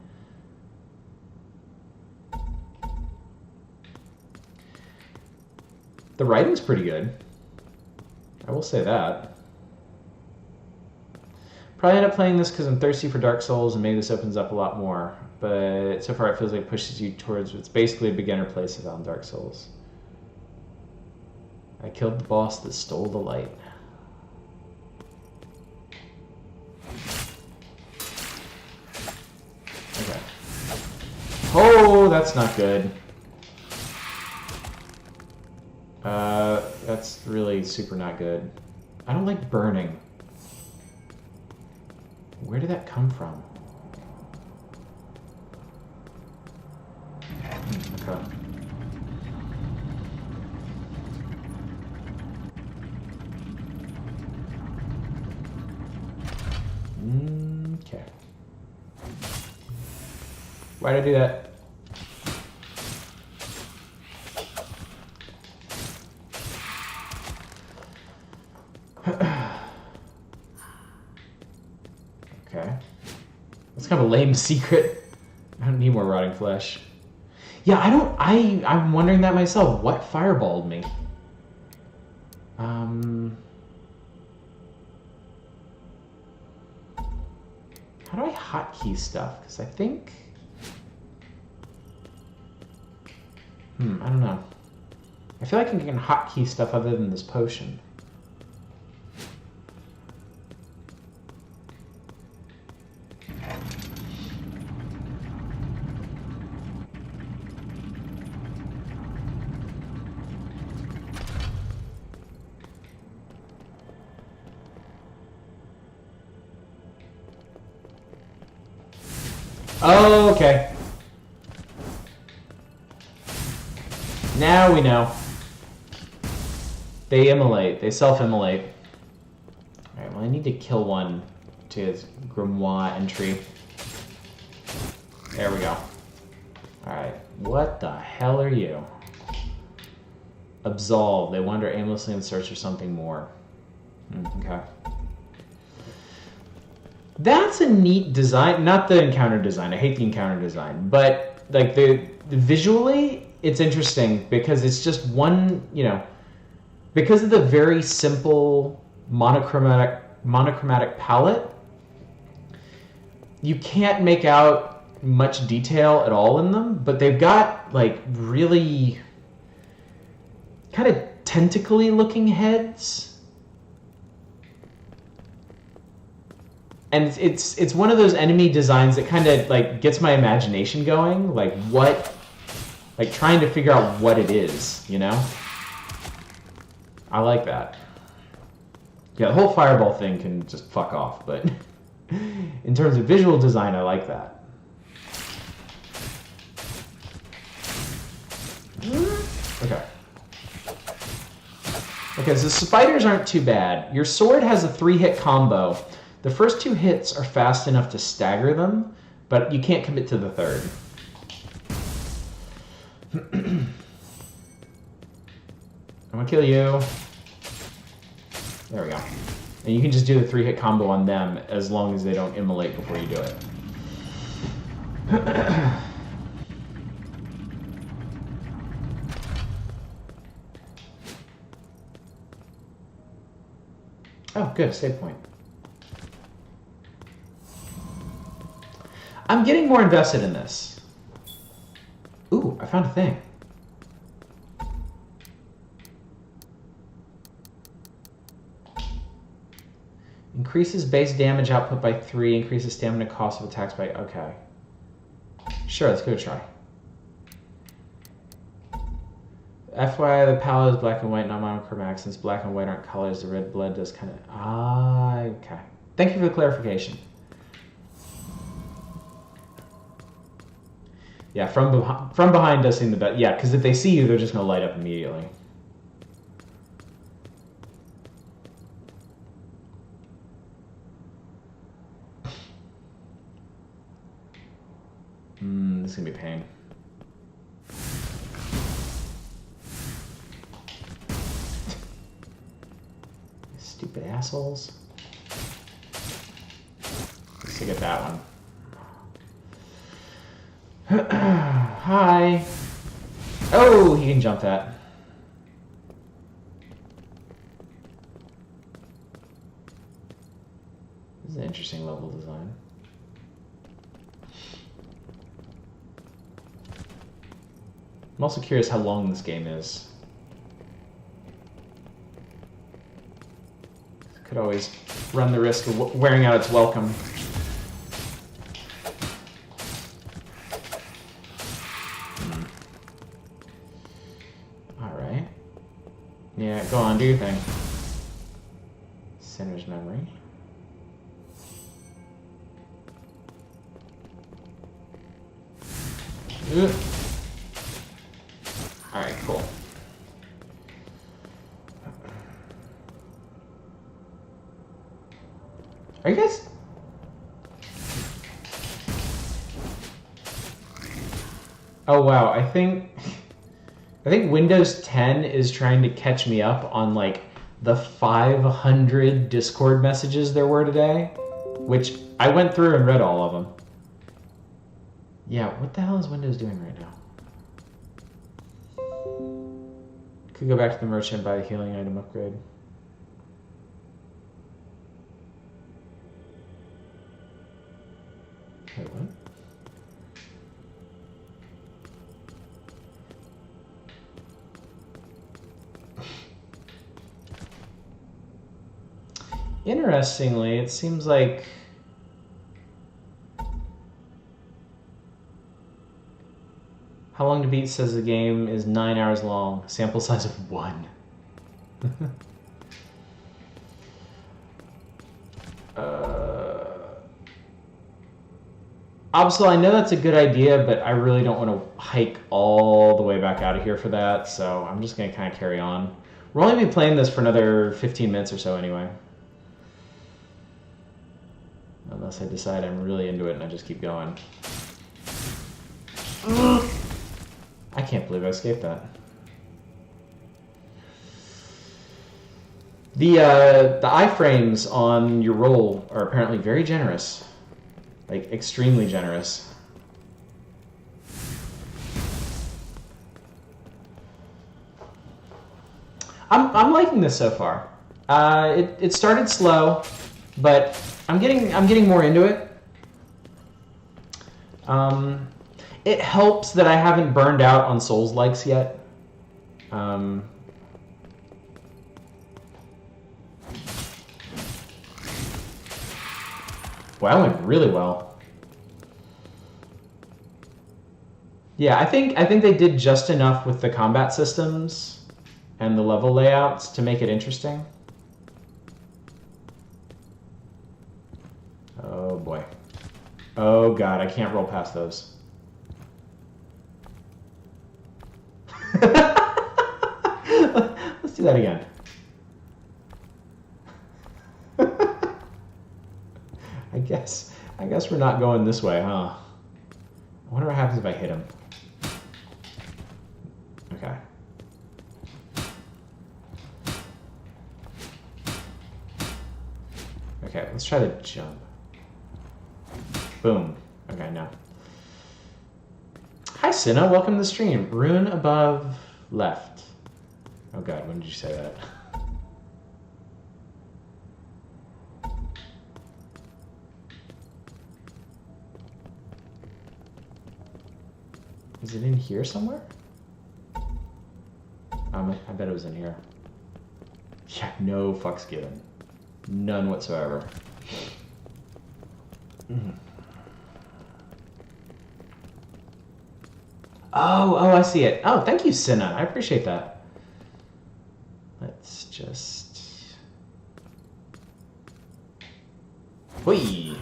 The writing's pretty good. I will say that. Probably end up playing this because I'm thirsty for Dark Souls and maybe this opens up a lot more. But so far it feels like it pushes you towards, it's basically a beginner playset on Dark Souls. I killed the boss that stole the light. Okay. Oh, that's not good. That's really super not good. I don't like burning. Where did that come from? Okay. Okay. Why'd I do that? Okay. That's kind of a lame secret. I don't need more rotting flesh. Yeah, I'm wondering that myself. What fireballed me? How do I hotkey stuff? Because I think... I don't know. I feel like I can hotkey stuff other than this potion. Oh, okay. Now we know. They immolate. They self-immolate. Alright, well I need to kill one to his grimoire entry. There we go. Alright, what the hell are you? Absolve. They wander aimlessly in search of something more. Okay. That's a neat design. Not the encounter design. I hate the encounter design. But, like, the visually, it's interesting because it's just one, you know, because of the very simple monochromatic palette, you can't make out much detail at all in them, but they've got, like, really kind of tentacly looking heads. And it's one of those enemy designs that kind of like gets my imagination going, like trying to figure out what it is, you know? I like that. Yeah, the whole fireball thing can just fuck off, but in terms of visual design, I like that. Okay. Okay, so spiders aren't too bad. Your sword has a 3-hit combo. The first 2 hits are fast enough to stagger them, but you can't commit to the third. I'm gonna kill you. There we go. And you can just do the 3-hit combo on them as long as they don't immolate before you do it. Oh, good, save point. I'm getting more invested in this. Ooh, I found a thing. Increases base damage output by 3, increases stamina cost of attacks by... Okay. Sure, let's give it a try. FYI, the palette is black and white, not monochromatic. Since black and white aren't colors, the red blood does kind of... Ah, okay. Thank you for the clarification. Yeah, from behind does seem the best. Yeah, because if they see you, they're just going to light up immediately. This is going to be a pain. Stupid assholes. Let's get that one. Hi. Oh, he can jump that. This is an interesting level design. I'm also curious how long this game is. Could always run the risk of wearing out its welcome. Alright. Yeah, go on, do your thing. Sinner's memory. Ugh. Alright, cool. Are you guys... Oh wow, I think Windows 10 is trying to catch me up on like the 500 Discord messages there were today, which I went through and read all of them. Yeah, what the hell is Windows doing right now? Could go back to the merchant and buy the healing item upgrade. Wait, what? Interestingly, it seems like How Long to Beat says the game is 9 hours long. Sample size of 1. Obviously, I know that's a good idea, but I really don't want to hike all the way back out of here for that, so I'm just going to kind of carry on. We'll only be playing this for another 15 minutes or so anyway. Unless I decide I'm really into it and I just keep going. I can't believe I escaped that. The iframes on your roll are apparently very generous. Like, extremely generous. I'm liking this so far. It started slow, but I'm getting more into it. It helps that I haven't burned out on Souls-likes yet. Well, that went really well. Yeah, I think they did just enough with the combat systems and the level layouts to make it interesting. Oh boy. Oh god, I can't roll past those. Let's do that again. I guess we're not going this way, huh? I wonder what happens if I hit him. Okay. Okay, let's try the jump. Boom. Okay, no. Hi, Cinna. Welcome to the stream. Rune above left. Oh god, when did you say that? Is it in here somewhere? I bet it was in here. Yeah, no fucks given. None whatsoever. Oh, I see it. Oh, thank you, Cinna. I appreciate that. Let's just... Whee!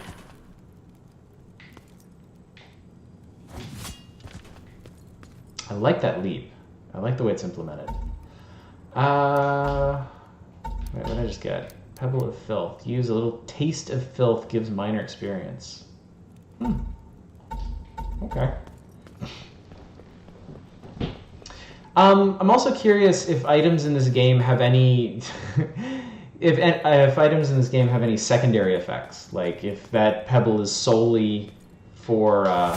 I like that leap. I like the way it's implemented. Wait, what did I just get? Pebble of Filth. Use a little taste of filth gives minor experience. Okay. I'm also curious if items in this game have any... if items in this game have any secondary effects. Like, if that pebble is solely for... Oh,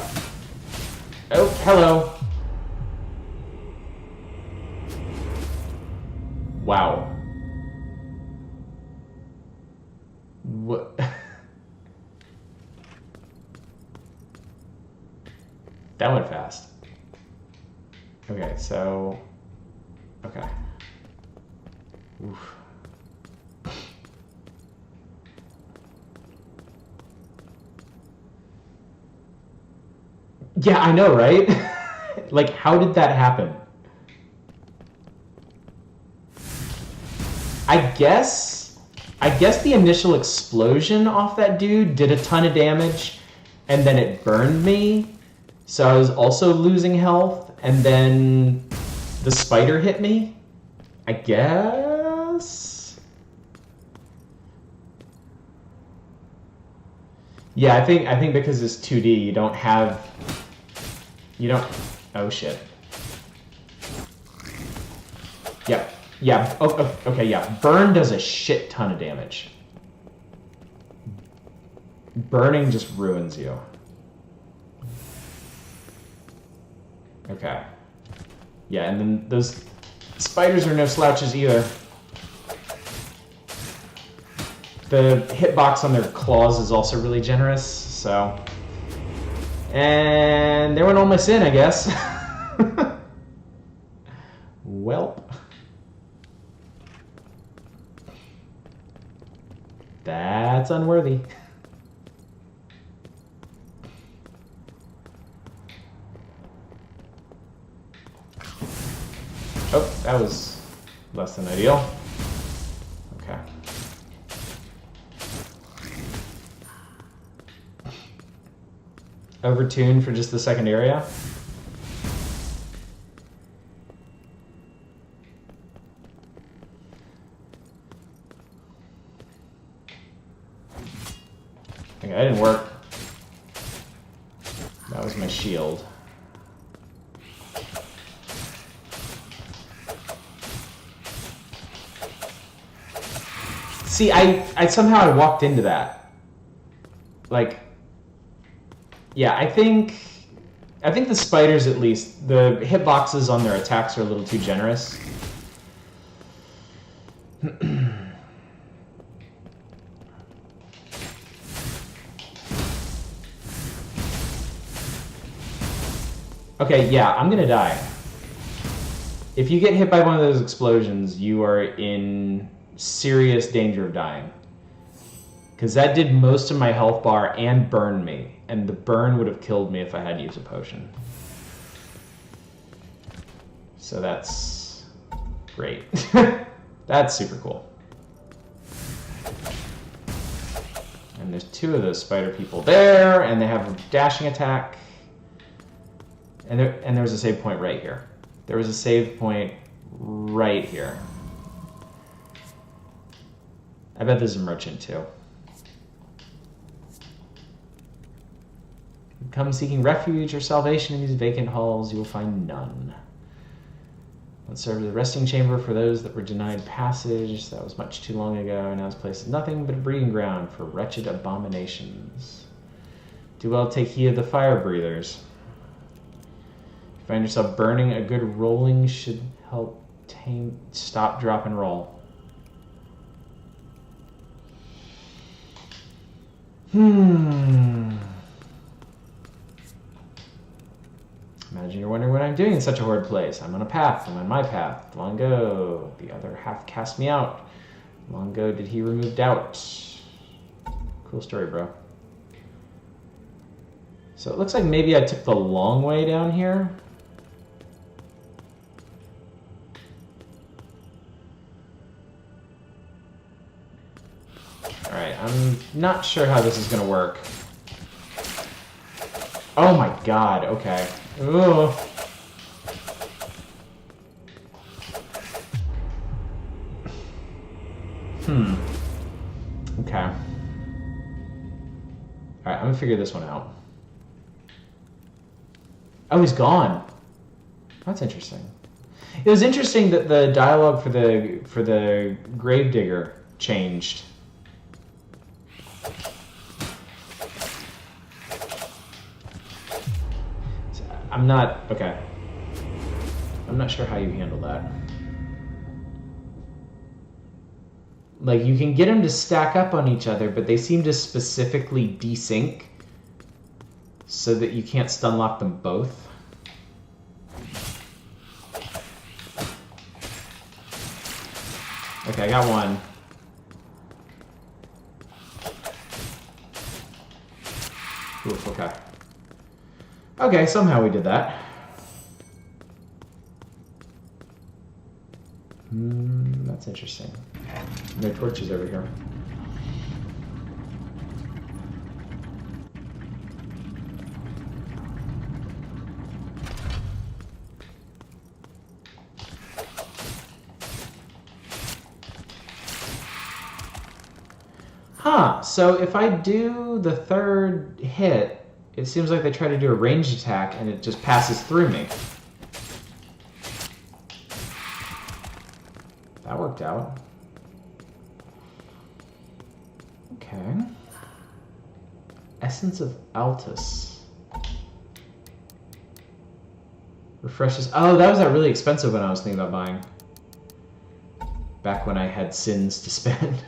hello! Wow. What? That went fast. Okay, so... Okay. Oof. Yeah, I know, right? Like, how did that happen? I guess the initial explosion off that dude did a ton of damage, and then it burned me, so I was also losing health, and then the spider hit me, I guess? Yeah, I think because it's 2D, you don't... Oh shit. Yep. Yeah, okay, yeah. Burn does a shit ton of damage. Burning just ruins you. Okay. Yeah, and then those spiders are no slouches either. The hitbox on their claws is also really generous, so... And there went all my sin, I guess. Welp. That's unworthy. Oh, that was less than ideal. Okay. Overtuned for just the second area. Okay, that didn't work. That was my shield. See, I somehow walked into that. Like, yeah, I think the spiders, at least, the hitboxes on their attacks are a little too generous. Okay, yeah, I'm gonna die. If you get hit by one of those explosions, you are in serious danger of dying. Because that did most of my health bar and burned me. And the burn would have killed me if I had to use a potion. So that's great. That's super cool. And there's two of those spider people there, and they have a dashing attack. And there was a save point right here. There was a save point right here. I bet there's a merchant too. Come seeking refuge or salvation in these vacant halls, you will find none. It served as a resting chamber for those that were denied passage. That was much too long ago. Now this place is nothing but a breeding ground for wretched abominations. Do well to take heed of the fire breathers. If you find yourself burning, a good rolling should help tame. Stop, drop, and roll. Imagine you're wondering what I'm doing in such a horrid place. I'm on a path. I'm on my path. Long ago, the other half cast me out. Long ago did he remove doubt. Cool story, bro. So it looks like maybe I took the long way down here. Alright, I'm not sure how this is going to work. Oh my god, okay. Ugh. Okay. Alright, I'm gonna figure this one out. Oh, he's gone. That's interesting. It was interesting that the dialogue for the gravedigger changed. I'm not sure how you handle that. Like, you can get them to stack up on each other, but they seem to specifically desync so that you can't stun lock them both. Okay, I got one. Oof, okay. Okay, somehow we did that. That's interesting. No torches over here. Huh, so if I do the third hit, it seems like they try to do a ranged attack and it just passes through me. That worked out. Okay. Essence of Altus. Refreshes. Oh, that was that really expensive one I was thinking about buying. Back when I had sins to spend.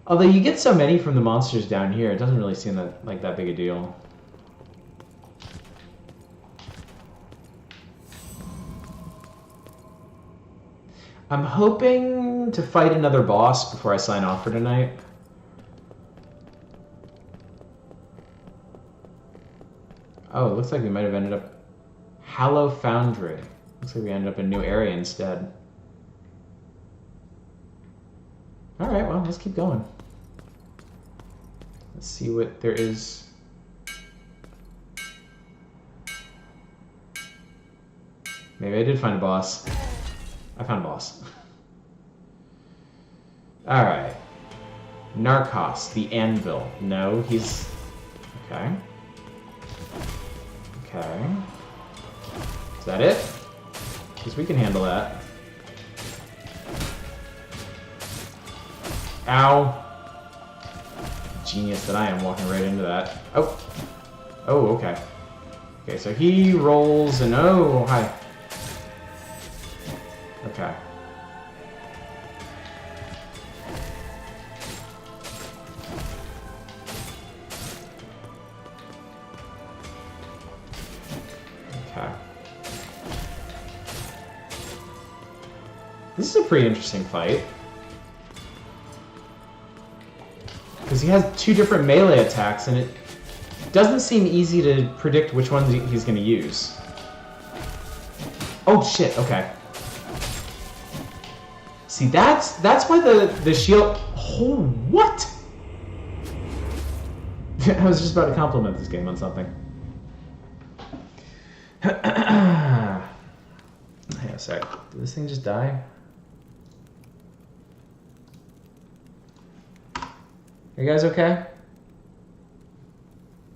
Although you get so many from the monsters down here, it doesn't really seem like that big a deal. I'm hoping to fight another boss before I sign off for tonight. Oh, it looks like we might have ended up... Hallow Foundry. Looks like we ended up in a new area instead. Alright, well, let's keep going. Let's see what there is. Maybe I did find a boss. I found a boss. Alright. Narcos, the Anvil. No, he's... Okay. Okay. Is that it? Because we can handle that. Ow. Genius that I am, walking right into that. Oh. Oh, okay. Okay, so he rolls and... Oh, hi. Okay. Okay. This is a pretty interesting fight. Because he has two different melee attacks, and it doesn't seem easy to predict which one he's going to use. Oh, shit, okay. See, that's why the shield... Oh, what? I was just about to compliment this game on something. Hang on a sec. Did this thing just die? Are you guys okay?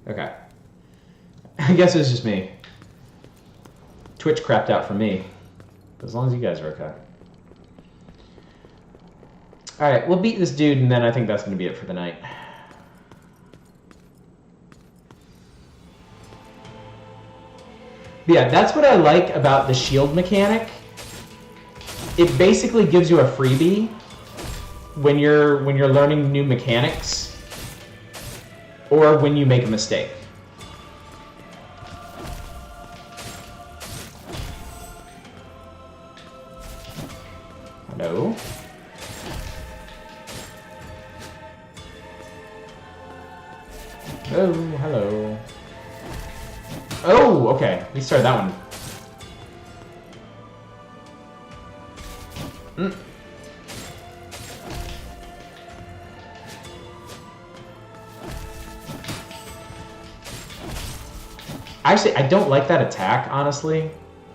Okay. I guess it was just me. Twitch crapped out for me. As long as you guys are okay. Alright, we'll beat this dude, and then I think that's going to be it for the night. But yeah, that's what I like about the shield mechanic. It basically gives you a freebie when you're learning new mechanics or when you make a mistake. Hello? Oh, hello. Oh, okay. We started that one. Actually, I don't like that attack, honestly,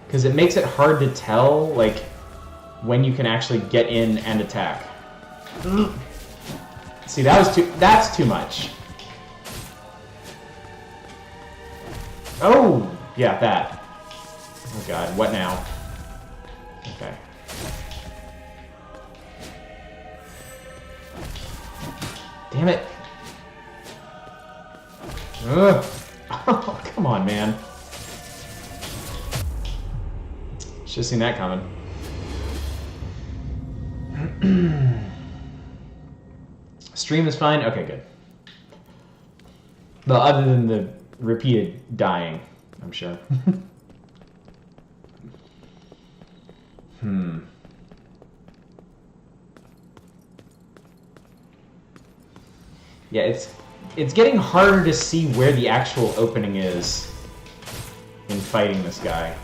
because it makes it hard to tell, like, when you can actually get in and attack. See, that's too much. Oh, yeah, that. Oh god, what now? Okay. Damn it. Ugh. Oh, come on, man. Should've seen that coming. Stream is fine? Okay, good. Well, other than the repeated dying, I'm sure. Yeah, it's getting harder to see where the actual opening is in fighting this guy.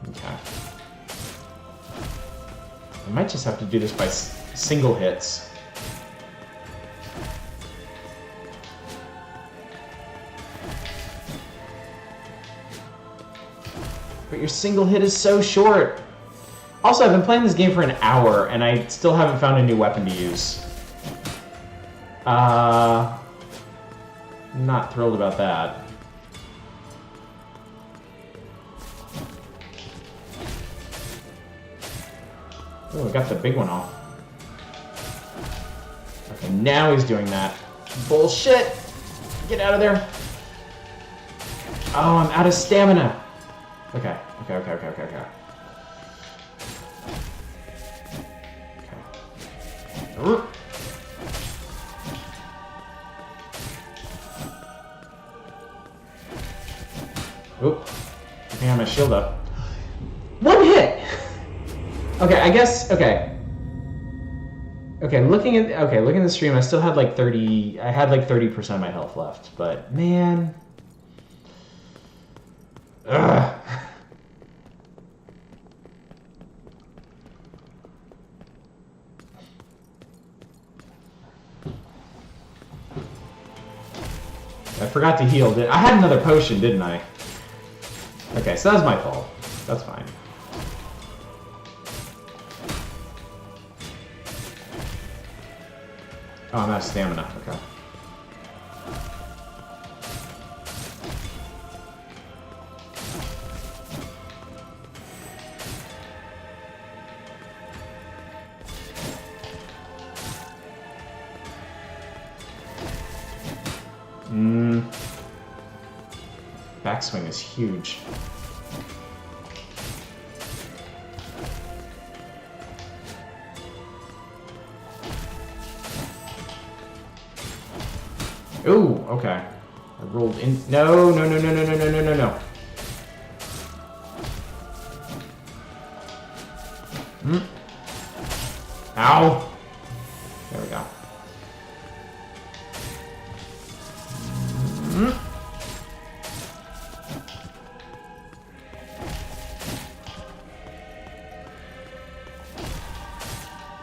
Okay. I might just have to do this by single hits. But your single hit is so short. Also, I've been playing this game for an hour, and I still haven't found a new weapon to use. Not thrilled about that. Oh, I got the big one off. Okay, now he's doing that. Bullshit! Get out of there! Oh, I'm out of stamina! Okay. Oop. I think I have my shield up. One hit! Okay, I guess, okay. Looking at the stream, I still had like 30% of my health left, but man. Ugh. I forgot to heal. I had another potion, didn't I? Okay, so that was my fault. That's fine. Oh, I'm out of stamina. Okay. Backswing is huge. Ooh, okay. I rolled in. No. Ow. There we go.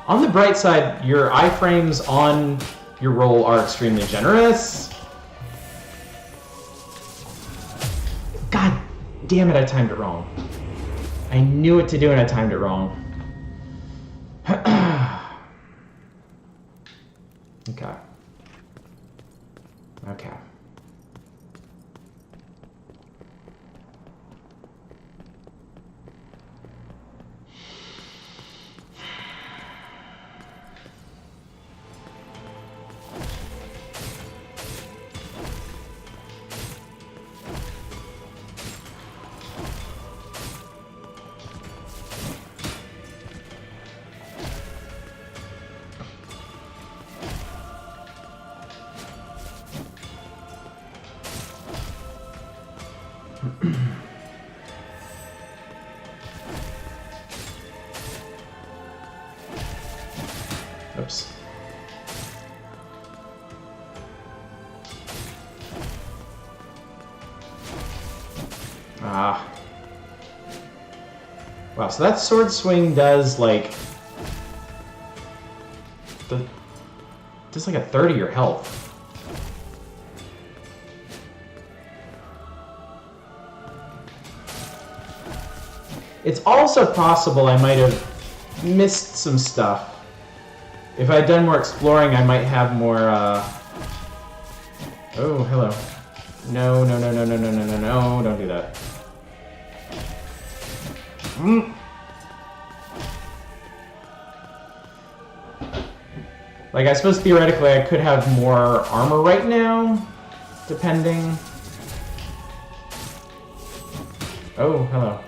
On the bright side, your iframes on your roll are extremely generous. God damn it, I timed it wrong. I knew what to do and I timed it wrong. Okay. Okay. Oops. Ah. Wow, so that sword swing does like a third of your health. It's also possible I might have missed some stuff. If I had done more exploring, I might have more, Oh, hello. No, no, no, no, no, no, no, no, no, don't do that. Like, I suppose theoretically I could have more armor right now, depending. Oh, hello.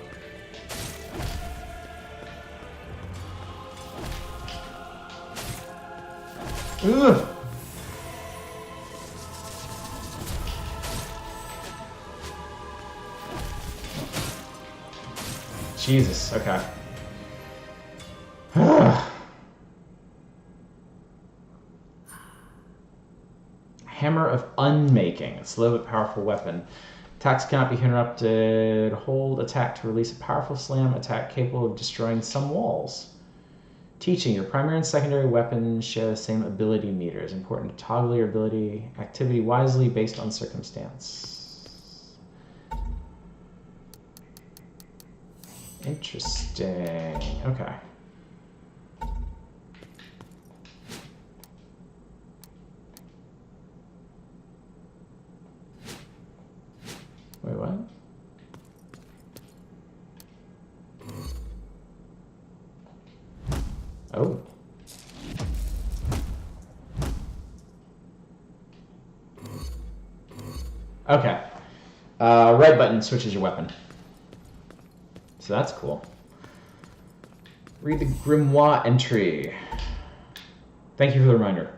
Ugh. Jesus, okay. Hammer of Unmaking. A slow but powerful weapon. Attacks cannot be interrupted. Hold attack to release a powerful slam attack capable of destroying some walls. Teaching. Your primary and secondary weapons share the same ability meter. It's important to toggle your ability activity wisely based on circumstance. Interesting. Okay. Wait, what? Oh. Okay. Right button switches your weapon. So that's cool. Read the Grimoire entry. Thank you for the reminder.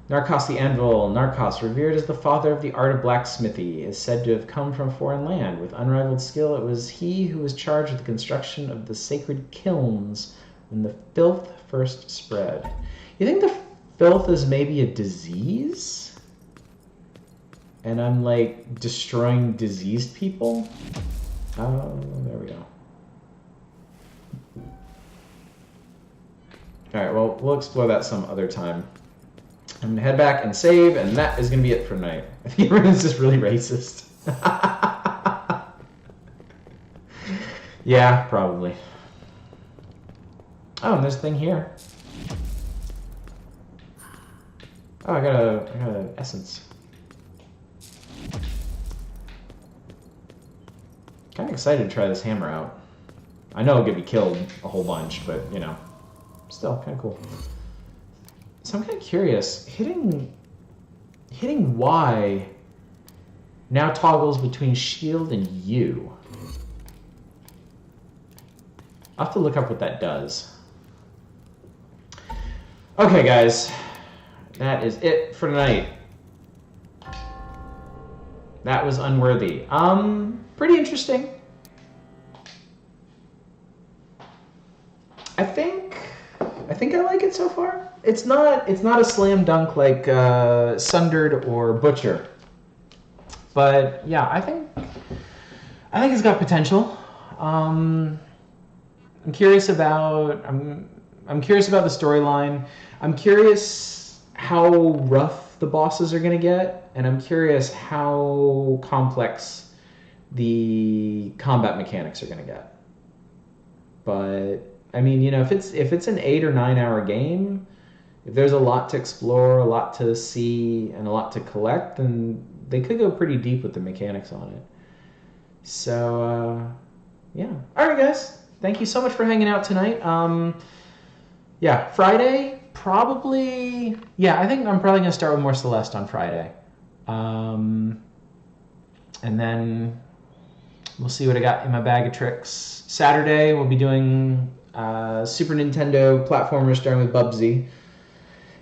Narcos the Anvil. Narcos, revered as the father of the art of blacksmithy, is said to have come from a foreign land. With unrivaled skill, it was he who was charged with the construction of the sacred kilns when the filth first spread. You think the filth is maybe a disease? And I'm like destroying diseased people? Oh, there we go. Alright, well, we'll explore that some other time. I'm gonna head back and save, and that is gonna be it for tonight. I think everyone's just really racist. Yeah, probably. Oh, and there's a thing here. Oh, I got a essence. Kind of excited to try this hammer out. I know I'll get me killed a whole bunch, but you know, still kind of cool. So I'm kind of curious. Hitting Y now toggles between shield and U. I'll have to look up what that does. Okay, guys, that is it for tonight. That was Unworthy. Pretty interesting. I think I like it so far. It's not a slam dunk like Sundered or Butcher, but yeah, I think it's got potential. I'm curious about the storyline. I'm curious how rough the bosses are gonna get, and I'm curious how complex the combat mechanics are gonna get. But I mean, you know, if it's an 8 or 9 hour game, if there's a lot to explore, a lot to see, and a lot to collect, then they could go pretty deep with the mechanics on it. So, yeah. All right, guys. Thank you so much for hanging out tonight. Yeah, Friday, probably... Yeah, I think I'm probably going to start with more Celeste on Friday. And then we'll see what I got in my bag of tricks. Saturday, we'll be doing Super Nintendo platformers starting with Bubsy.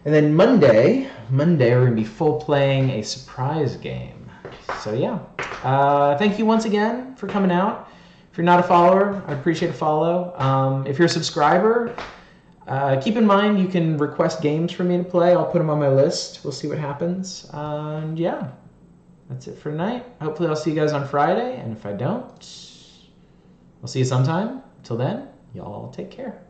And then Monday, we're going to be full playing a surprise game. So yeah, thank you once again for coming out. If you're not a follower, I'd appreciate a follow. If you're a subscriber, keep in mind you can request games for me to play. I'll put them on my list. We'll see what happens. And yeah, that's it for tonight. Hopefully I'll see you guys on Friday. And if I don't, I'll see you sometime. Until then, y'all take care.